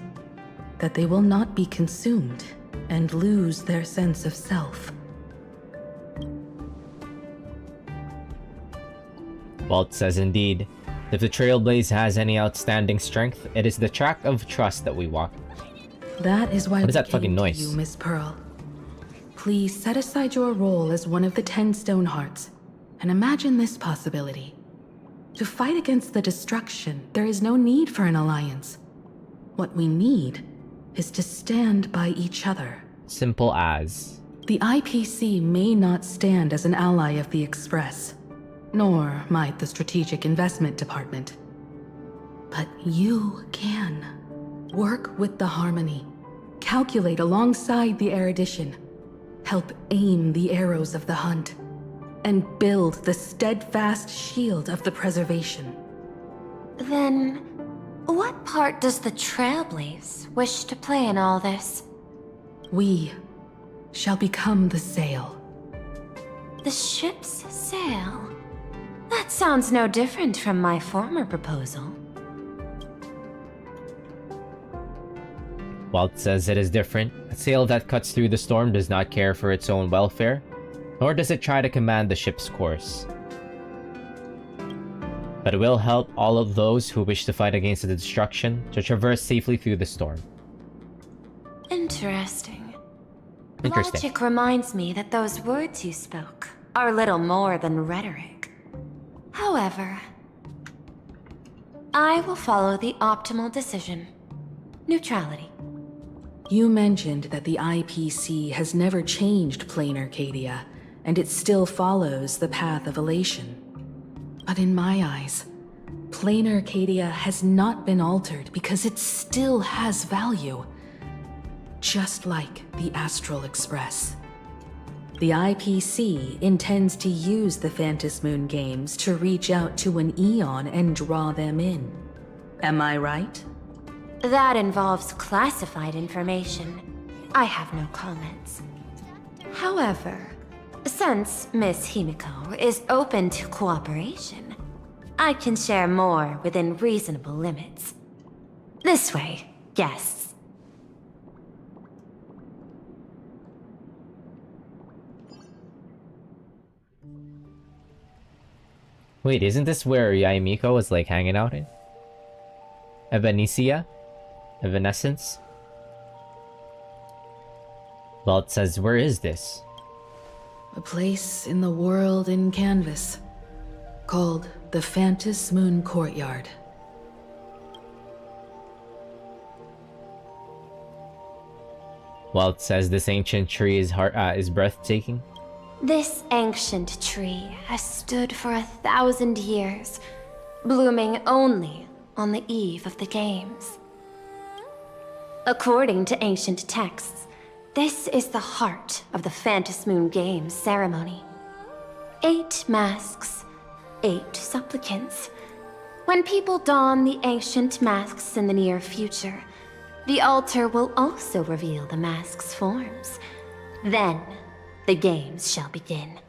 that they will not be consumed and lose their sense of self. Walt says indeed, if the Trailblaze has any outstanding strength, it is the track of trust that we walk. That is why What is we that fucking came to noise? you, Miss Pearl. Please set aside your role as one of the 10 Stonehearts and imagine this possibility. To fight against the destruction, there is no need for an alliance. What we need is to stand by each other. Simple as. The IPC may not stand as an ally of the Express, nor might the Strategic Investment Department. But you can. Work with the Harmony. Calculate alongside the erudition. Help aim the arrows of the hunt. And build the steadfast shield of the preservation. Then, what part does the Trailblaze wish to play in all this? We shall become the sail. The ship's sail? That sounds no different from my former proposal. Walt says it is different. A sail that cuts through the storm does not care for its own welfare, nor does it try to command the ship's course. But it will help all of those who wish to fight against the destruction to traverse safely through the storm. Interesting. Interesting. Logic reminds me that those words you spoke are little more than rhetoric. However, I will follow the optimal decision. Neutrality. You mentioned that the IPC has never changed Plain Arcadia, and it still follows the path of elation. But in my eyes, Plain Arcadia has not been altered because it still has value. Just like the Astral Express. The IPC intends to use the Phantasm Moon games to reach out to an Eon and draw them in. Am I right? That involves classified information. I have no comments. However, since Miss Himiko is open to cooperation, I can share more within reasonable limits. This way, guests. Wait, isn't this where Yaimiko was like hanging out in? Evanesia? Evanescence? Walt says, where is this? A place in the world in canvas, called the Phantasm Moon Courtyard. Walt says this ancient tree is breathtaking. This ancient tree has stood for 1,000 years, blooming only on the eve of the games. According to ancient texts, this is the heart of the Phantasm Moon Games ceremony. 8 masks, 8 supplicants. When people don the ancient masks in the near future, the altar will also reveal the masks' forms. Then, the games shall begin.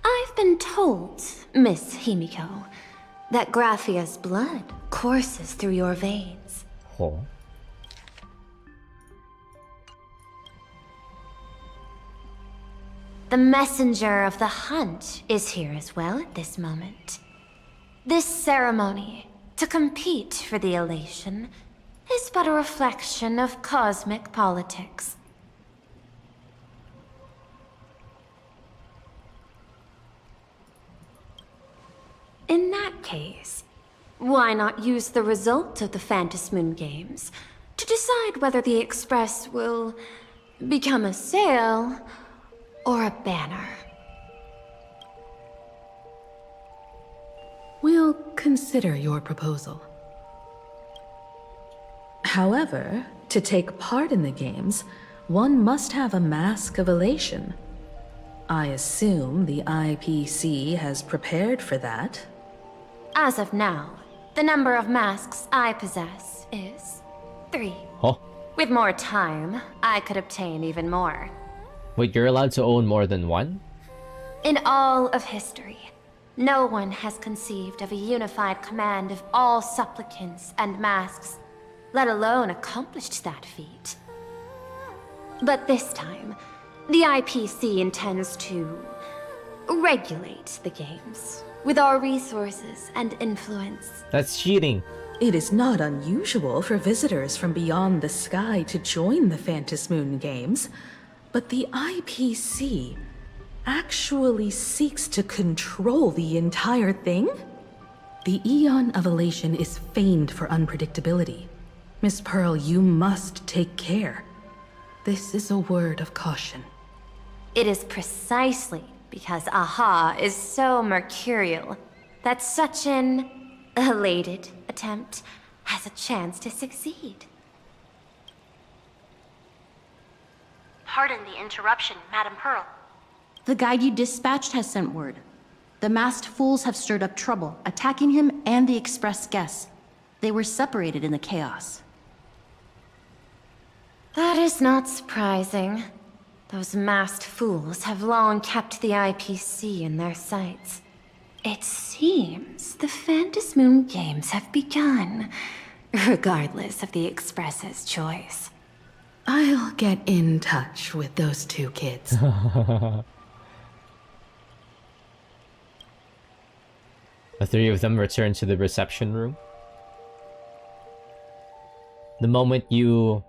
I've been told, Miss Himiko, that Graphia's blood courses through your veins. Oh. The messenger of the hunt is here as well at this moment. This ceremony, to compete for the elation, is but a reflection of cosmic politics. In that case, why not use the result of the Phantasm Moon Games to decide whether the Express will become a sail or a banner? We'll consider your proposal. However, to take part in the games, one must have a mask of elation. I assume the IPC has prepared for that. As of now, the number of masks I possess is 3. Oh. With more time, I could obtain even more. Wait, you're allowed to own more than one? In all of history, no one has conceived of a unified command of all supplicants and masks, let alone accomplished that feat. But this time, the IPC intends to regulate the games with our resources and influence. That's cheating. It is not unusual for visitors from beyond the sky to join the Phantasmoon Games, but the IPC actually seeks to control the entire thing? The Eon of Elation is famed for unpredictability. Miss Pearl, you must take care. This is a word of caution. It is precisely because Aha is so mercurial that such an elated attempt has a chance to succeed. Pardon the interruption, Madam Pearl. The guide you dispatched has sent word. The masked fools have stirred up trouble, attacking him and the express guests. They were separated in the chaos. That is not surprising. Those masked fools have long kept the IPC in their sights. It seems the Phantasmoon Games have begun, regardless of the Express's choice. I'll get in touch with those two kids. The three of them return to the reception room. The moment you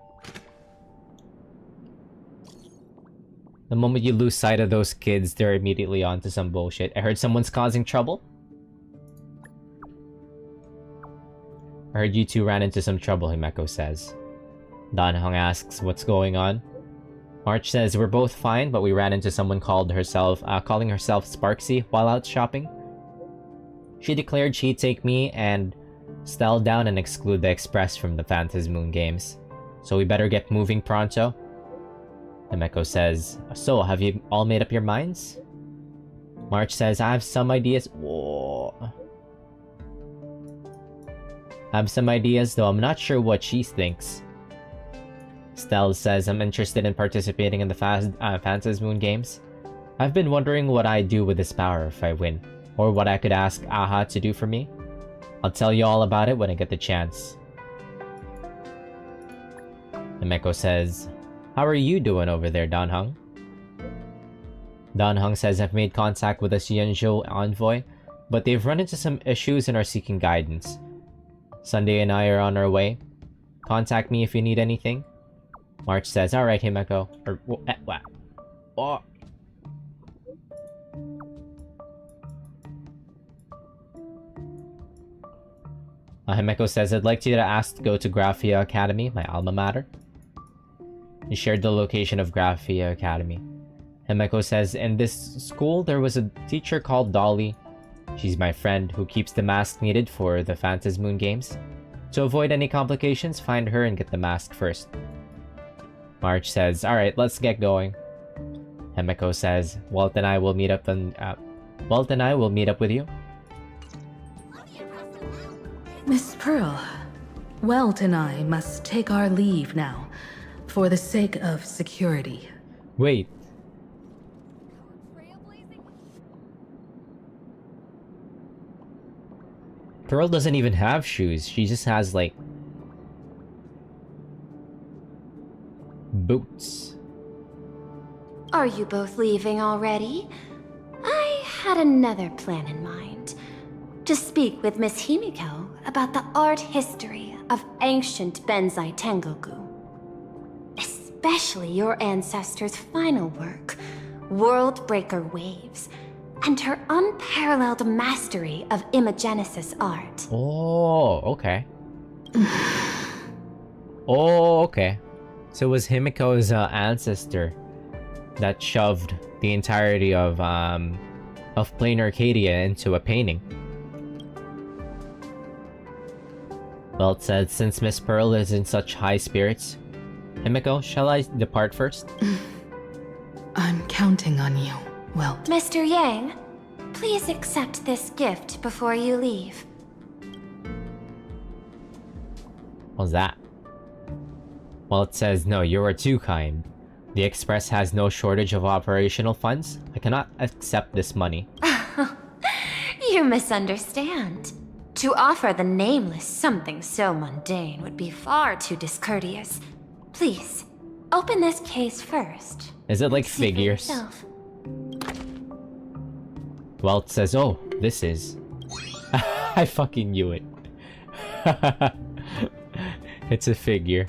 lose sight of those kids, they're immediately onto some bullshit. I heard someone's causing trouble. I heard you two ran into some trouble, Himeko says. Danhong asks what's going on. March says we're both fine, but we ran into someone calling herself Sparksy while out shopping. She declared she'd take me and Stell down and exclude the Express from the Phantasmoon Games. So we better get moving pronto. Himeko says, so have you all made up your minds? March says, I have some ideas. Whoa. I have some ideas, though I'm not sure what she thinks. Stell says, I'm interested in participating in the Phantasmoon Games. I've been wondering what I'd do with this power if I win, or what I could ask Aha to do for me. I'll tell you all about it when I get the chance. Himeko says, how are you doing over there, Danhong? Danhong says, I've made contact with a Xianzhou envoy, but they've run into some issues and are seeking guidance. Sunday and I are on our way. Contact me if you need anything. March says, alright, Himeko. Oh. Himeko says, I'd like you to ask to go to Graphia Academy, my alma mater. He shared the location of Graphia Academy. Himeko says, in this school, there was a teacher called Dolly. She's my friend who keeps the mask needed for the Phantasmoon Games. To avoid any complications, find her and get the mask first. March says, alright, let's get going. Himeko says, Walt and I will meet up with you. Miss Pearl, Welt and I must take our leave now, for the sake of security. Wait. Pearl doesn't even have shoes. She just has, like, boots. Are you both leaving already? I had another plan in mind. To speak with Miss Himiko about the art history of ancient Benzai Tengoku. Especially your ancestors' final work, World Breaker Waves, and her unparalleled mastery of imagenesis art. Oh, okay. Oh, okay. So it was Himiko's ancestor that shoved the entirety of Plain Arcadia into a painting. Welt said, since Miss Pearl is in such high spirits, Himiko, shall I depart first? I'm counting on you, Welt. Mr. Yang, please accept this gift before you leave. What's that? Well, it says, no, you are too kind. The Express has no shortage of operational funds. I cannot accept this money. You misunderstand. To offer the Nameless something so mundane would be far too discourteous. Please, open this case first. Is it like See for figures? yourself. Well, it says, oh, this is. I fucking knew it. It's a figure.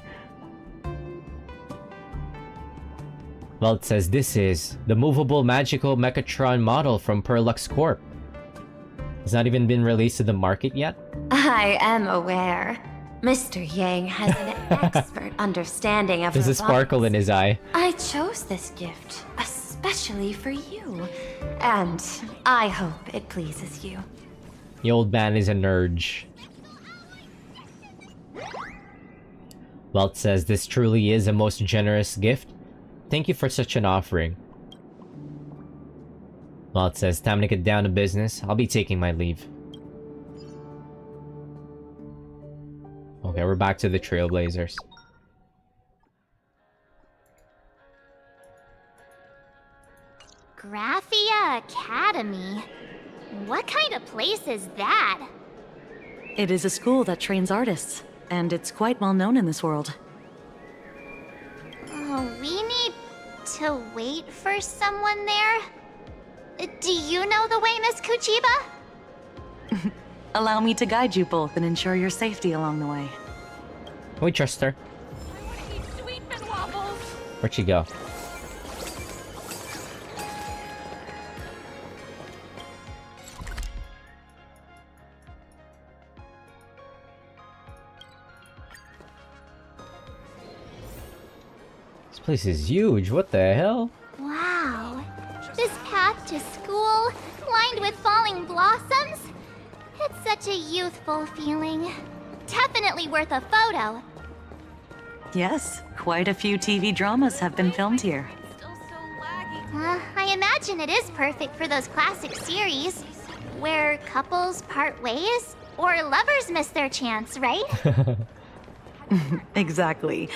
Well, it says this is the movable magical Mechatron model from Perlux Corp. It's not even been released to the market yet? I am aware. Mr. Yang has an expert understanding of There's a robotics. sparkle in his eye. I chose this gift especially for you, and I hope it pleases you. The old man is a nerd. Well, it says this truly is a most generous gift. Thank you for such an offering. Well, it says time to get down to business. I'll be taking my leave. Okay, we're back to the Trailblazers. Graphia Academy? What kind of place is that? It is a school that trains artists, and it's quite well known in this world. Oh, we need to wait for someone there? Do you know the way, Miss Kuchiba? Allow me to guide you both and ensure your safety along the way. We trust her. Where'd she go? This place is huge. What the hell? Wow. This path to school, lined with falling blossoms? It's such a youthful feeling. Definitely worth a photo. Yes, quite a few TV dramas have been filmed here. I imagine it is perfect for those classic series, where couples part ways, or lovers miss their chance, right? Exactly.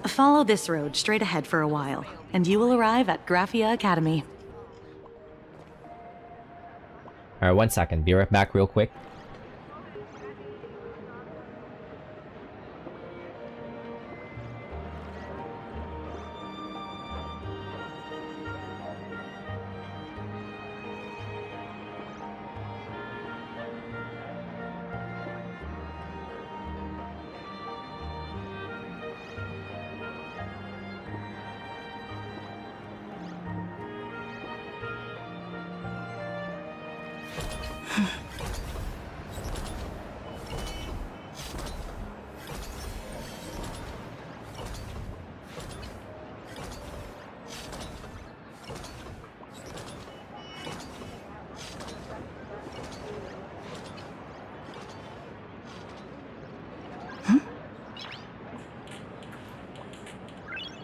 Follow this road straight ahead for a while, and you will arrive at Graphia Academy. Alright, 1 second. Be right back real quick.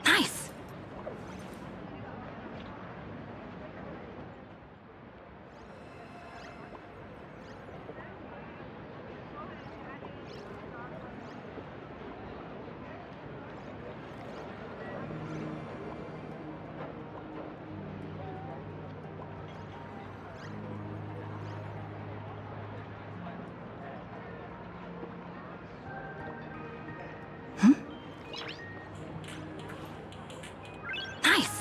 Nice! Nice!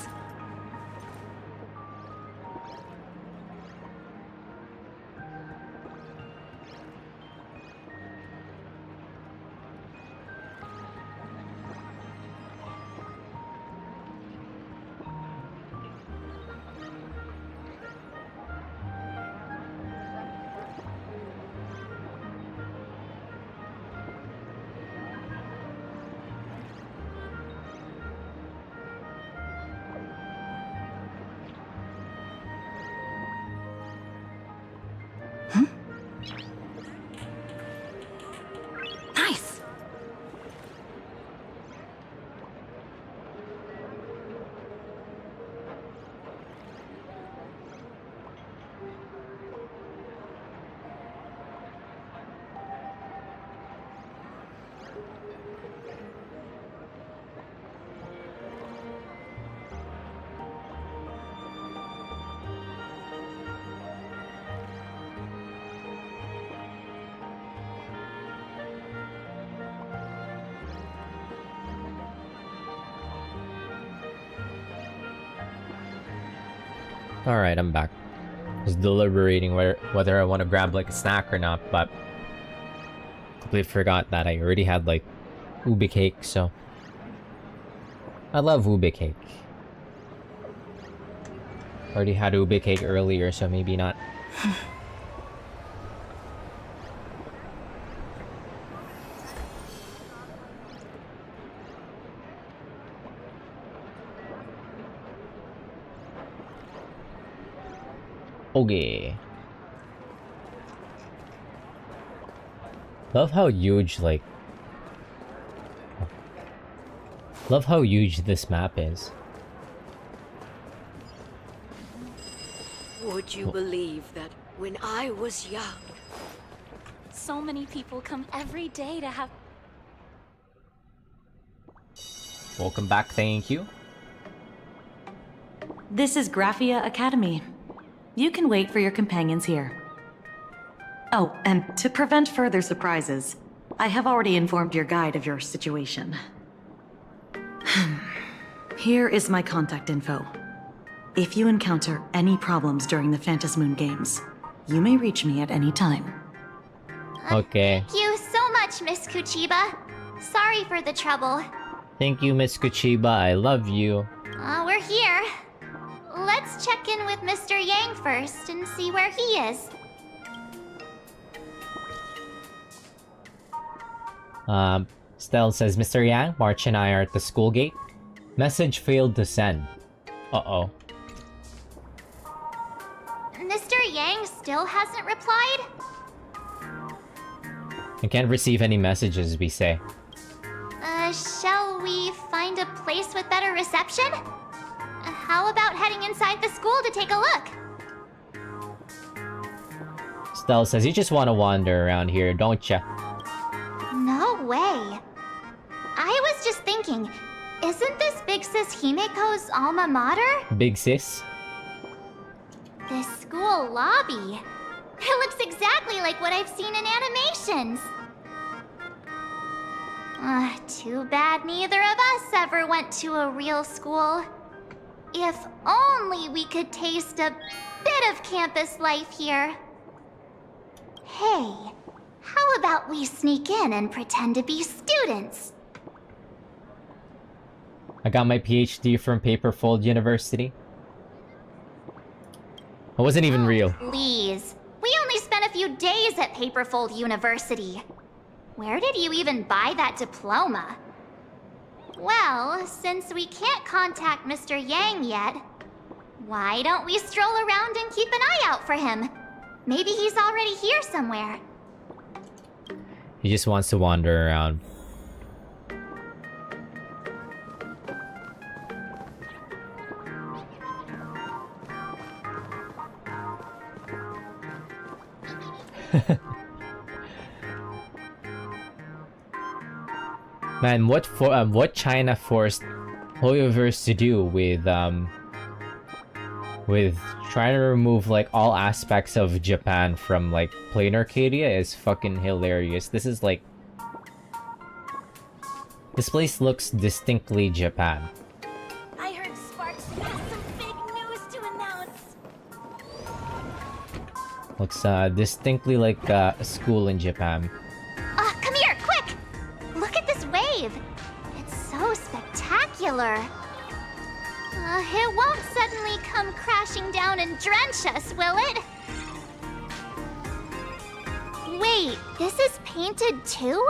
Nice! Alright, I'm back. I was deliberating whether I want to grab like a snack or not, but completely forgot that I already had like ube cake, so I love ube cake. Already had ube cake earlier, so maybe not. Okay. Love how huge this map is. Would you believe that when I was young, So many people come every day to have... Welcome back, thank you. This is Graphia Academy. You can wait for your companions here. Oh, and to prevent further surprises, I have already informed your guide of your situation. Here is my contact info. If you encounter any problems during the Phantasmoon Games, you may reach me at any time. Okay. Thank you so much, Miss Kuchiba. Sorry for the trouble. Thank you, Miss Kuchiba. I love you. We're here. Let's check in with Mr. Yang first and see where he is. Stell says, Mr. Yang, March and I are at the school gate. Message failed to send. Uh-oh. Mr. Yang still hasn't replied? I can't receive any messages, we say. Shall we find a place with better reception? How about heading inside the school to take a look? Stell says, you just want to wander around here, don't ya? No way. I was just thinking, isn't this Big Sis Himeko's alma mater? Big sis? This school lobby. It looks exactly like what I've seen in animations. Too bad neither of us ever went to a real school. If only we could taste a bit of campus life here. Hey, how about we sneak in and pretend to be students? I got my PhD from Paperfold University. It wasn't even real. Please. We only spent a few days at Paperfold University. Where did you even buy that diploma? Well, since we can't contact Mr. Yang yet, why don't we stroll around and keep an eye out for him? Maybe he's already here somewhere. He just wants to wander around. Man, what China forced Hoyoverse to do with trying to remove like all aspects of Japan from like plain Arcadia is fucking hilarious. This is like, this place looks distinctly Japan. I heard Sparks has some big news to announce. Looks distinctly like a school in Japan. Come here, quick! Look at this wave. It's so spectacular. It won't suddenly come crashing down and drench us, will it? Wait, this is painted too?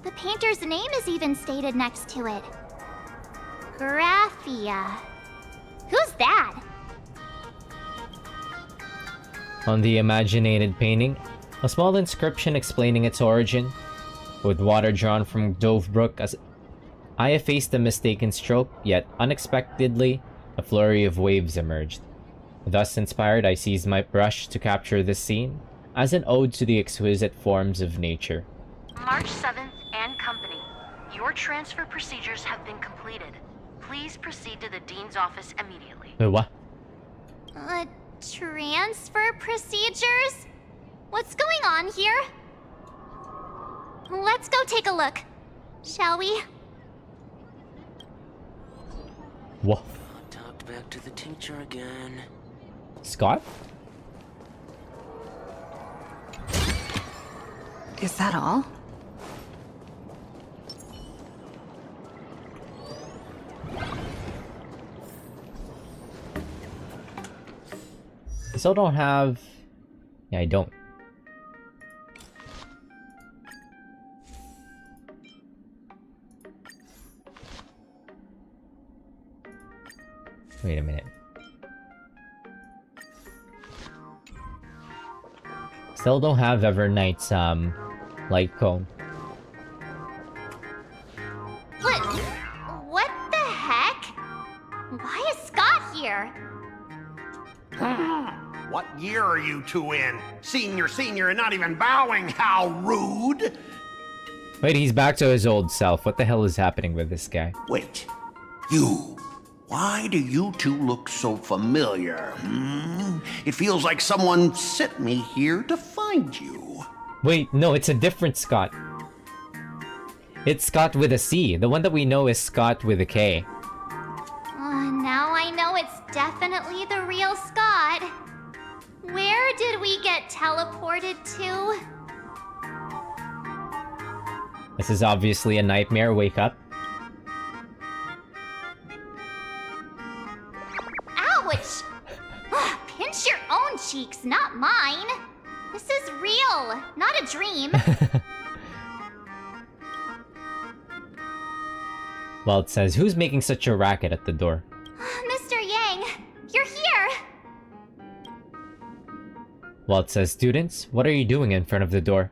The painter's name is even stated next to it. Graphia. Who's that? On the imaginated painting, a small inscription explaining its origin, with water drawn from Dove Brook as I effaced the mistaken stroke, yet unexpectedly, a flurry of waves emerged. Thus inspired, I seized my brush to capture this scene as an ode to the exquisite forms of nature. March 7th and company. Your transfer procedures have been completed. Please proceed to the Dean's office immediately. Wait, what? Transfer procedures? What's going on here? Let's go take a look, shall we? What? Talked back to the teacher again. Scott? Is that all? I still don't have... Yeah, I don't. Wait a minute. Still don't have Evernight's, light cone. What the heck? Why is Scott here? What year are you two in? Senior, and not even bowing. How rude! Wait, he's back to his old self. What the hell is happening with this guy? Wait, you. Why do you two look so familiar? It feels like someone sent me here to find you. Wait, no, it's a different Scott. It's Scott with a C. The one that we know is Scott with a K. Now I know it's definitely the real Scott. Where did we get teleported to? This is obviously a nightmare. Wake up. Ouch! Pinch your own cheeks, not mine. This is real, not a dream. Well, it says, who's making such a racket at the door? Mr. Yang, you're here. Well, it says, students, what are you doing in front of the door?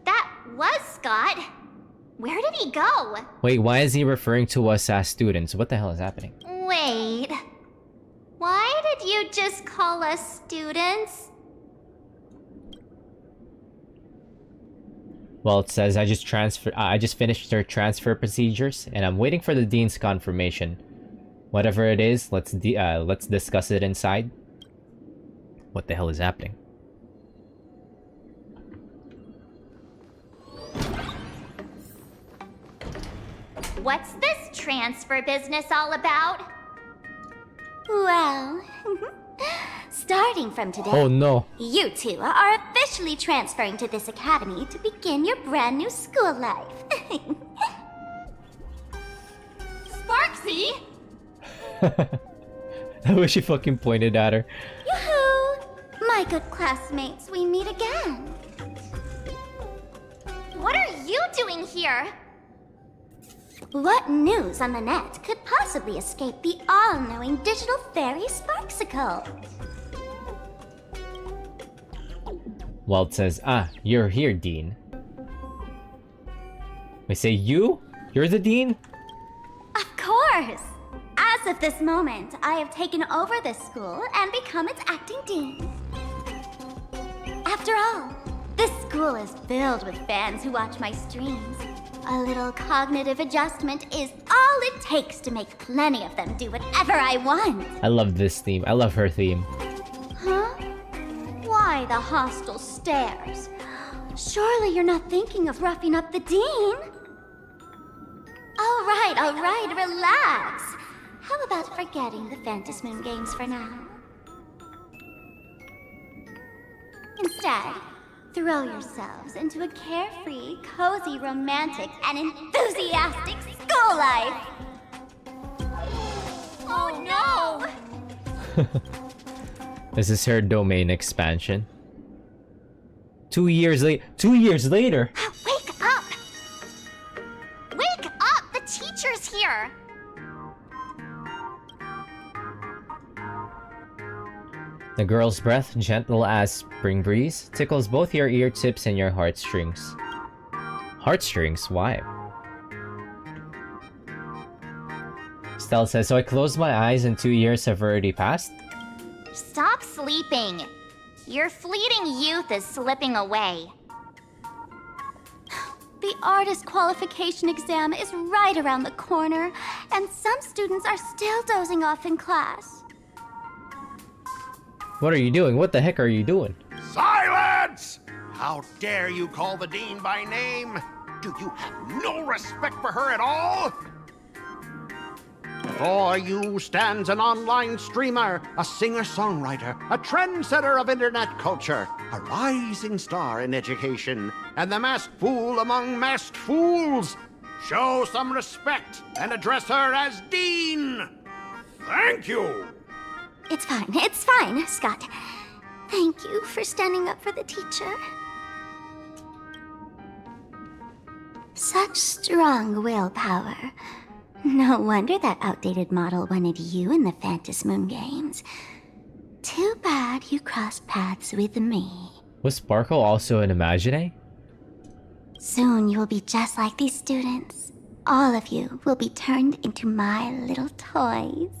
That was Scott. Where did he go? Wait, why is he referring to us as students? What the hell is happening? Wait. Why did you just call us students? Well, it says I just finished their transfer procedures, and I'm waiting for the dean's confirmation. Whatever it is, let's discuss it inside. What the hell is happening? What's this transfer business all about? Well, starting from today, Oh no. you two are officially transferring to this academy to begin your brand new school life. Sparksy! I wish he fucking pointed at her. Yoo-hoo! My good classmates, we meet again. What are you doing here? What news on the net could possibly escape the all-knowing digital fairy Sparksicle? Well, it says, you're here, Dean. We say, you? You're the Dean? Of course! As of this moment, I have taken over this school and become its acting dean. After all, this school is filled with fans who watch my streams. A little cognitive adjustment is all it takes to make plenty of them do whatever I want. I love this theme. I love her theme. Huh? Why the hostile stares? Surely you're not thinking of roughing up the dean? All right, relax. How about forgetting the Phantasm Moon games for now? Instead, throw yourselves into a carefree, cozy, romantic, and enthusiastic school life! Oh no! This is her domain expansion. 2 years later. 2 years later? Wake up! Wake up! The teacher's here! The girl's breath, gentle as spring breeze, tickles both your ear tips and your heartstrings. Heartstrings? Why? Stella says, so I closed my eyes and 2 years have already passed? Stop sleeping. Your fleeting youth is slipping away. The artist qualification exam is right around the corner, and some students are still dozing off in class. What are you doing? What the heck are you doing? Silence! How dare you call the dean by name? Do you have no respect for her at all? Before you stands an online streamer, a singer-songwriter, a trendsetter of internet culture, a rising star in education, and the masked fool among masked fools. Show some respect and address her as Dean. Thank you. It's fine, Scott. Thank you for standing up for the teacher. Such strong willpower. No wonder that outdated model wanted you in the Phantasmoon games. Too bad you crossed paths with me. Was Sparkle also an Imagine? Soon you'll be just like these students. All of you will be turned into my little toys.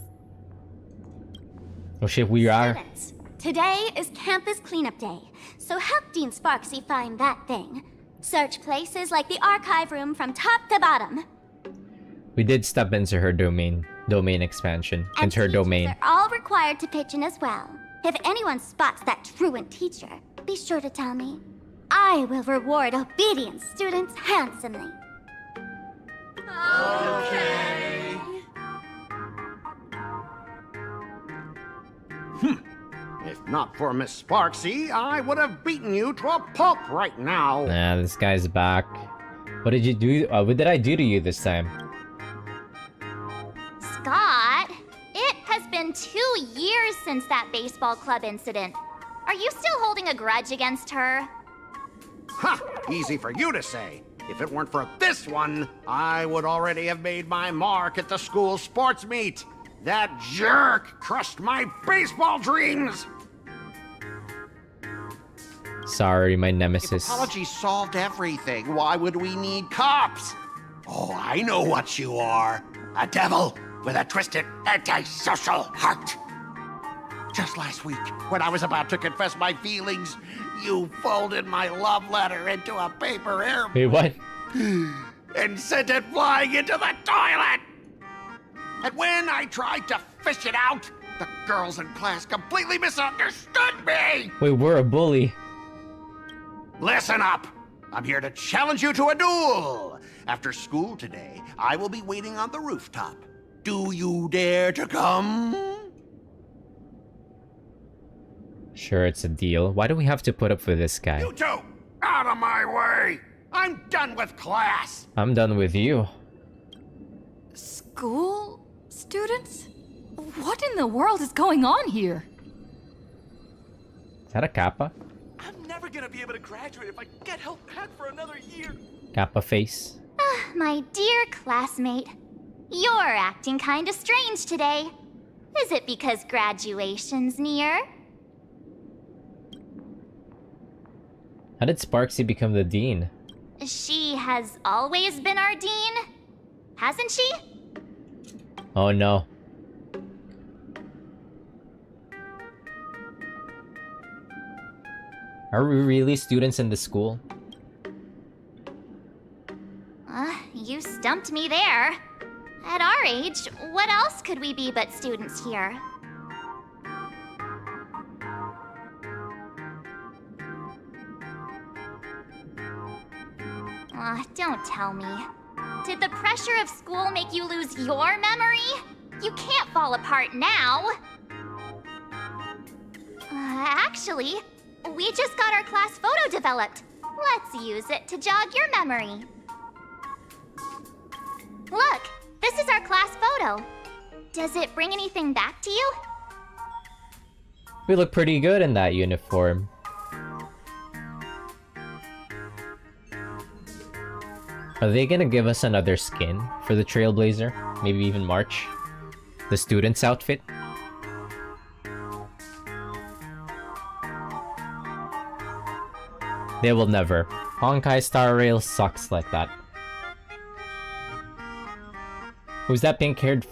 Oh shit, we are. Students, today is campus cleanup day, so help Dean Sparksy find that thing. Search places like the archive room from top to bottom. We did step into her domain expansion, into her domain. They're all required to pitch in as well. If anyone spots that truant teacher, be sure to tell me. I will reward obedient students handsomely. Okay. If not for Miss Sparksy, I would have beaten you to a pulp right now. Nah, this guy's back. What did you do? What did I do to you this time? Scott, it has been 2 years since that baseball club incident. Are you still holding a grudge against her? Ha! Easy for you to say. If it weren't for this one, I would already have made my mark at the school sports meet. That jerk crushed my baseball dreams! Sorry, my nemesis. If apology solved everything, why would we need cops? Oh, I know what you are. A devil with a twisted, antisocial heart. Just last week, when I was about to confess my feelings, you folded my love letter into a paper airplane. Wait, what? And sent it flying into the toilet! And when I tried to fish it out, the girls in class completely misunderstood me! Wait, we're a bully. Listen up! I'm here to challenge you to a duel! After school today, I will be waiting on the rooftop. Do you dare to come? Sure, it's a deal. Why do we have to put up with this guy? You two! Out of my way! I'm done with class! I'm done with you. School students? What in the world is going on here? Is that a Kappa? I'm never gonna be able to graduate if I get held back for another year. Kappa face. My dear classmate, you're acting kinda strange today. Is it because graduation's near? How did Sparksy become the dean? She has always been our dean, hasn't she? Oh no. Are we really students in the school? You stumped me there. At our age, what else could we be but students here? Don't tell me. Did the pressure of school make you lose your memory? You can't fall apart now. Actually, we just got our class photo developed. Let's use it to jog your memory. Look, this is our class photo. Does it bring anything back to you? We look pretty good in that uniform. Are they gonna give us another skin for the Trailblazer? Maybe even March? The student's outfit? They will never. Honkai Star Rail sucks like that. Who's that pink-haired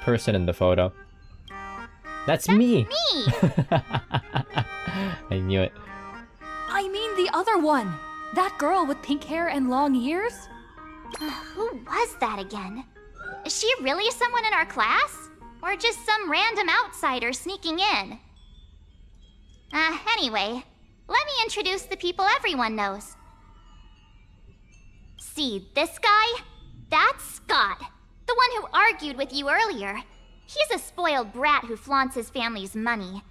person in the photo? That's me! Me! I knew it. I mean the other one! That girl with pink hair and long ears? Who was that again? Is she really someone in our class? Or just some random outsider sneaking in? Anyway, let me introduce the people everyone knows. See this guy? That's Scott, The one who argued with you earlier. He's a spoiled brat who flaunts his family's money.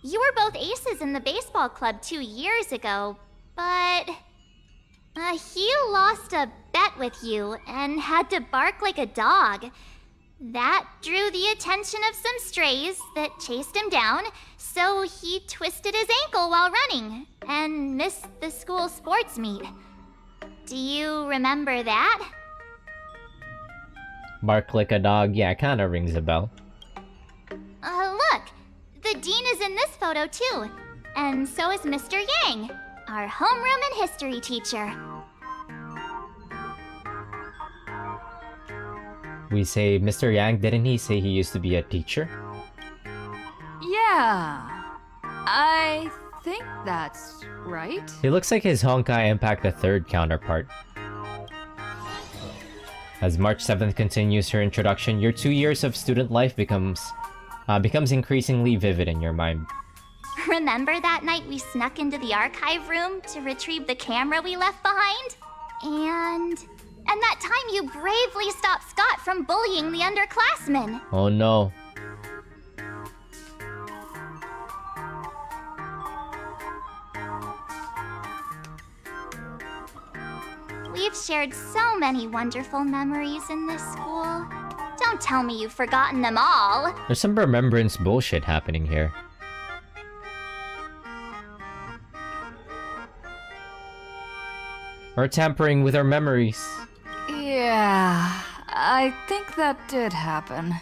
You were both aces in the baseball club 2 years ago, but... he lost a bet with you and had to bark like a dog. That drew the attention of some strays that chased him down, so he twisted his ankle while running and missed the school sports meet. Do you remember that? Bark like a dog, yeah, kinda rings a bell. Look! The dean is in this photo too. And so is Mr. Yang, our homeroom and history teacher. We say, Mr. Yang, didn't he say he used to be a teacher? Yeah, I think that's right. He looks like his Honkai Impact the Third counterpart. As March 7th continues her introduction, your 2 years of student life becomes increasingly vivid in your mind. Remember that night we snuck into the archive room to retrieve the camera we left behind? And that time you bravely stopped Scott from bullying the underclassmen. Oh no. We've shared so many wonderful memories in this school. Don't tell me you've forgotten them all. There's some remembrance bullshit happening here. Or tampering with our memories. Yeah, I think that did happen.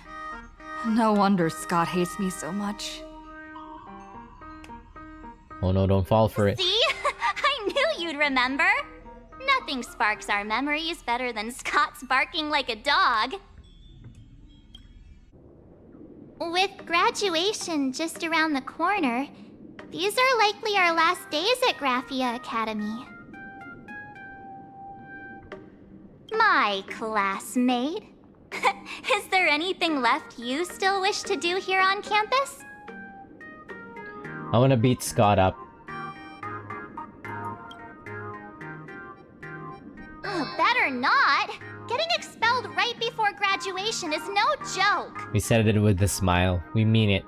No wonder Scott hates me so much. Oh no, don't fall for it. See? I knew you'd remember. Nothing sparks our memories better than Scott's barking like a dog. With graduation just around the corner, these are likely our last days at Graphia Academy. My classmate. Is there anything left you still wish to do here on campus? I wanna beat Scott up. Better not. Getting expelled right before graduation is no joke. We said it with a smile. We mean it.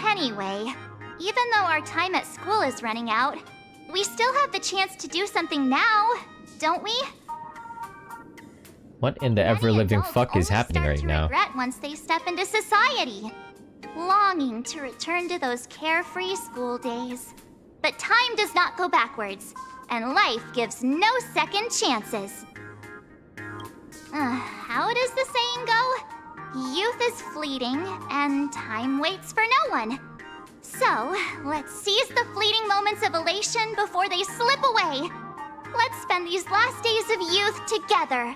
Anyway, even though our time at school is running out, we still have the chance to do something now, don't we? What in the ever-living fuck is happening right now? Regret once they step into society, longing to return to those carefree school days. But time does not go backwards, and life gives no second chances. How does the saying go? Youth is fleeting, and time waits for no one. So, let's seize the fleeting moments of elation before they slip away. Let's spend these last days of youth together.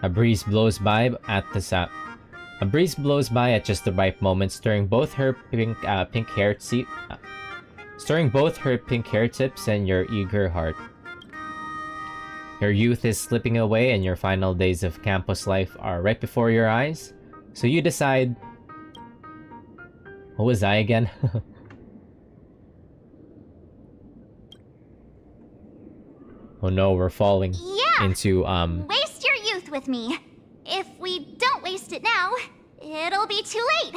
A breeze blows by at just the right moment, stirring both her pink hair tips and your eager heart. Your youth is slipping away and your final days of campus life are right before your eyes. So you decide... What was I again? Oh no, we're falling into, Waste your youth with me. If we don't waste it now, it'll be too late.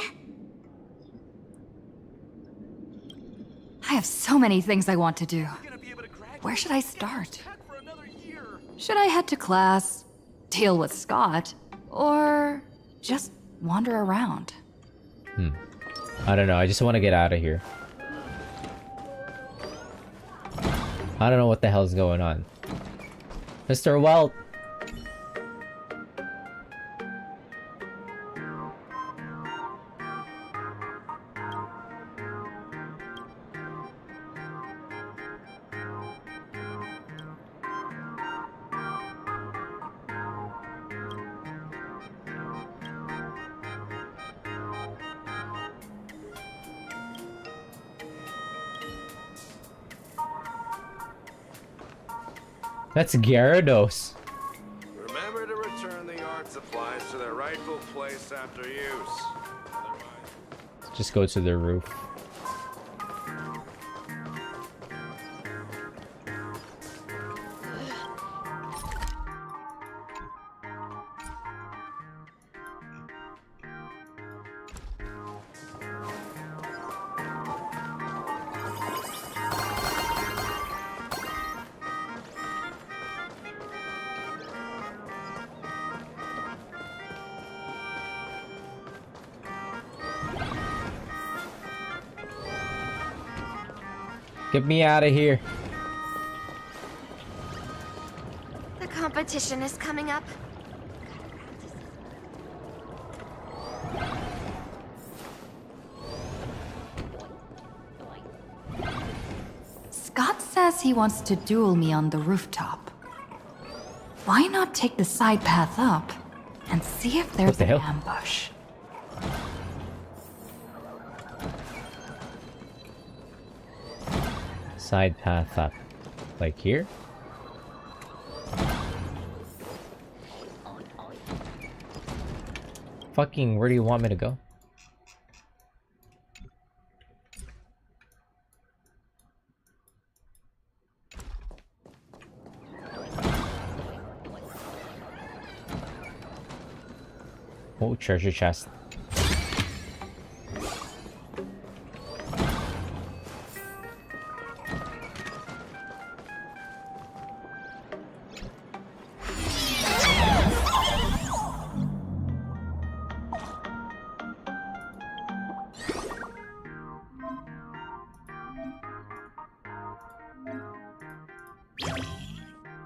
I have so many things I want to do. Where should I start? Should I head to class, deal with Scott, or just wander around? I don't know, I just want to get out of here. I don't know what the hell's going on. Mr. Welt! That's Gyarados. Remember to return the art supplies to their rightful place after use. Let's just go to the roof. Get me out of here. The competition is coming up. Scott says he wants to duel me on the rooftop. Why not take the side path up and see if there's an ambush? Side path up. Like here? Fucking, where do you want me to go? Oh, treasure chest.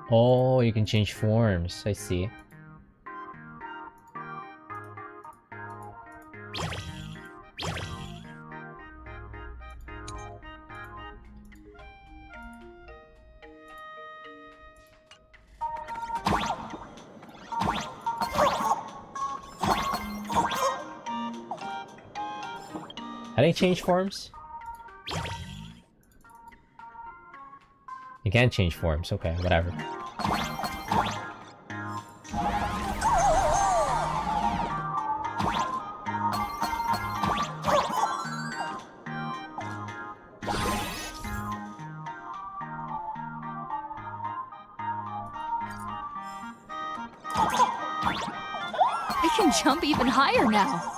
Oh, you can change forms. I see. How do you change forms? You can't change forms. Okay, whatever. I can jump even higher now.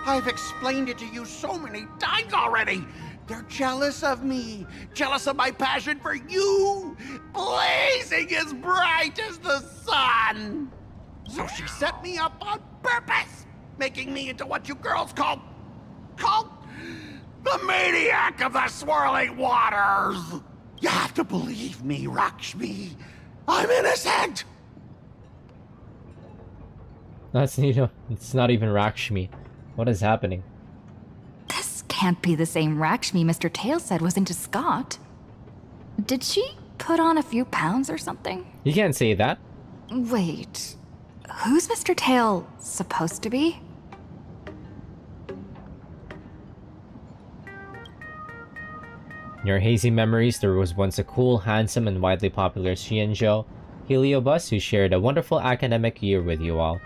I've explained it to you so many times already. They're jealous of me, jealous of my passion for you, blazing as bright as the sun. So she set me up on purpose, making me into what you girls call the maniac of the swirling waters. You have to believe me, Rakshmi. I'm innocent. That's, you know, it's not even Rakshmi. What is happening? This can't be the same Rakshmi Mr. Tail said was into Scott. Did she put on a few pounds or something? You can't say that. Wait, who's Mr. Tail supposed to be? In your hazy memories, there was once a cool, handsome, and widely popular Xianzhou Heliobus who shared a wonderful academic year with you all.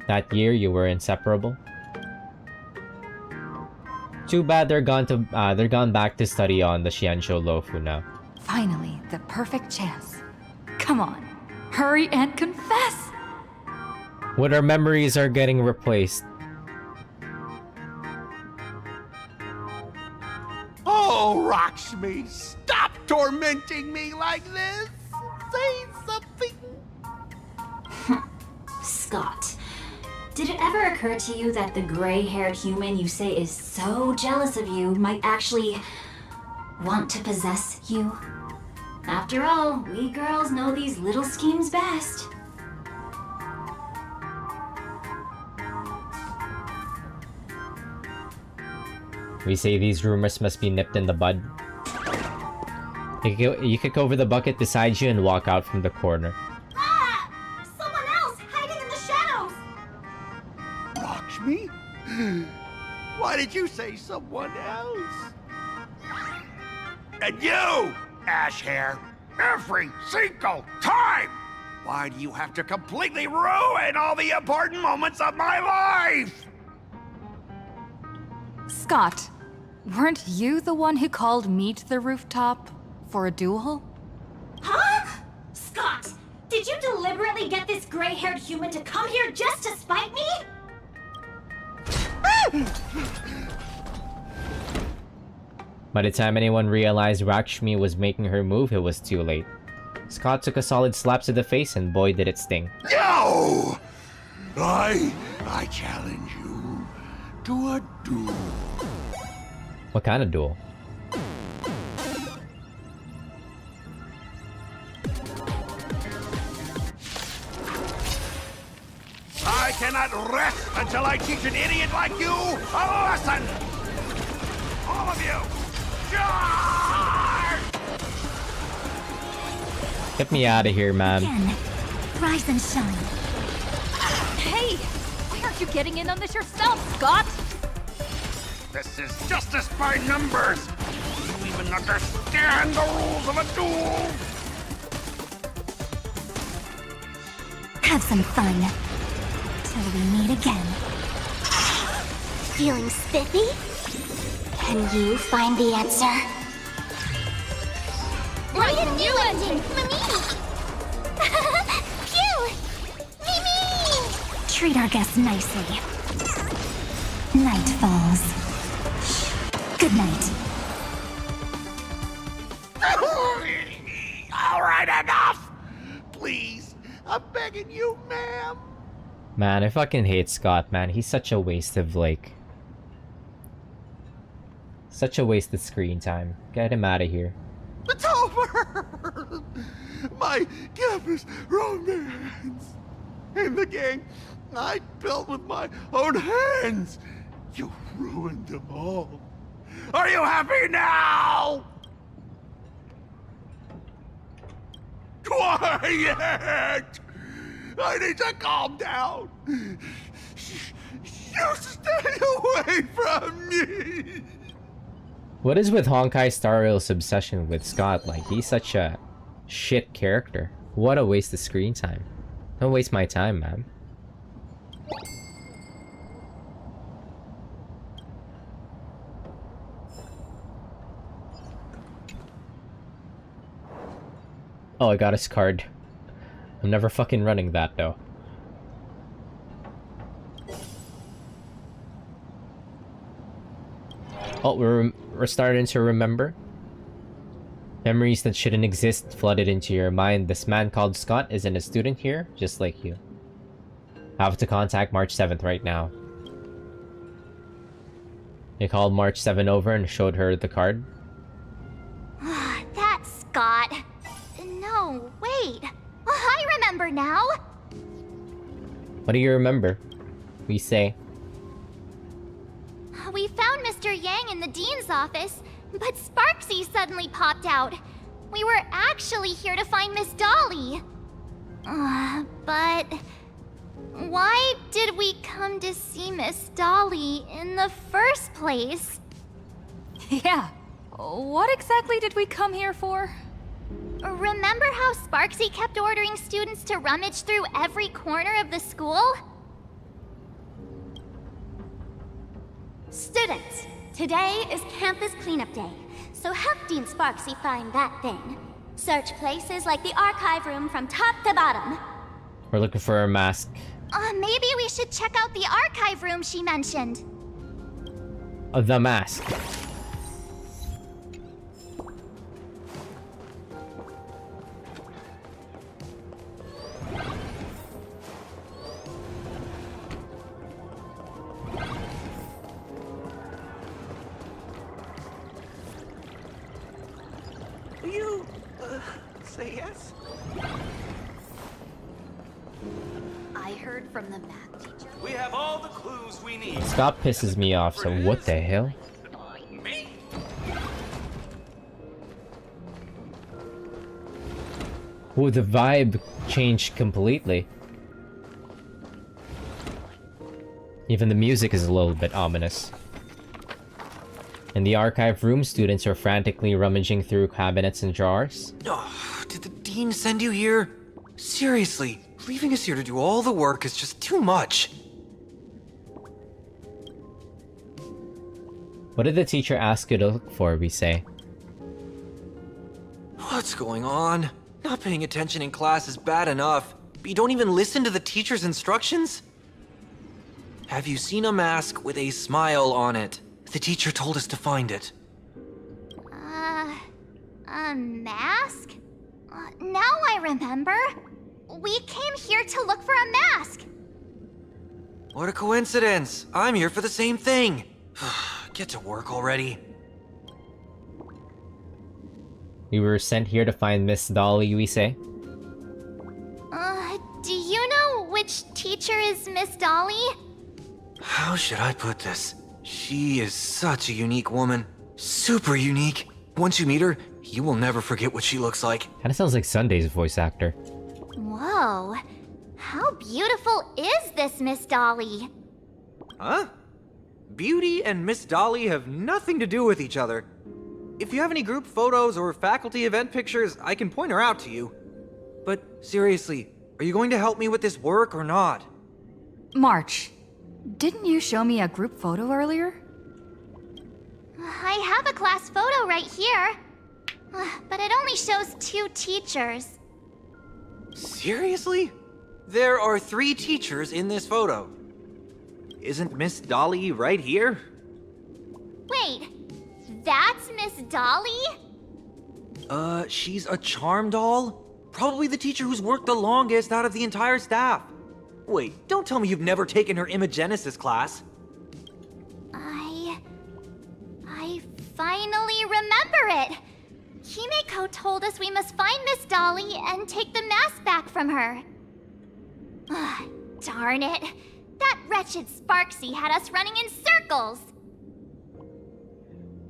That year, you were inseparable. Too bad they're gone back to study on the Xianzhou Lofu now. Finally, the perfect chance. Come on, hurry and confess! When our memories are getting replaced. Oh, Rakshmi, stop tormenting me like this. Say something. Scott, did it ever occur to you that the gray-haired human you say is so jealous of you might actually want to possess you? After all, we girls know these little schemes best. We say these rumors must be nipped in the bud. You kick over the bucket beside you and walk out from the corner. Ah! Someone else hiding in the shadows! Lakshmi? Why did you say someone else? And you, Ash Hair, every single time! Why do you have to completely ruin all the important moments of my life? Scott, weren't you the one who called me to the rooftop for a duel? Huh? Scott, did you deliberately get this gray-haired human to come here just to spite me? By the time anyone realized Rakshmi was making her move, it was too late. Scott took a solid slap to the face, and boy did it sting. No! I challenge you to a duel. What kind of duel? I cannot rest until I teach an idiot like you a lesson! All of you, charge! Get me out of here, man. Again, rise and shine. Hey! Why aren't you getting in on this yourself, Scott? This is justice by numbers! Do you even understand the rules of a duel? Have some fun. Till we meet again. Feeling spiffy? Can you find the answer? Write a new ending for me! Phew! Mimi! Treat our guests nicely. Night falls. Good night. All right, enough! Please, I'm begging you, ma'am. Man, I fucking hate Scott, man. He's such a waste of, like... Such a waste of screen time. Get him out of here. It's over! My campus romance! And the gang I built with my own hands! You ruined them all. Are you happy now? Quiet! I need to calm down. You stay away from me. What is with Honkai Star Rail's obsession with Scott? Like, he's such a shit character. What a waste of screen time. Don't waste my time, man. Oh, I got his card. I'm never fucking running that, though. Oh, we're starting to remember. Memories that shouldn't exist flooded into your mind. This man called Scott isn't a student here, just like you. I have to contact March 7th right now. They called March 7 over and showed her the card. That's Scott. No, wait. I remember now. What do you remember? We say. We found Mr. Yang in the dean's office, but Sparksy suddenly popped out. We were actually here to find Miss Dolly. But why did we come to see Miss Dolly in the first place? Yeah. What exactly did we come here for? Remember how Sparksy kept ordering students to rummage through every corner of the school? Students, today is campus cleanup day, so help Dean Sparksy find that thing. Search places like the archive room from top to bottom. We're looking for a mask. Maybe we should check out the archive room she mentioned. The mask. Will you, say yes? I heard from the math teacher. We have all the clues we need. Scott pisses me off, so what the hell? Ooh, the vibe changed completely. Even the music is a little bit ominous. In the archive room, students are frantically rummaging through cabinets and drawers. Oh, did the dean send you here? Seriously, leaving us here to do all the work is just too much. What did the teacher ask you to look for, we say? What's going on? Not paying attention in class is bad enough, but you don't even listen to the teacher's instructions? Have you seen a mask with a smile on it? The teacher told us to find it. A mask? Now I remember. We came here to look for a mask. What a coincidence! I'm here for the same thing! Get to work already. We were sent here to find Miss Dolly, we say. Do you know which teacher is Miss Dolly? How should I put this? She is such a unique woman. Super unique. Once you meet her, you will never forget what she looks like. Kinda sounds like Sunday's voice actor. Whoa. How beautiful is this Miss Dolly? Huh? Beauty and Miss Dolly have nothing to do with each other. If you have any group photos or faculty event pictures, I can point her out to you. But seriously, are you going to help me with this work or not? March, didn't you show me a group photo earlier? I have a class photo right here. But it only shows 2 teachers. Seriously? There are 3 teachers in this photo. Isn't Miss Dolly right here? Wait, that's Miss Dolly? She's a charm doll? Probably the teacher who's worked the longest out of the entire staff. Wait, don't tell me you've never taken her Imagenesis class. I finally remember it. Himeko told us we must find Miss Dolly and take the mask back from her. Darn it. That wretched Sparksy had us running in circles.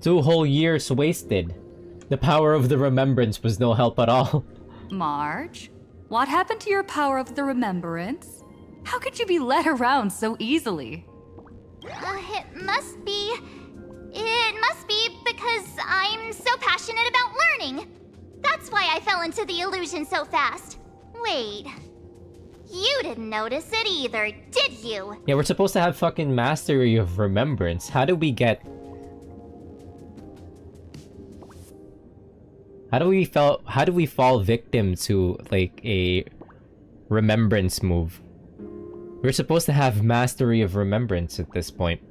2 whole years wasted. The power of the remembrance was no help at all. March, what happened to your power of the remembrance? How could you be led around so easily? It must be because I'm so passionate about learning. That's why I fell into the illusion so fast. Wait, you didn't notice it either, did you? Yeah, we're supposed to have fucking mastery of remembrance. How do we fall victim to, like, a remembrance move? We're supposed to have mastery of remembrance at this point.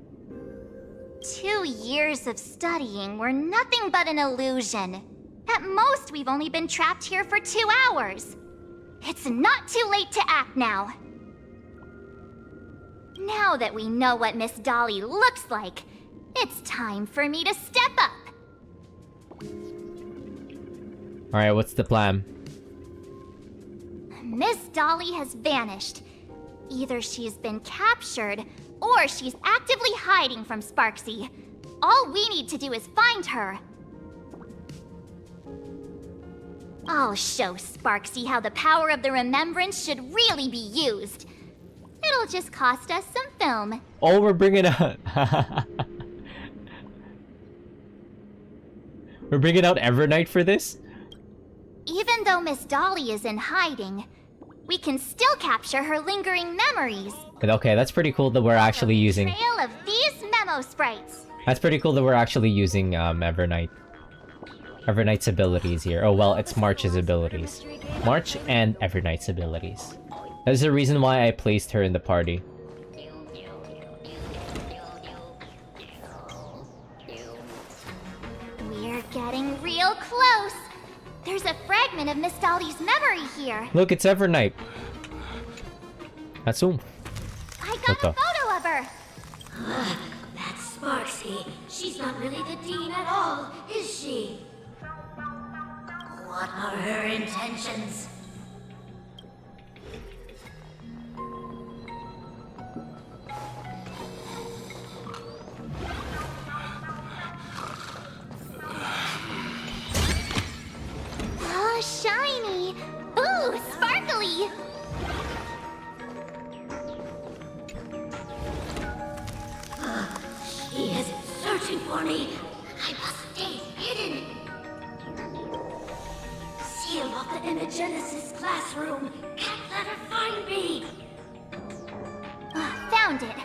2 years of studying were nothing but an illusion. At most, we've only been trapped here for 2 hours. It's not too late to act now. Now that we know what Miss Dolly looks like, it's time for me to step up. Alright, what's the plan? Miss Dolly has vanished. Either she's been captured, or she's actively hiding from Sparksy. All we need to do is find her. I'll show Sparksy how the power of the remembrance should really be used. It'll just cost us some film. Oh, we're bringing out... We're bringing out Evernight for this? Even though Miss Dolly is in hiding, we can still capture her lingering memories. Okay, that's pretty cool that we're actually using... Trail of these memo sprites. That's pretty cool that we're actually using, Evernight. Evernight's abilities here. Oh, well, it's March's abilities. March and Evernight's abilities. That's the reason why I placed her in the party. We're getting real close. There's a fragment of Miss Dolly's memory here. Look, it's Evernight. That's whom. I got a photo of her. Look, that's Sparksy. She's not really the dean at all, is she? What are her intentions? Oh, shiny. Ooh, sparkly. She is searching for me. I must stay hidden. Seal off the Imagenesis classroom. Can't let her find me. Found it.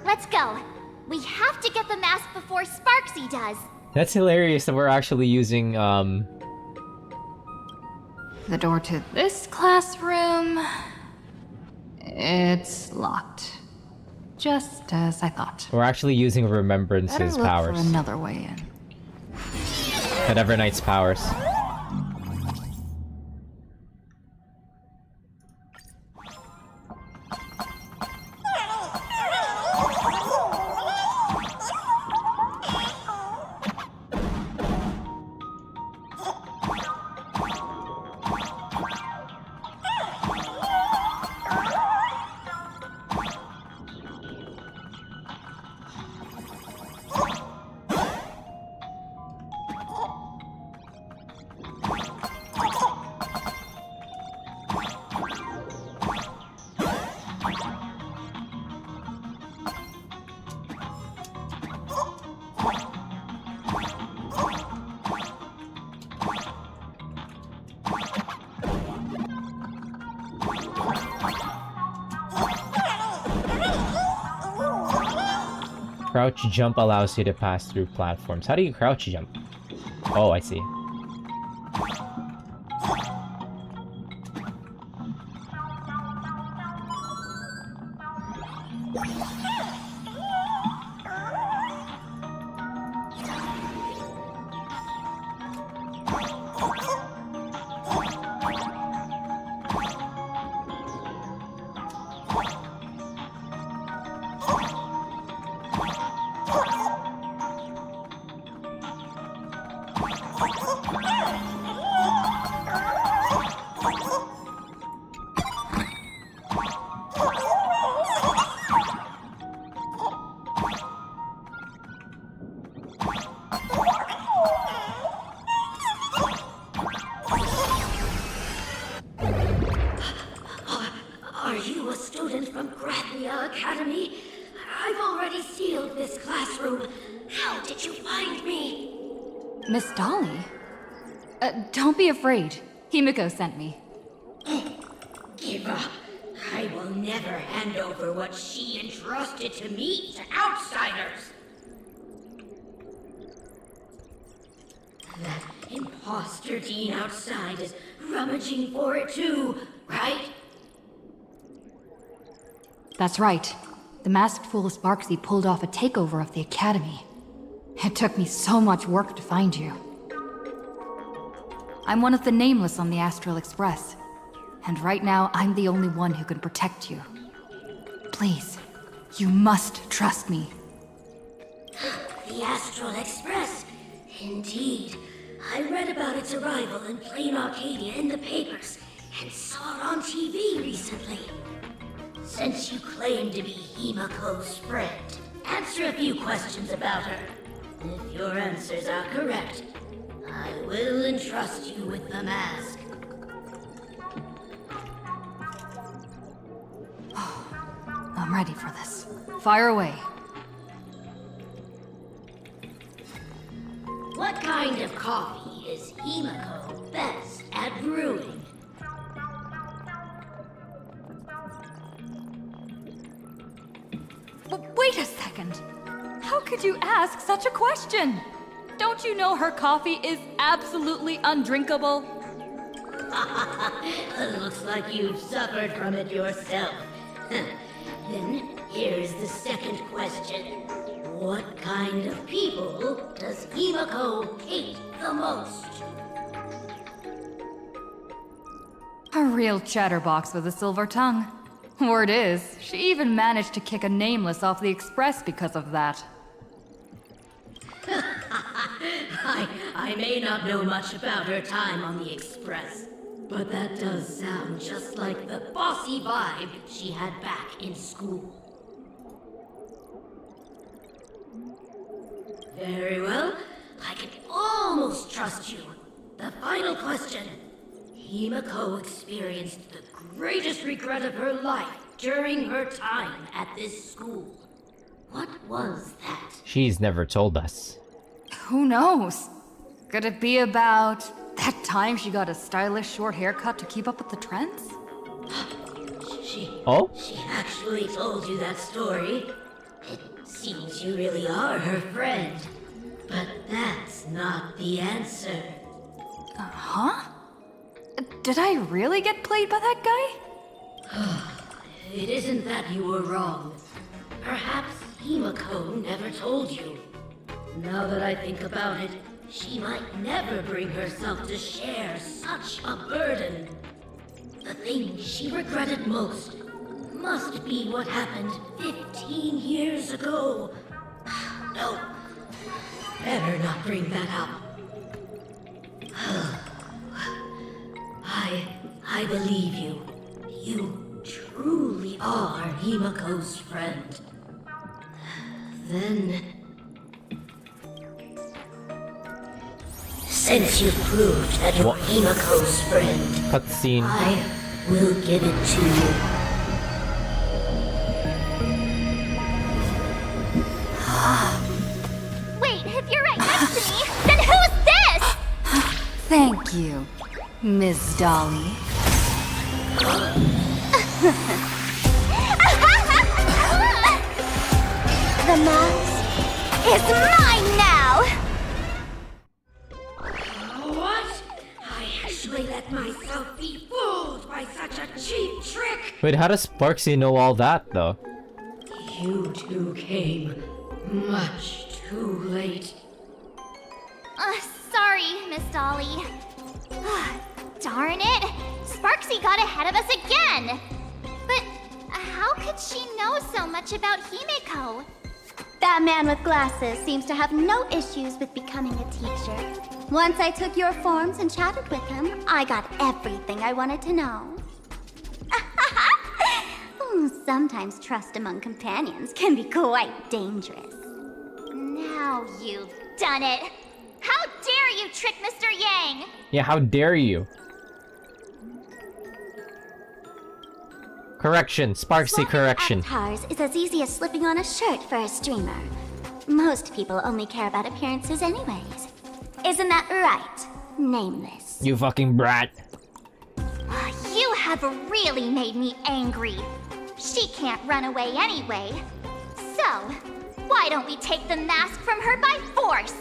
Let's go. We have to get the mask before Sparksy does. That's hilarious that we're actually using, The door to this classroom... It's locked. Just as I thought. We're actually using Remembrance's Better look powers. for another way in. And Evernight's powers. Crouch jump allows you to pass through platforms. How do you crouch jump? Oh, I see. Are you a student from Grathia Academy? I've already sealed this classroom. How did you find me? Miss Dolly? Don't be afraid. Himiko sent me. Give up. I will never hand over what she entrusted to me to outsiders. That imposter dean outside is rummaging for it too, right? That's right. The masked fool Sparksy pulled off a takeover of the academy. It took me so much work to find you. I'm one of the nameless on the Astral Express. And right now, I'm the only one who can protect you. Please, you must trust me. The Astral Express. Indeed. I read about its arrival in Plain Arcadia in the papers and saw it on TV recently. Since you claim to be Himiko's friend, answer a few questions about her. If your answers are correct, I will entrust you with the mask. I'm ready for this. Fire away. What kind of coffee is Himiko best at brewing? Wait a second. How could you ask such a question? Don't you know her coffee is absolutely undrinkable? Looks like you've suffered from it yourself. Then here's the second question. What kind of people does Himiko hate the most? A real chatterbox with a silver tongue. Word is, she even managed to kick a nameless off the express because of that. I may not know much about her time on the express, but that does sound just like the bossy vibe she had back in school. Very well. I can almost trust you. The final question. Himiko experienced the greatest regret of her life during her time at this school. What was that? She's never told us. Who knows? Could it be about that time she got a stylish short haircut to keep up with the trends? She Oh? actually told you that story. It seems you really are her friend. But that's not the answer. Huh? Did I really get played by that guy? It isn't that you were wrong. Perhaps Himiko never told you. Now that I think about it, she might never bring herself to share such a burden. The thing she regretted most must be what happened 15 years ago. No, better not bring that up. I believe you. You truly are Himiko's friend. Then, since you proved that you're Himiko's friend, Cutscene. I will give it to you. Wait, if you're right next to me, then who's this? Thank you, Miss Dolly. The mask is mine now! What? I actually let myself be fooled by such a cheap trick! Wait, how does Sparksy know all that, though? You two came much too late. Sorry, Miss Dolly. Darn it! Sparksy got ahead of us again! But how could she know so much about Himeko? That man with glasses seems to have no issues with becoming a teacher. Once I took your forms and chatted with him, I got everything I wanted to know. Sometimes trust among companions can be quite dangerous. Now you've done it! How dare you trick Mr. Yang! Yeah, how dare you? Correction, Sparksy correction. Avatars is as easy as slipping on a shirt for a streamer. Most people only care about appearances anyways. Isn't that right, Nameless? You fucking brat. You have really made me angry. She can't run away anyway. So, why don't we take the mask from her by force?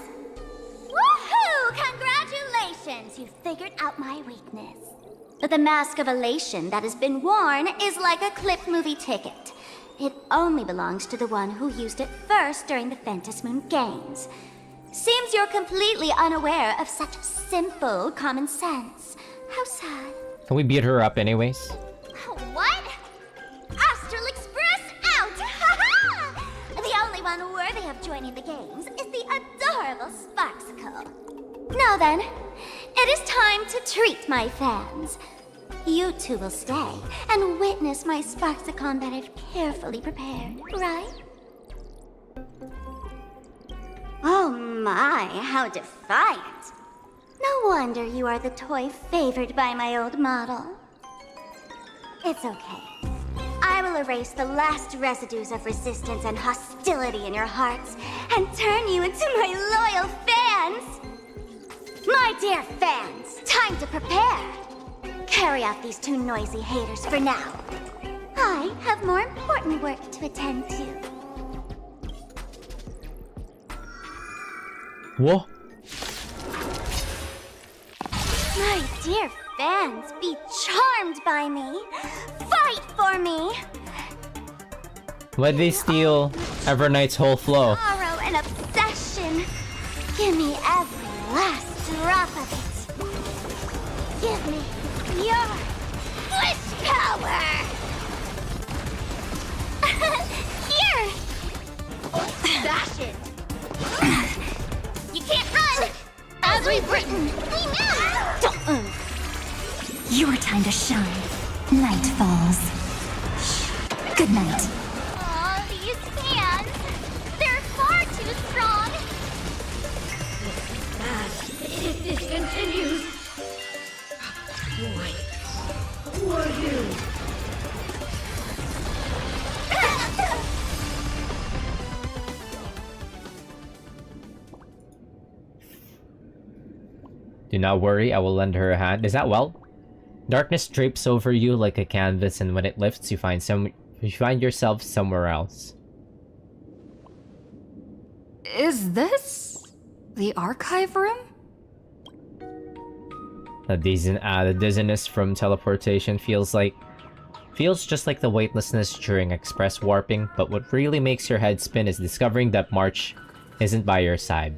Woohoo! Congratulations! You figured out my weakness. But the mask of elation that has been worn is like a clipped movie ticket. It only belongs to the one who used it first during the Phantom Moon Games. Seems you're completely unaware of such simple common sense. How sad. Can we beat her up anyways? What? Astral Express out! The only one worthy of joining the games is the adorable Sparksicle. Now then, it is time to treat my fans. You two will stay and witness my Sparksicon that I've carefully prepared, right? Oh my, how defiant. No wonder you are the toy favored by my old model. It's okay. I will erase the last residues of resistance and hostility in your hearts and turn you into my loyal fans! My dear fans, time to prepare! Carry out these two noisy haters for now. I have more important work to attend to. What? My dear fans, be charmed by me. Fight for me. Why'd they steal Everknight's whole flow? Sorrow and obsession. Give me every last drop of it. Give me your wish power. Here. Dash it. You can't run! As we've written! Your time to shine. Night falls. Good night. Aw, these fans! They're far too strong! If this continues... Wait. Who are you? Do not worry, I will lend her a hand. Is that well? Darkness drapes over you like a canvas, and when it lifts, you find yourself somewhere else. Is this the archive room? The dizziness from teleportation feels just like the weightlessness during express warping, but what really makes your head spin is discovering that March isn't by your side.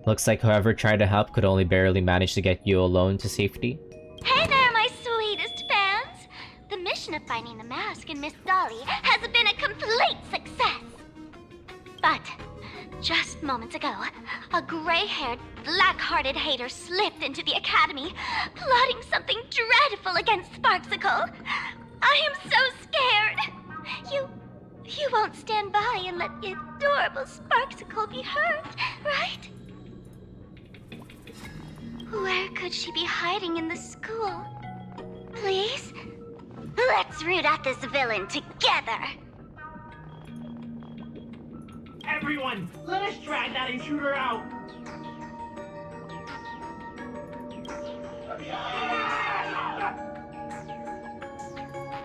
Looks like whoever tried to help could only barely manage to get you alone to safety. Hey there, my sweetest fans! The mission of finding the mask in Miss Dolly has been a complete success! But, just moments ago, a gray-haired, black-hearted hater slipped into the academy, plotting something dreadful against Sparksicle. I am so scared! You won't stand by and let the adorable Sparksicle be hurt, right? Where could she be hiding in the school? Please? Let's root out this villain together! Everyone, let us drag that intruder out!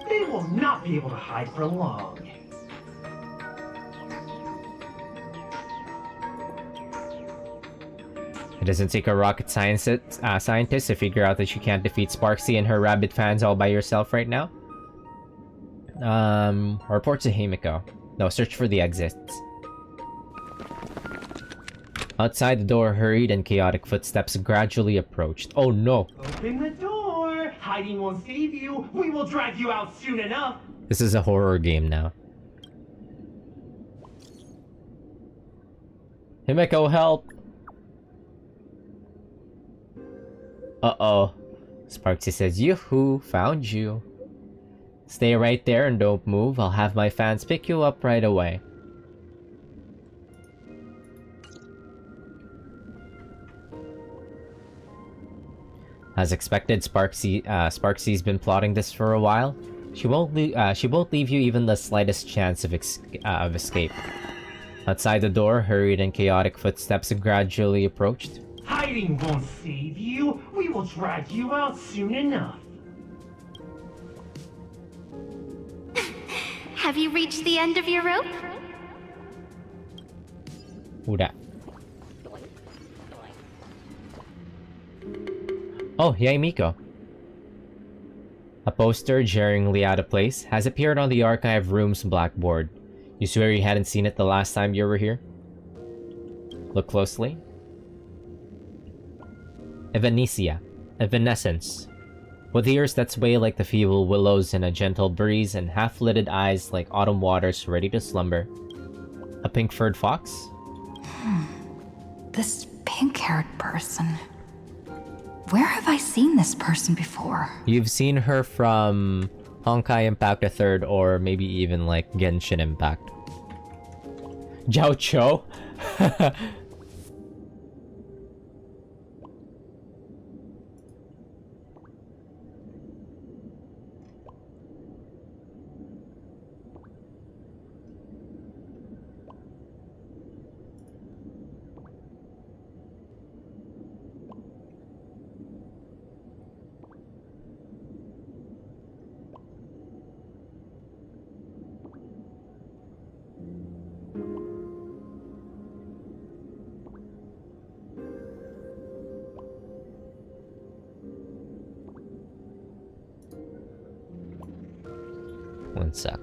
They will not be able to hide for long. It doesn't take a rocket scientist to figure out that you can't defeat Sparksy and her rabbit fans all by yourself right now. Report to Himiko. No, search for the exits. Outside the door, hurried and chaotic footsteps gradually approached. Oh no! Open the door! Hiding won't save you! We will drag you out soon enough! This is a horror game now. Himiko, help! Uh-oh. Sparksy says, Yoo-hoo, found you. Stay right there and don't move. I'll have my fans pick you up right away. As expected, Sparksy's been plotting this for a while. She won't leave you even the slightest chance of escape. Outside the door, hurried and chaotic footsteps gradually approached. Hiding won't save you! We will drag you out soon enough! Have you reached the end of your rope? Who that? Oh, yay, Miko. A poster, jarringly out of place, has appeared on the archive room's blackboard. You swear you hadn't seen it the last time you were here? Look closely. Evanescence. With ears that sway like the feeble willows in a gentle breeze and half-lidded eyes like autumn waters ready to slumber. A pink-furred fox? This pink-haired person. Where have I seen this person before? You've seen her from Honkai Impact the Third, or maybe even like Genshin Impact. Jiao Cho? One sec.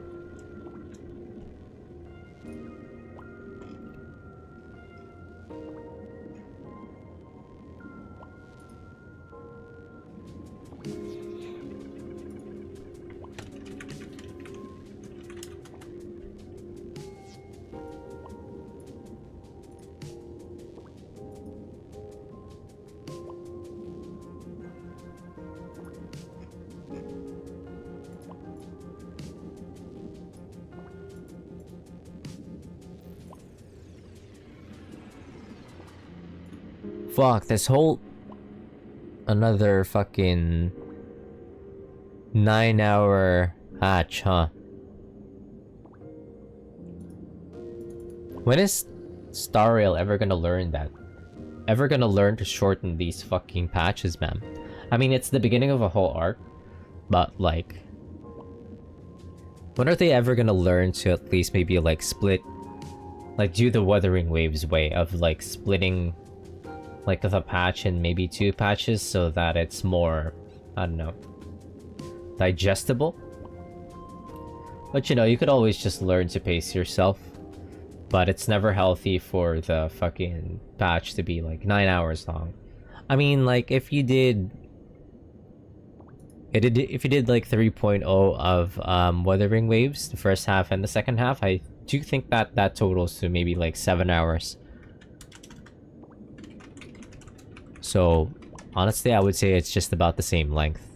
Fuck, this whole... Another fucking... 9-hour hatch, huh? When is Star Rail ever gonna learn that? Ever gonna learn to shorten these fucking patches, man? I mean, it's the beginning of a whole arc, but like... When are they ever gonna learn to at least maybe like split... Like do the Wuthering Waves way of like splitting... like the patch in maybe 2 patches so that it's more, I don't know, digestible? But you know, you could always just learn to pace yourself. But it's never healthy for the fucking patch to be like 9 hours long. I mean, like if you did like 3.0 of Wuthering Waves, the first half and the second half, I do think that that totals to maybe like 7 hours. So, honestly, I would say it's just about the same length.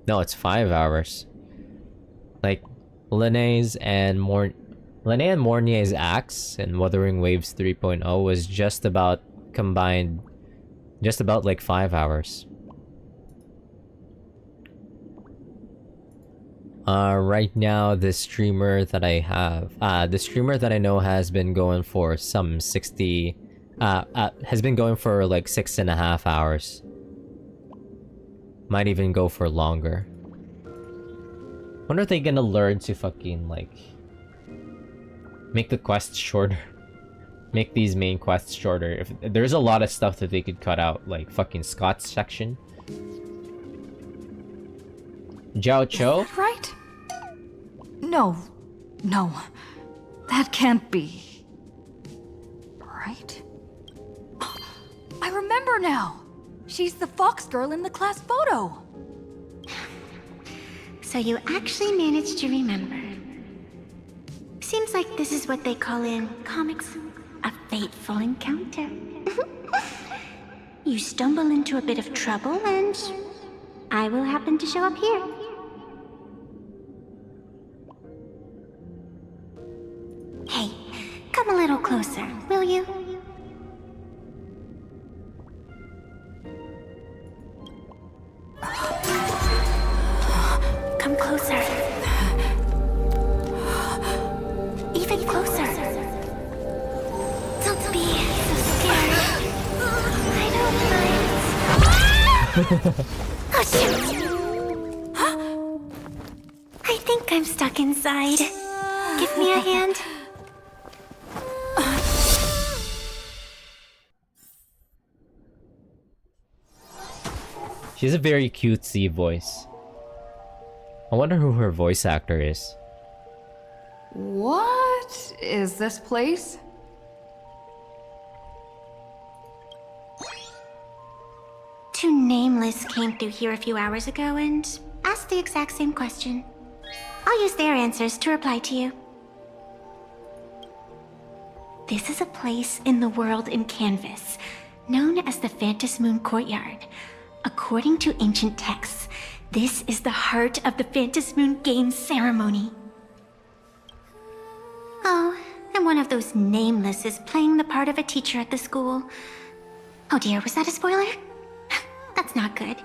No, it's 5 hours. Like, Linné's and Mornier's axe in Wuthering Waves 3.0 was just about combined, just about like 5 hours. Right now, the streamer that I have, the streamer that I know has been going for some 60, has been going for like 6.5 hours. Might even go for longer. When are they gonna learn to fucking like Make the quests shorter. Make these main quests shorter. If there's a lot of stuff that they could cut out, like fucking Scott's section. Jiao Cho? Right? No. No. That can't be. Right? I remember now. She's the fox girl in the class photo. So you actually managed to remember. Seems like this is what they call in comics a fateful encounter. You stumble into a bit of trouble and I will happen to show up here. Hey, come a little closer, will you? Come closer. Even closer. Don't be so scared. I don't mind. Oh, shoot. I think I'm stuck inside. Give me a hand. She has a very cutesy voice. I wonder who her voice actor is. What is this place? Two nameless came through here a few hours ago and asked the exact same question. I'll use their answers to reply to you. This is a place in the world in Canvas, known as the Phantom Moon Courtyard. According to ancient texts, this is the heart of the Phantom Moon Games ceremony. Oh, and one of those nameless is playing the part of a teacher at the school. Oh dear, was that a spoiler? That's not good.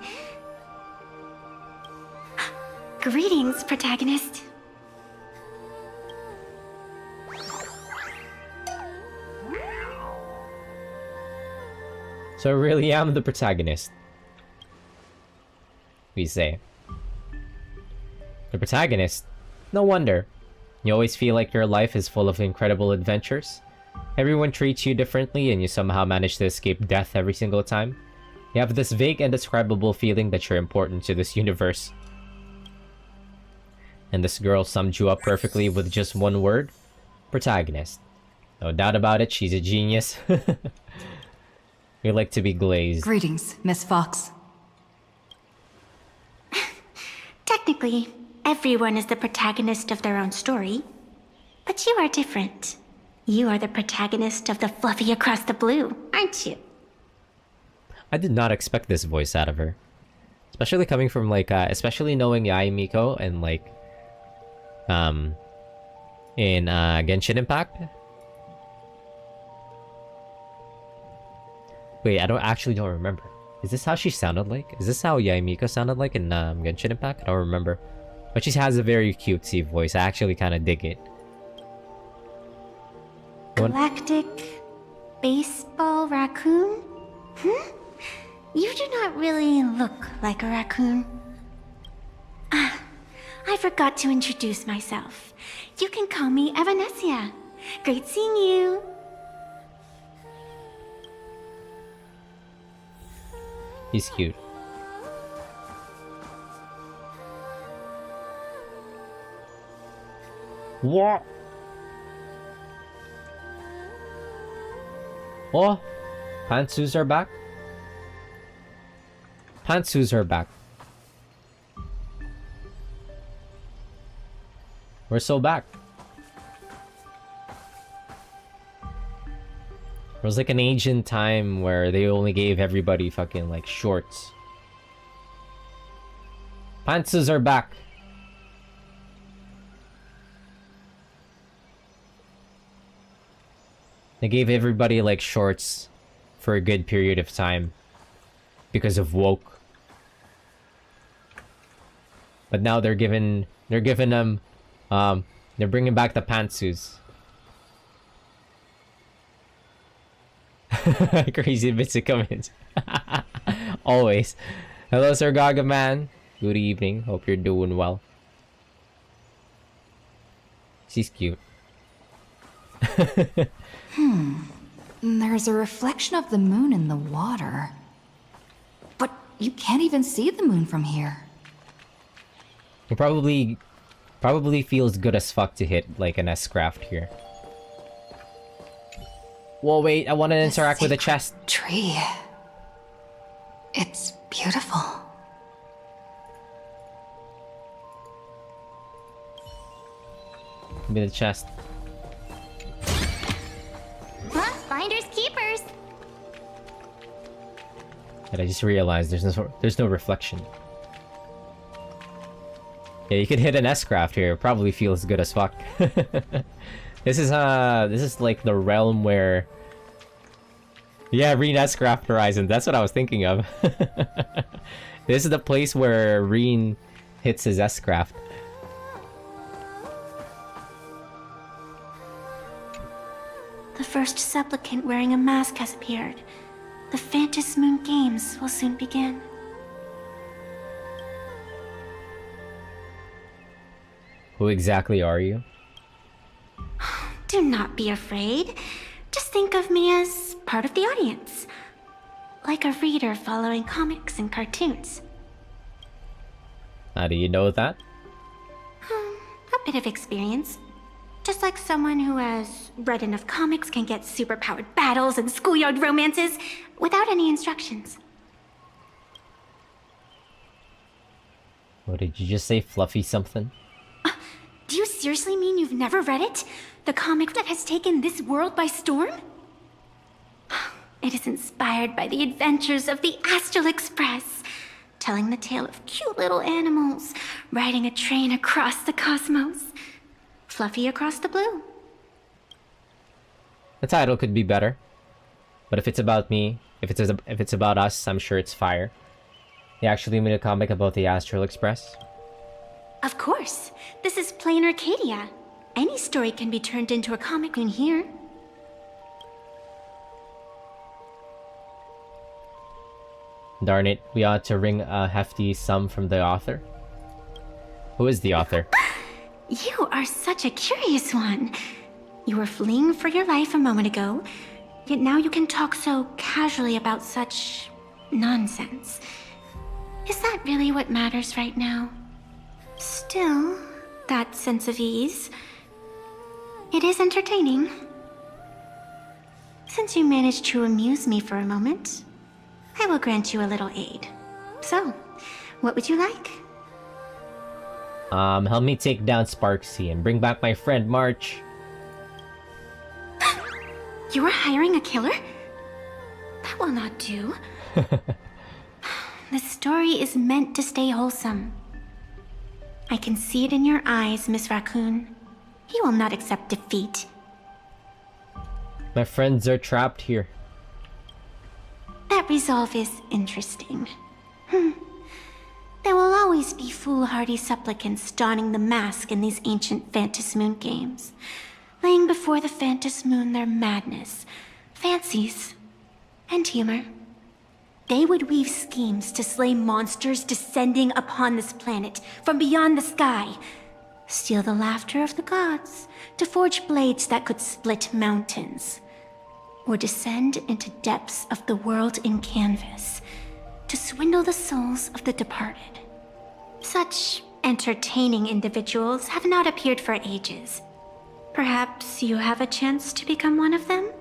Greetings, protagonist. So I really am the protagonist. We say. The protagonist? No wonder. You always feel like your life is full of incredible adventures. Everyone treats you differently and you somehow manage to escape death every single time. You have this vague, indescribable feeling that you're important to this universe. And this girl summed you up perfectly with just one word. Protagonist. No doubt about it, she's a genius. We like to be glazed. Greetings, Miss Fox. Technically, everyone is the protagonist of their own story. But you are different. You are the protagonist of the Fluffy Across the Blue, aren't you? I did not expect this voice out of her. Especially coming from, like, especially knowing Yae Miko and, like, in, Genshin Impact. Wait, I don't remember. Is this how she sounded like? Is this how Yae Miko sounded like in, Genshin Impact? I don't remember. But she has a very cutesy voice. I actually kind of dig it. Galactic baseball raccoon? You do not really look like a raccoon. Ah, I forgot to introduce myself. You can call me Evanesia. Great seeing you. He's cute. What? Oh, Pantsus are back. Pantsus are back. We're so back. There was like an ancient time where they only gave everybody fucking like shorts. Pantsus are back. They gave everybody like shorts for a good period of time because of woke. But now they're giving them they're bringing back the pantsus. Crazy bits of comments. Always. Hello, Sir Gaga Man. Good evening. Hope you're doing well. She's cute. There's a reflection of the moon in the water. But you can't even see the moon from here. It probably feels good as fuck to hit like an S-craft here. Whoa, wait, I want to interact with the chest. Tree. It's beautiful. Give me the chest. Huh? Finders keepers. And I just realized there's no reflection. Yeah, you could hit an S-craft here. It probably feels good as fuck. This is like the realm where... Yeah, Reen S-craft Horizon. That's what I was thinking of. This is the place where Reen hits his S-craft. The first supplicant wearing a mask has appeared. The Phantom Moon Games will soon begin. Who exactly are you? Do not be afraid. Just think of me as part of the audience. Like a reader following comics and cartoons. How do you know that? A bit of experience. Just like someone who has read enough comics can get superpowered battles and schoolyard romances without any instructions. What did you just say, fluffy something? Do you seriously mean you've never read it? The comic that has taken this world by storm? It is inspired by the adventures of the Astral Express, telling the tale of cute little animals riding a train across the cosmos. Fluffy across the blue. The title could be better. But if it's about me, if it's about us, I'm sure it's fire. They actually made a comic about the Astral Express. Of course. This is plain Arcadia. Any story can be turned into a comic in here. Darn it, we ought to wring a hefty sum from the author. Who is the author? You are such a curious one. You were fleeing for your life a moment ago, yet now you can talk so casually about such nonsense. Is that really what matters right now? Still, that sense of ease. It is entertaining. Since you managed to amuse me for a moment, I will grant you a little aid. So, what would you like? Help me take down Sparksy and bring back my friend March. You are hiring a killer? That will not do. The story is meant to stay wholesome. I can see it in your eyes, Miss Raccoon. He will not accept defeat. My friends are trapped here. That resolve is interesting. There will always be foolhardy supplicants donning the mask in these ancient Phantom Moon games, laying before the Phantom Moon their madness, fancies, and humor. They would weave schemes to slay monsters descending upon this planet from beyond the sky, steal the laughter of the gods to forge blades that could split mountains, or descend into depths of the world in canvas to swindle the souls of the departed. Such entertaining individuals have not appeared for ages. Perhaps you have a chance to become one of them?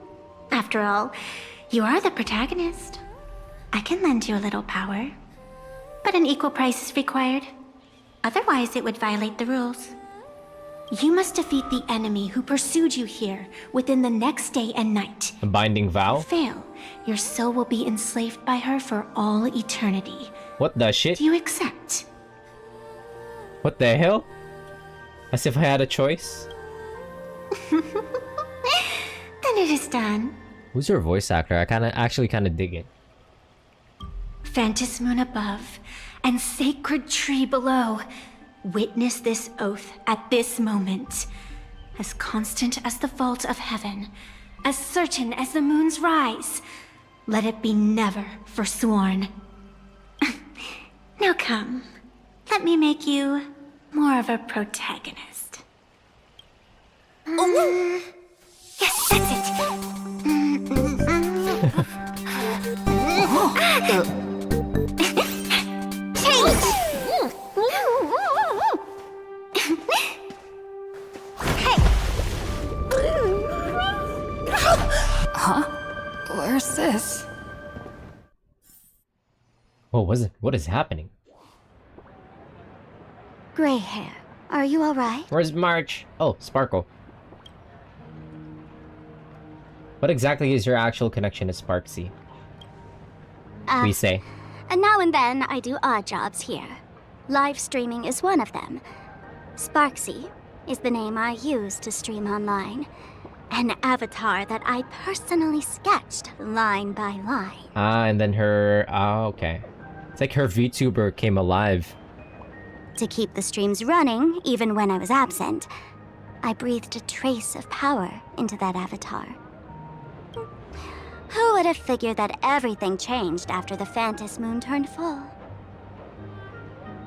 After all, you are the protagonist. I can lend you a little power, but an equal price is required. Otherwise, it would violate the rules. You must defeat the enemy who pursued you here within the next day and night. A binding vow? Fail, your soul will be enslaved by her for all eternity. What the shit? Do you accept? What the hell? As if I had a choice? Then it is done. Who's your voice actor? I actually kinda dig it. Phantom Moon above, and sacred tree below. Witness this oath at this moment. As constant as the vault of heaven, as certain as the moon's rise. Let it be never forsworn. Now come, let me make you more of a protagonist. That's it. Change! Hey! Huh? Where's this? What was it? What is happening? Gray hair, are you alright? Where's March? Oh, Sparkle. What exactly is your actual connection to Sparksy? We say. And now and then I do odd jobs here. Live streaming is one of them. Sparksy is the name I use to stream online. An avatar that I personally sketched line by line. And then her... okay. It's like her VTuber came alive. To keep the streams running, even when I was absent, I breathed a trace of power into that avatar. Who would have figured that everything changed after the Phantom Moon turned full?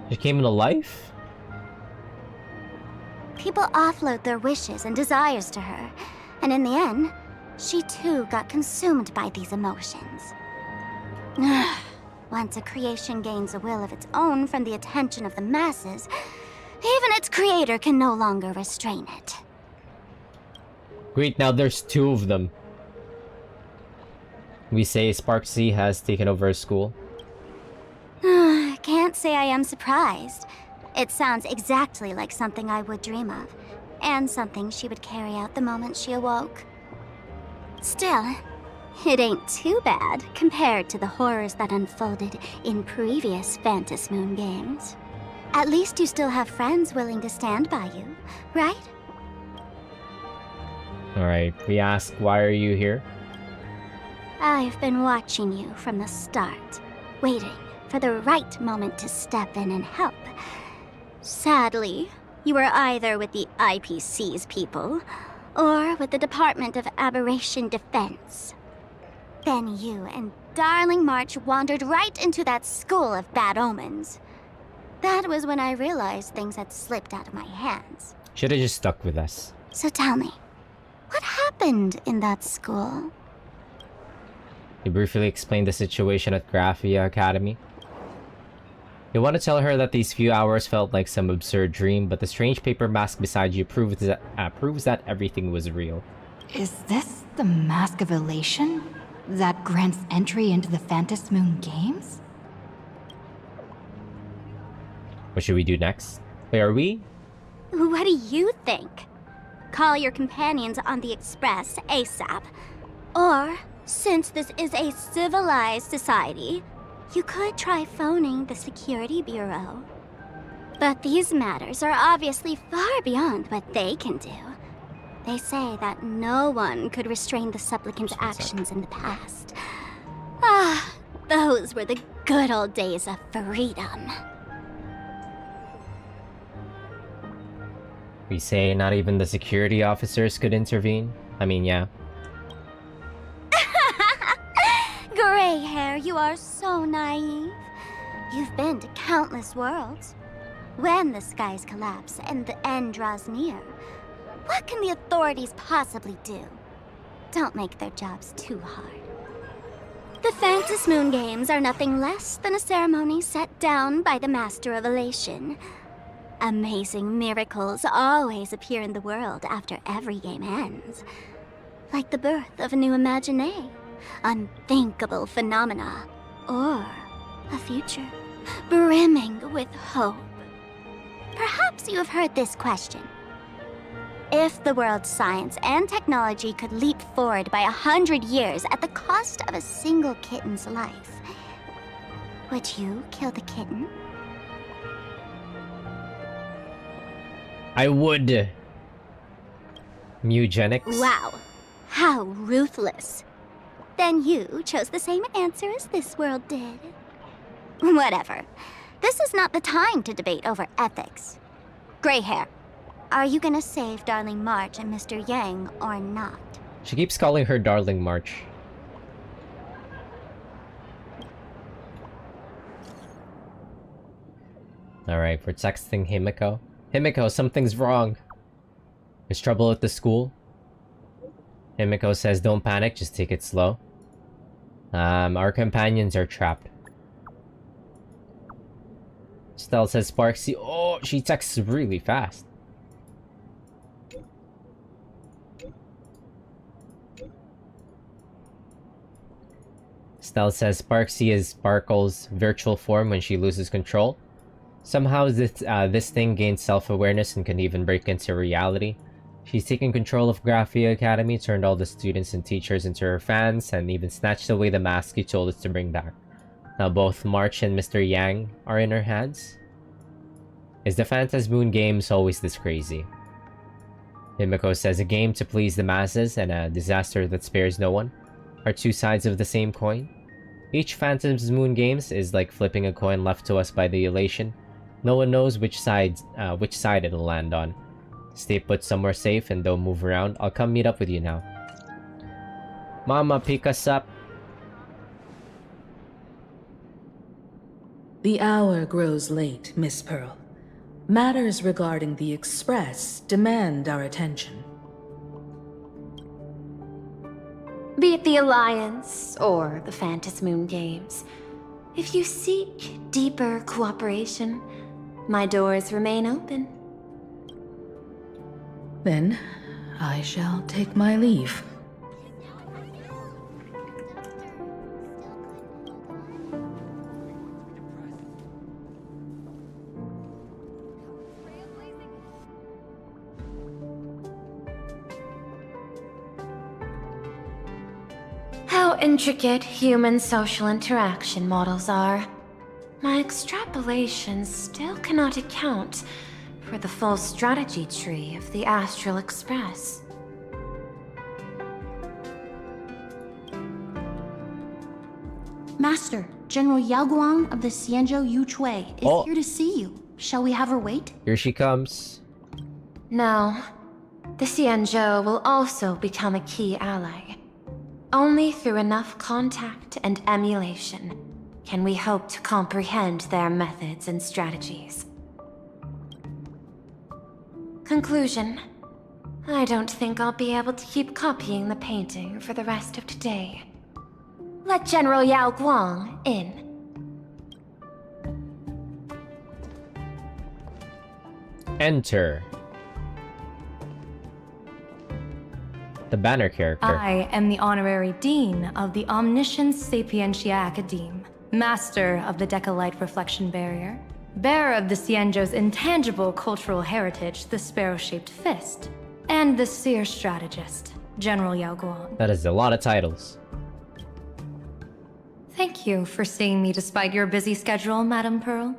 She came into life? People offload their wishes and desires to her, and in the end, she too got consumed by these emotions. Once a creation gains a will of its own from the attention of the masses, even its creator can no longer restrain it. Great, now there's two of them. We say Sparksy has taken over a school. Can't say I am surprised. It sounds exactly like something I would dream of, and something she would carry out the moment she awoke. Still, it ain't too bad compared to the horrors that unfolded in previous Phantom Moon games. At least you still have friends willing to stand by you, right? Alright, we ask, why are you here? I've been watching you from the start, waiting for the right moment to step in and help. Sadly, you were either with the IPC's people, or with the Department of Aberration Defense. Then you and Darling March wandered right into that school of bad omens. That was when I realized things had slipped out of my hands. Should have just stuck with us. So tell me, what happened in that school? You briefly explained the situation at Graphia Academy. You want to tell her that these few hours felt like some absurd dream, but the strange paper mask beside you proves that everything was real. Is this the Mask of Elation? That grants entry into the Phantom Moon games? What should we do next? Wait, are we? What do you think? Call your companions on the Express ASAP. Or, since this is a civilized society, you could try phoning the Security Bureau. But these matters are obviously far beyond what they can do. They say that no one could restrain the supplicant's actions in the past. Ah, those were the good old days of freedom. We say not even the security officers could intervene? I mean, yeah. Gray hair, you are so naive. You've been to countless worlds. When the skies collapse and the end draws near, what can the authorities possibly do? Don't make their jobs too hard. The Phantom Moon games are nothing less than a ceremony set down by the Master of Elation. Amazing miracles always appear in the world after every game ends. Like the birth of a new imagination, unthinkable phenomena, or a future brimming with hope. Perhaps you have heard this question. If the world's science and technology could leap forward by 100 years at the cost of a single kitten's life, would you kill the kitten? I would. Eugenics? Wow, how ruthless. Then you chose the same answer as this world did. Whatever. This is not the time to debate over ethics. Gray hair, are you gonna save Darling March and Mr. Yang or not? She keeps calling her Darling March. Alright, we're texting Himiko. Himiko, something's wrong. There's trouble at the school. Himiko says, don't panic, just take it slow. Our companions are trapped. Stell says, Sparksy. Oh, she texts really fast. Stell says, Sparksy is Sparkle's virtual form when she loses control. Somehow this thing gains self-awareness and can even break into reality. She's taken control of Graphia Academy, turned all the students and teachers into her fans, and even snatched away the mask you told us to bring back. Now both March and Mr. Yang are in her hands. Is the Phantasmoon games always this crazy? Himiko says, a game to please the masses and a disaster that spares no one are two sides of the same coin. Each Phantasmoon games is like flipping a coin left to us by the elation. No one knows which side it'll land on. Stay put somewhere safe and don't move around. I'll come meet up with you now. Mama, pick us up. The hour grows late, Miss Pearl. Matters regarding the Express demand our attention. Be it the Alliance or the Phantasmoon Games, if you seek deeper cooperation, my doors remain open. Then, I shall take my leave. How intricate human social interaction models are. My extrapolations still cannot account for the full strategy tree of the Astral Express. Master, General Yao Guang of the Xianzhou Yuchui is Oh. here to see you. Shall we have her wait? Here she comes. No. The Xianzhou will also become a key ally. Only through enough contact and emulation can we hope to comprehend their methods and strategies. Conclusion. I don't think I'll be able to keep copying the painting for the rest of today. Let General Yao Guang in. Enter the banner character. I am the honorary dean of the Omniscient Sapientia Academe, master of the Decalite Reflection Barrier, bearer of the Xianzhou's intangible cultural heritage, the sparrow-shaped fist, and the seer strategist, General Yao Guang. That is a lot of titles. Thank you for seeing me despite your busy schedule, Madame Pearl.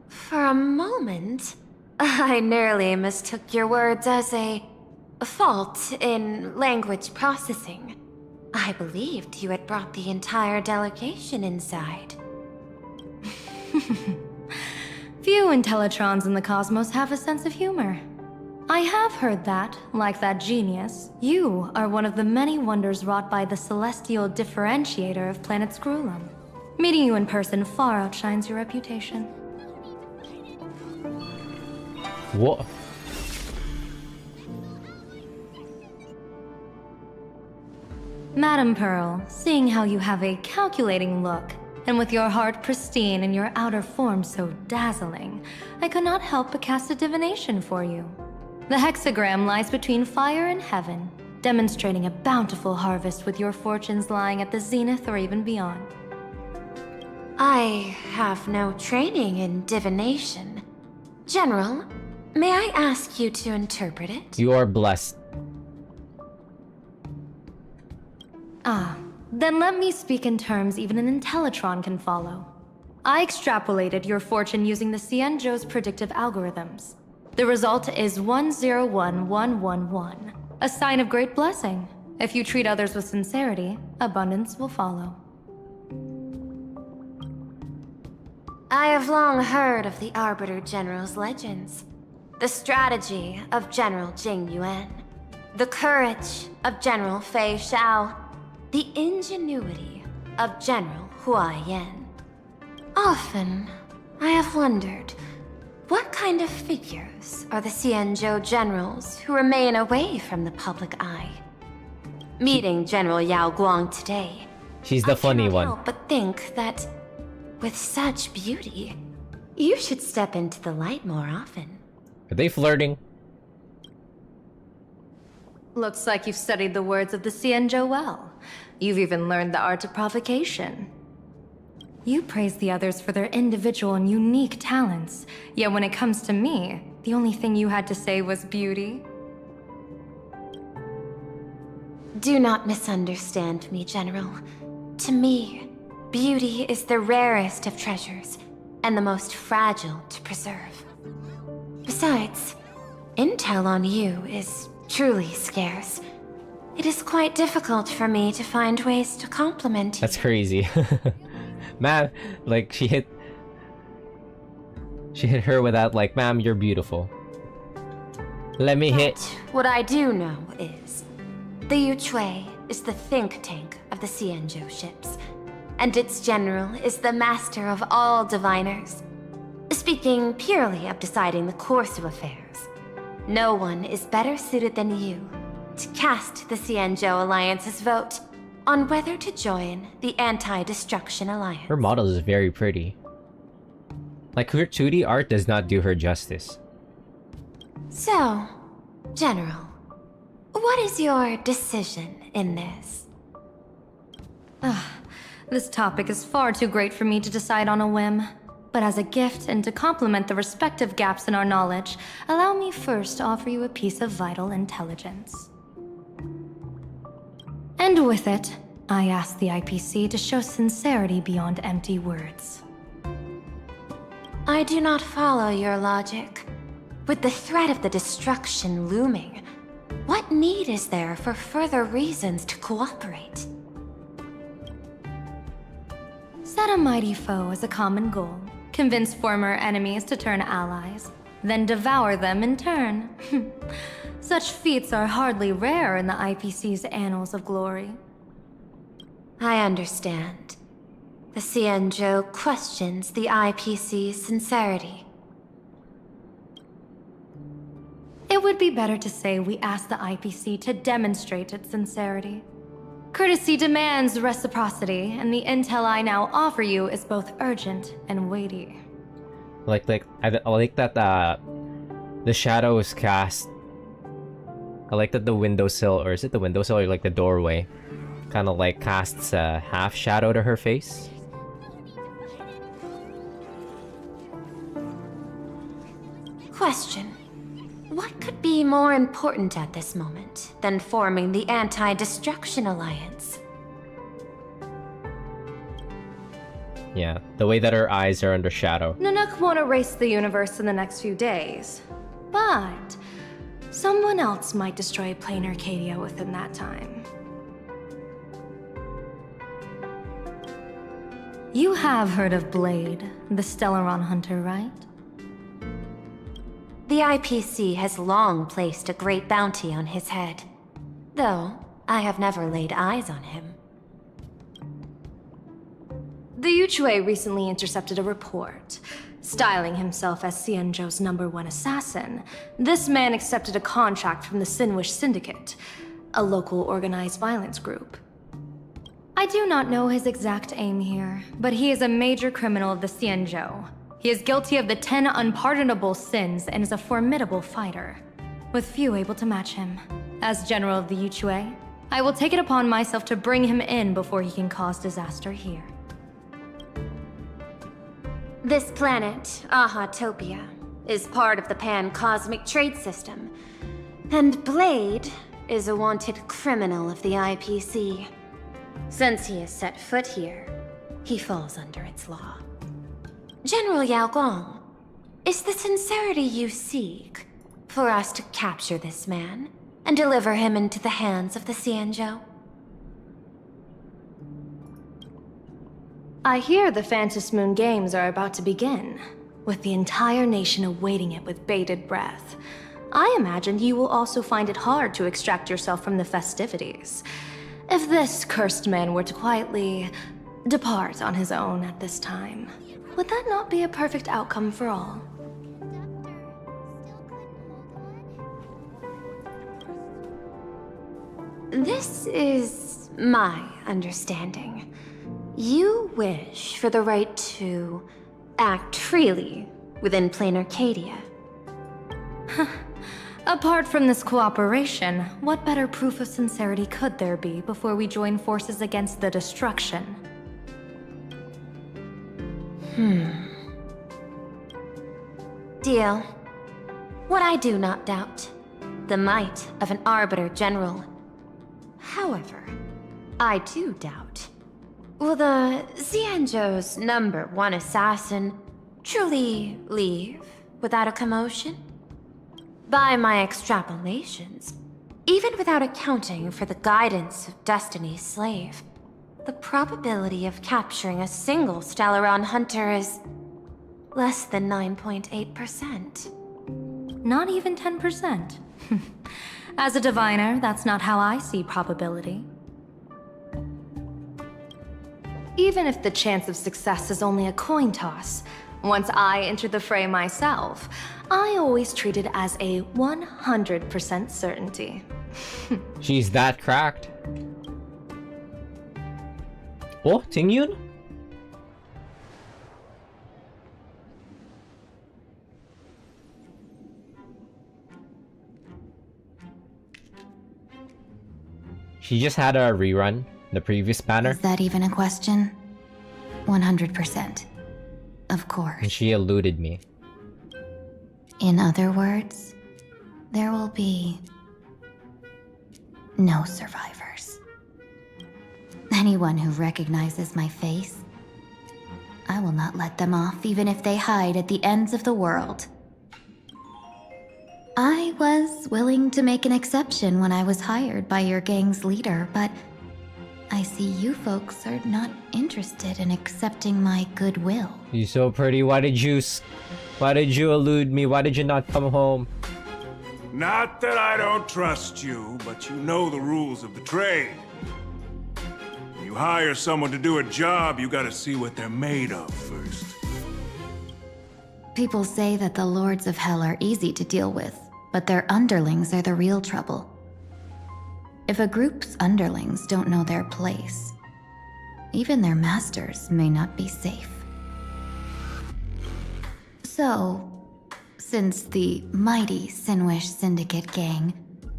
For a moment, I nearly mistook your words as a fault in language processing. I believed you had brought the entire delegation inside. Few Intellitrons in the cosmos have a sense of humor. I have heard that, like that genius, you are one of the many wonders wrought by the celestial differentiator of planet Screwlum. Meeting you in person far outshines your reputation. What? Madame Pearl, seeing how you have a calculating look, and with your heart pristine and your outer form so dazzling, I could not help but cast a divination for you. The hexagram lies between fire and heaven, demonstrating a bountiful harvest with your fortunes lying at the zenith or even beyond. I have no training in divination. General, may I ask you to interpret it? You are blessed. Ah, then let me speak in terms even an Intellitron can follow. I extrapolated your fortune using the Xianzhou's predictive algorithms. The result is 101111, a sign of great blessing. If you treat others with sincerity, abundance will follow. I have long heard of the Arbiter General's legends. The strategy of General Jing Yuan. The courage of General Fei Xiao. The ingenuity of General Hua Yan. Often, I have wondered, What kind of figures are the Xianzhou generals who remain away from the public eye? Meeting General Yao Guang today, She's the funny one. help but think that with such beauty, you should step into the light more often. Are they flirting? Looks like you've studied the words of the Xianzhou well. You've even learned the art of provocation. You praise the others for their individual and unique talents, yet when it comes to me, the only thing you had to say was beauty. Do not misunderstand me, General. To me, beauty is the rarest of treasures, and the most fragile to preserve. Besides, intel on you is truly scarce. It is quite difficult for me to find ways to compliment you. That's crazy. Man, like she hit her with that, like, ma'am, you're beautiful. Let me hit. What I do know is, the Yuchui is the think tank of the Xianzhou ships, and its general is the master of all diviners. Speaking purely of deciding the course of affairs, no one is better suited than you to cast the Xianzhou Alliance's vote on whether to join the Anti-Destruction Alliance. Her model is very pretty. Like, her 2D art does not do her justice. So, General, what is your decision in this? This topic is far too great for me to decide on a whim. But as a gift and to complement the respective gaps in our knowledge, allow me first to offer you a piece of vital intelligence. And with it, I ask the IPC to show sincerity beyond empty words. I do not follow your logic. With the threat of the destruction looming, what need is there for further reasons to cooperate? Set a mighty foe as a common goal, convince former enemies to turn allies, then devour them in turn. Such feats are hardly rare in the IPC's annals of glory. I understand. The Xianzhou questions the IPC's sincerity. It would be better to say we ask the IPC to demonstrate its sincerity. Courtesy demands reciprocity, and the intel I now offer you is both urgent and weighty. I like that the shadow is cast. I like that the windowsill, or is it the windowsill or like the doorway, kind of like casts a half shadow to her face. Question. What could be more important at this moment than forming the Anti-Destruction Alliance? Yeah, the way that her eyes are under shadow. Nanook won't erase the universe in the next few days, but someone else might destroy plain Arcadia within that time. You have heard of Blade, the Stellaron hunter, right? The IPC has long placed a great bounty on his head, though I have never laid eyes on him. The Yuchui recently intercepted a report. Styling himself as Xianzhou's #1 assassin, this man accepted a contract from the Sinwish Syndicate, a local organized violence group. I do not know his exact aim here, but he is a major criminal of the Xianzhou. He is guilty of the 10 unpardonable sins and is a formidable fighter, with few able to match him. As General of the Yuchui, I will take it upon myself to bring him in before he can cause disaster here. This planet, Ahatopia, is part of the pan-cosmic trade system, and Blade is a wanted criminal of the IPC. Since he has set foot here, he falls under its law. General Yao Guang, is the sincerity you seek for us to capture this man and deliver him into the hands of the Xianzhou? I hear the Phantom Moon Games are about to begin, with the entire nation awaiting it with bated breath. I imagine you will also find it hard to extract yourself from the festivities. If this cursed man were to quietly depart on his own at this time, would that not be a perfect outcome for all? This is my understanding. You wish for the right to act freely within Plain Arcadia. Apart from this cooperation, what better proof of sincerity could there be before we join forces against the destruction? Deal. What I do not doubt, the might of an Arbiter General. However, I do doubt, will the Xianzhou's #1 assassin truly leave without a commotion? By my extrapolations, even without accounting for the guidance of Destiny's slave, the probability of capturing a single Stellaron hunter is less than 9.8%. Not even 10%. As a diviner, that's not how I see probability. Even if the chance of success is only a coin toss, once I enter the fray myself, I always treat it as a 100% certainty. She's that cracked. Oh, Tingyun? She just had a rerun, the previous banner. Is that even a question? 100%. Of course. And she eluded me. In other words, there will be no survivors. Anyone who recognizes my face, I will not let them off even if they hide at the ends of the world. I was willing to make an exception when I was hired by your gang's leader, but I see you folks are not interested in accepting my goodwill. You're so pretty. Why did you elude me? Why did you not come home? Not that I don't trust you, but you know the rules of the trade. When you hire someone to do a job, you gotta see what they're made of first. People say that the Lords of Hell are easy to deal with, but their underlings are the real trouble. If a group's underlings don't know their place, even their masters may not be safe. So, since the mighty Sinwish Syndicate gang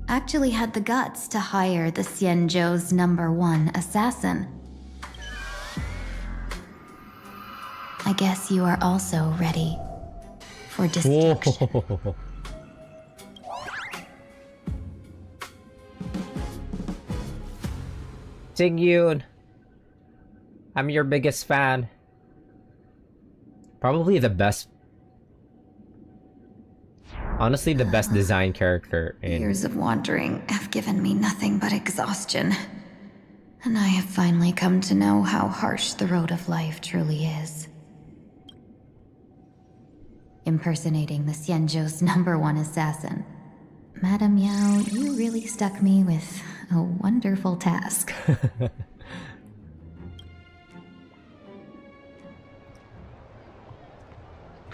actually had the guts to hire the Xianzhou's #1 assassin, I guess you are also ready for destruction. Whoa. Tingyun, I'm your biggest fan. Probably the best. Honestly, the best design character in. Years of wandering have given me nothing but exhaustion. And I have finally come to know how harsh the road of life truly is. Impersonating the Xianzhou's #1 assassin. Madame Yao, you really stuck me with a wonderful task.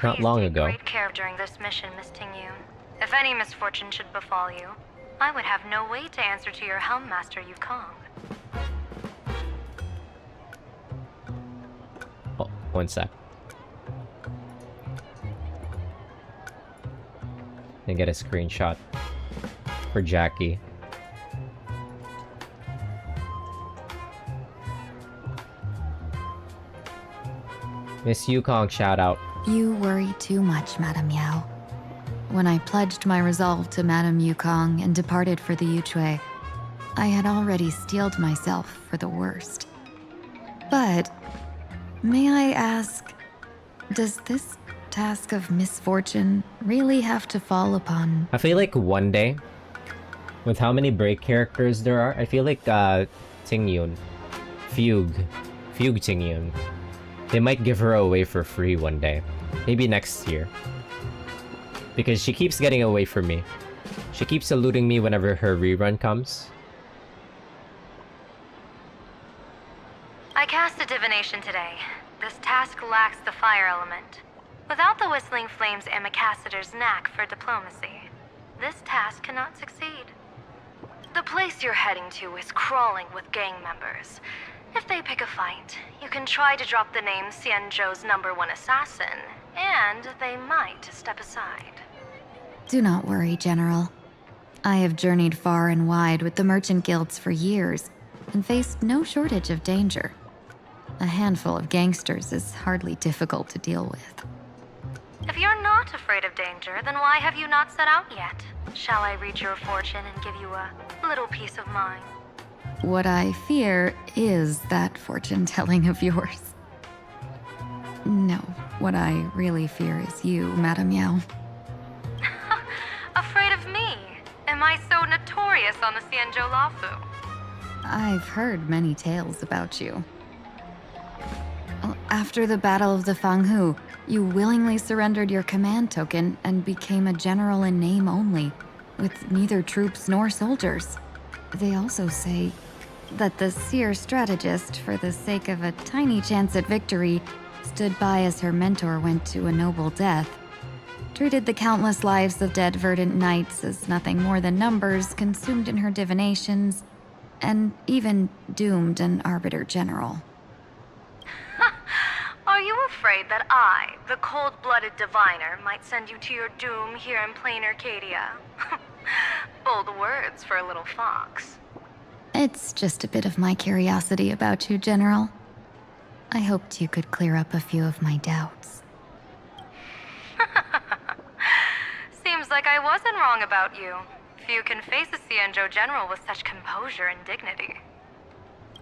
Not long ago. Great care during this mission, Miss Tingyun. If any misfortune should befall you, I would have no way to answer to your Helm Master Yukong. Oh, one sec. And get a screenshot for Jackie. Miss Yukong shout out. You worry too much, Madame Yao. When I pledged my resolve to Madame Yukong and departed for the Yuchui, I had already steeled myself for the worst. But, may I ask, does this task of misfortune really have to fall upon... I feel like one day, with how many break characters there are, I feel like Tingyun, Fugue Tingyun, they might give her away for free one day. Maybe next year. Because she keeps getting away from me. She keeps eluding me whenever her rerun comes. I cast a divination today. This task lacks the fire element. Without the Whistling Flames Amicassator's knack for diplomacy, this task cannot succeed. The place you're heading to is crawling with gang members. If they pick a fight, you can try to drop the name Xianzhou's #1 assassin, and they might step aside. Do not worry, General. I have journeyed far and wide with the merchant guilds for years and faced no shortage of danger. A handful of gangsters is hardly difficult to deal with. If you're not afraid of danger, then why have you not set out yet? Shall I read your fortune and give you a little peace of mind? What I fear is that fortune-telling of yours. No, what I really fear is you, Madame Yao. Afraid of me? Am I so notorious on the Xianzhou Lafu? I've heard many tales about you. After the Battle of the Fanghu, you willingly surrendered your command token and became a general in name only, with neither troops nor soldiers. They also say that the seer strategist, for the sake of a tiny chance at victory, stood by as her mentor went to a noble death, treated the countless lives of dead verdant knights as nothing more than numbers consumed in her divinations, and even doomed an arbiter general. Are you afraid that I, the cold-blooded diviner, might send you to your doom here in plain Arcadia? Bold words for a little fox. It's just a bit of my curiosity about you, General. I hoped you could clear up a few of my doubts. Seems like I wasn't wrong about you. Few can face a Xianzhou general with such composure and dignity.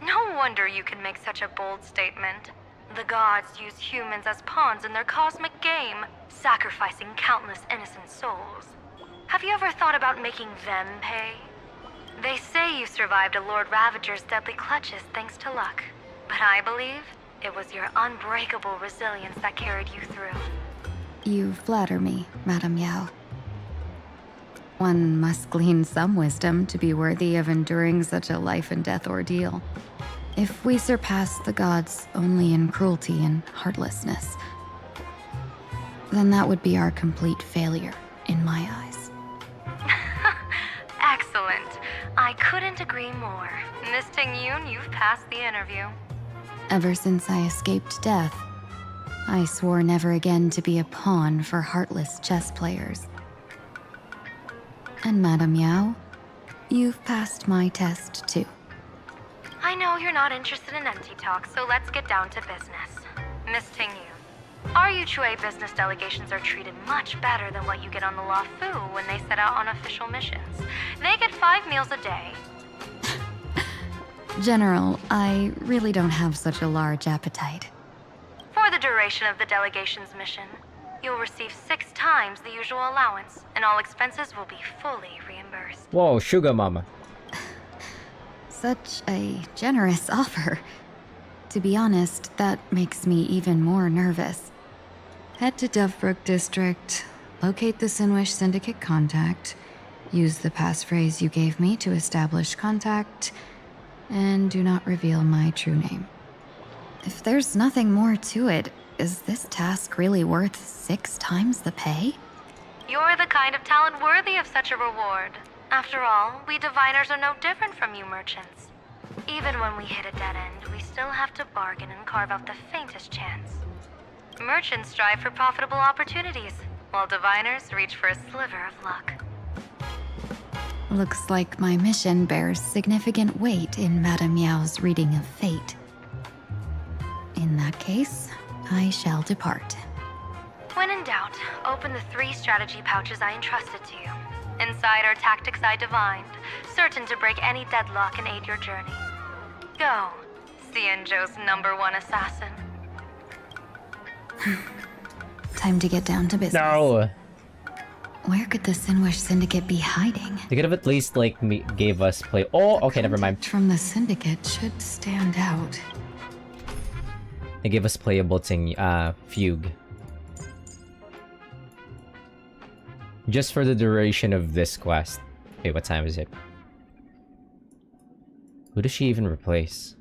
No wonder you can make such a bold statement. The gods use humans as pawns in their cosmic game, sacrificing countless innocent souls. Have you ever thought about making them pay? They say you survived a Lord Ravager's deadly clutches thanks to luck. But I believe it was your unbreakable resilience that carried you through. You flatter me, Madame Yao. One must glean some wisdom to be worthy of enduring such a life-and-death ordeal. If we surpass the gods only in cruelty and heartlessness, then that would be our complete failure in my eyes. Excellent. I couldn't agree more. Miss Ting-Yun, you've passed the interview. Ever since I escaped death, I swore never again to be a pawn for heartless chess players. And Madame Yao, you've passed my test too. I know you're not interested in empty talk, so let's get down to business. Miss Ting-Yun, our Yuchue business delegations are treated much better than what you get on the Lafu when they set out on official missions. They get 5 meals a day. General, I really don't have such a large appetite. For the duration of the delegation's mission, you'll receive 6 times the usual allowance, and all expenses will be fully reimbursed. Whoa, sugar mama. Such a generous offer. To be honest, that makes me even more nervous. Head to Dovebrook District, locate the Sinwish Syndicate contact, use the passphrase you gave me to establish contact, and do not reveal my true name. If there's nothing more to it, is this task really worth 6 times the pay? You're the kind of talent worthy of such a reward. After all, we diviners are no different from you merchants. Even when we hit a dead end, we still have to bargain and carve out the faintest chance. Merchants strive for profitable opportunities, while diviners reach for a sliver of luck. Looks like my mission bears significant weight in Madame Yao's reading of fate. In that case, I shall depart. When in doubt, open the 3 strategy pouches I entrusted to you. Inside are tactics I divined, certain to break any deadlock and aid your journey. Go, Xianzhou's #1 assassin. Time to get down to business. No. Where could the Sinwish Syndicate be hiding? They could have at least, like, gave us play. Oh, okay, never mind. From the Syndicate should stand out. They gave us playable Fugue. Just for the duration of this quest. Wait, what time is it? Who does she even replace?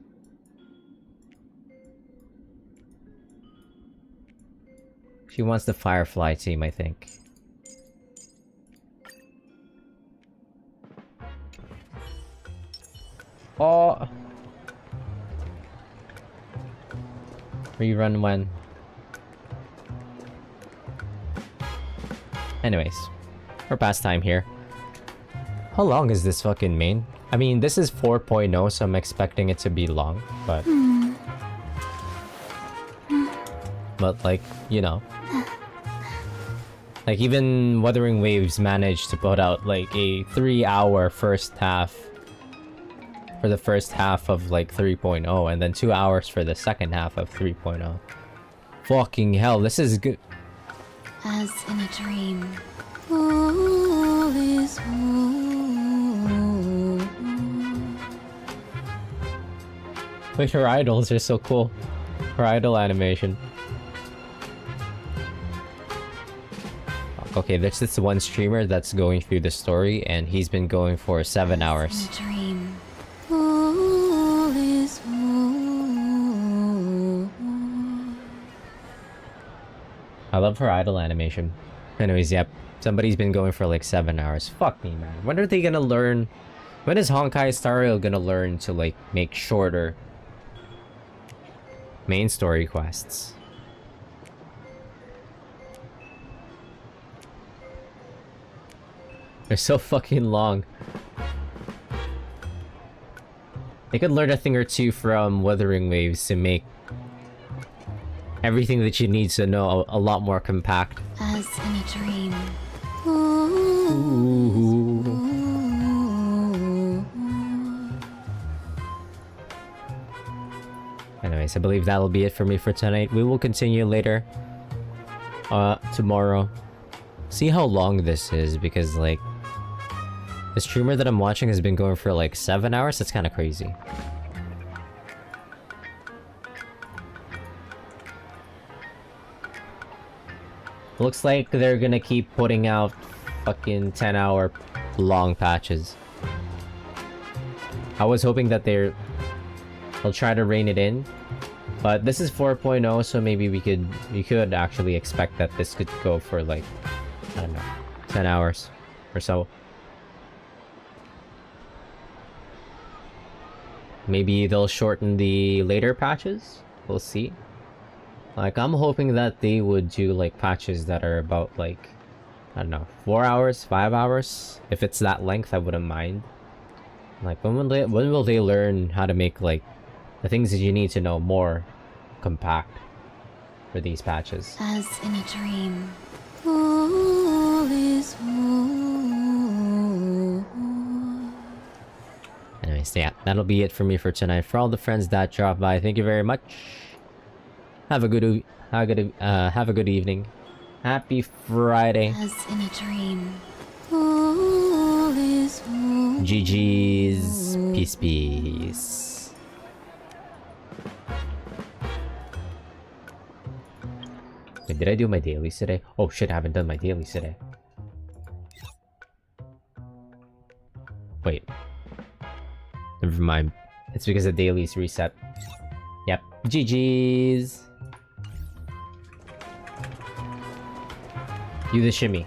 She wants the Firefly team, I think. Oh. Rerun when? Anyways, we're past time here. How long is this fucking main? I mean, this is 4.0, so I'm expecting it to be long, but... But, like, you know. Like, even Wuthering Waves managed to put out, like, a 3-hour first half for the first half of, like, 3.0, and then 2 hours for the second half of 3.0. Fucking hell, this is good. As in a dream, all is well. Wait, her idols are so cool. Her idol animation. Okay, this is one streamer that's going through the story, and he's been going for 7 hours. In a dream, all is well. I love her idol animation. Anyways, yep. Somebody's been going for like 7 hours. Fuck me, man. When are they gonna learn? When is Honkai Star Rail gonna learn to like make shorter main story quests? They're so fucking long. They could learn a thing or two from Wuthering Waves to make everything that you need to know a lot more compact. As in a dream. Anyways, I believe that'll be it for me for tonight. We will continue later. Tomorrow. See how long this is, because like the streamer that I'm watching has been going for like 7 hours. That's kind of crazy. Looks like they're gonna keep putting out fucking 10-hour long patches. I was hoping that they'll try to rein it in, but this is 4.0, so maybe we could actually expect that this could go for like, I don't know, 10 hours or so. Maybe they'll shorten the later patches. We'll see. Like, I'm hoping that they would do like patches that are about like, I don't know, 4 hours, 5 hours. If it's that length, I wouldn't mind. Like, when will they learn how to make like the things that you need to know more compact for these patches? As in a dream, all is well. Anyways, yeah, that'll be it for me for tonight. For all the friends that dropped by, thank you very much. Have a good evening. Happy Friday. As in a dream, all is well. GG's. Peace, peace. Wait, did I do my dailies today? Oh shit, I haven't done my dailies today. Wait. Never mind. It's because the dailies reset. Yep. GG's. Do the shimmy.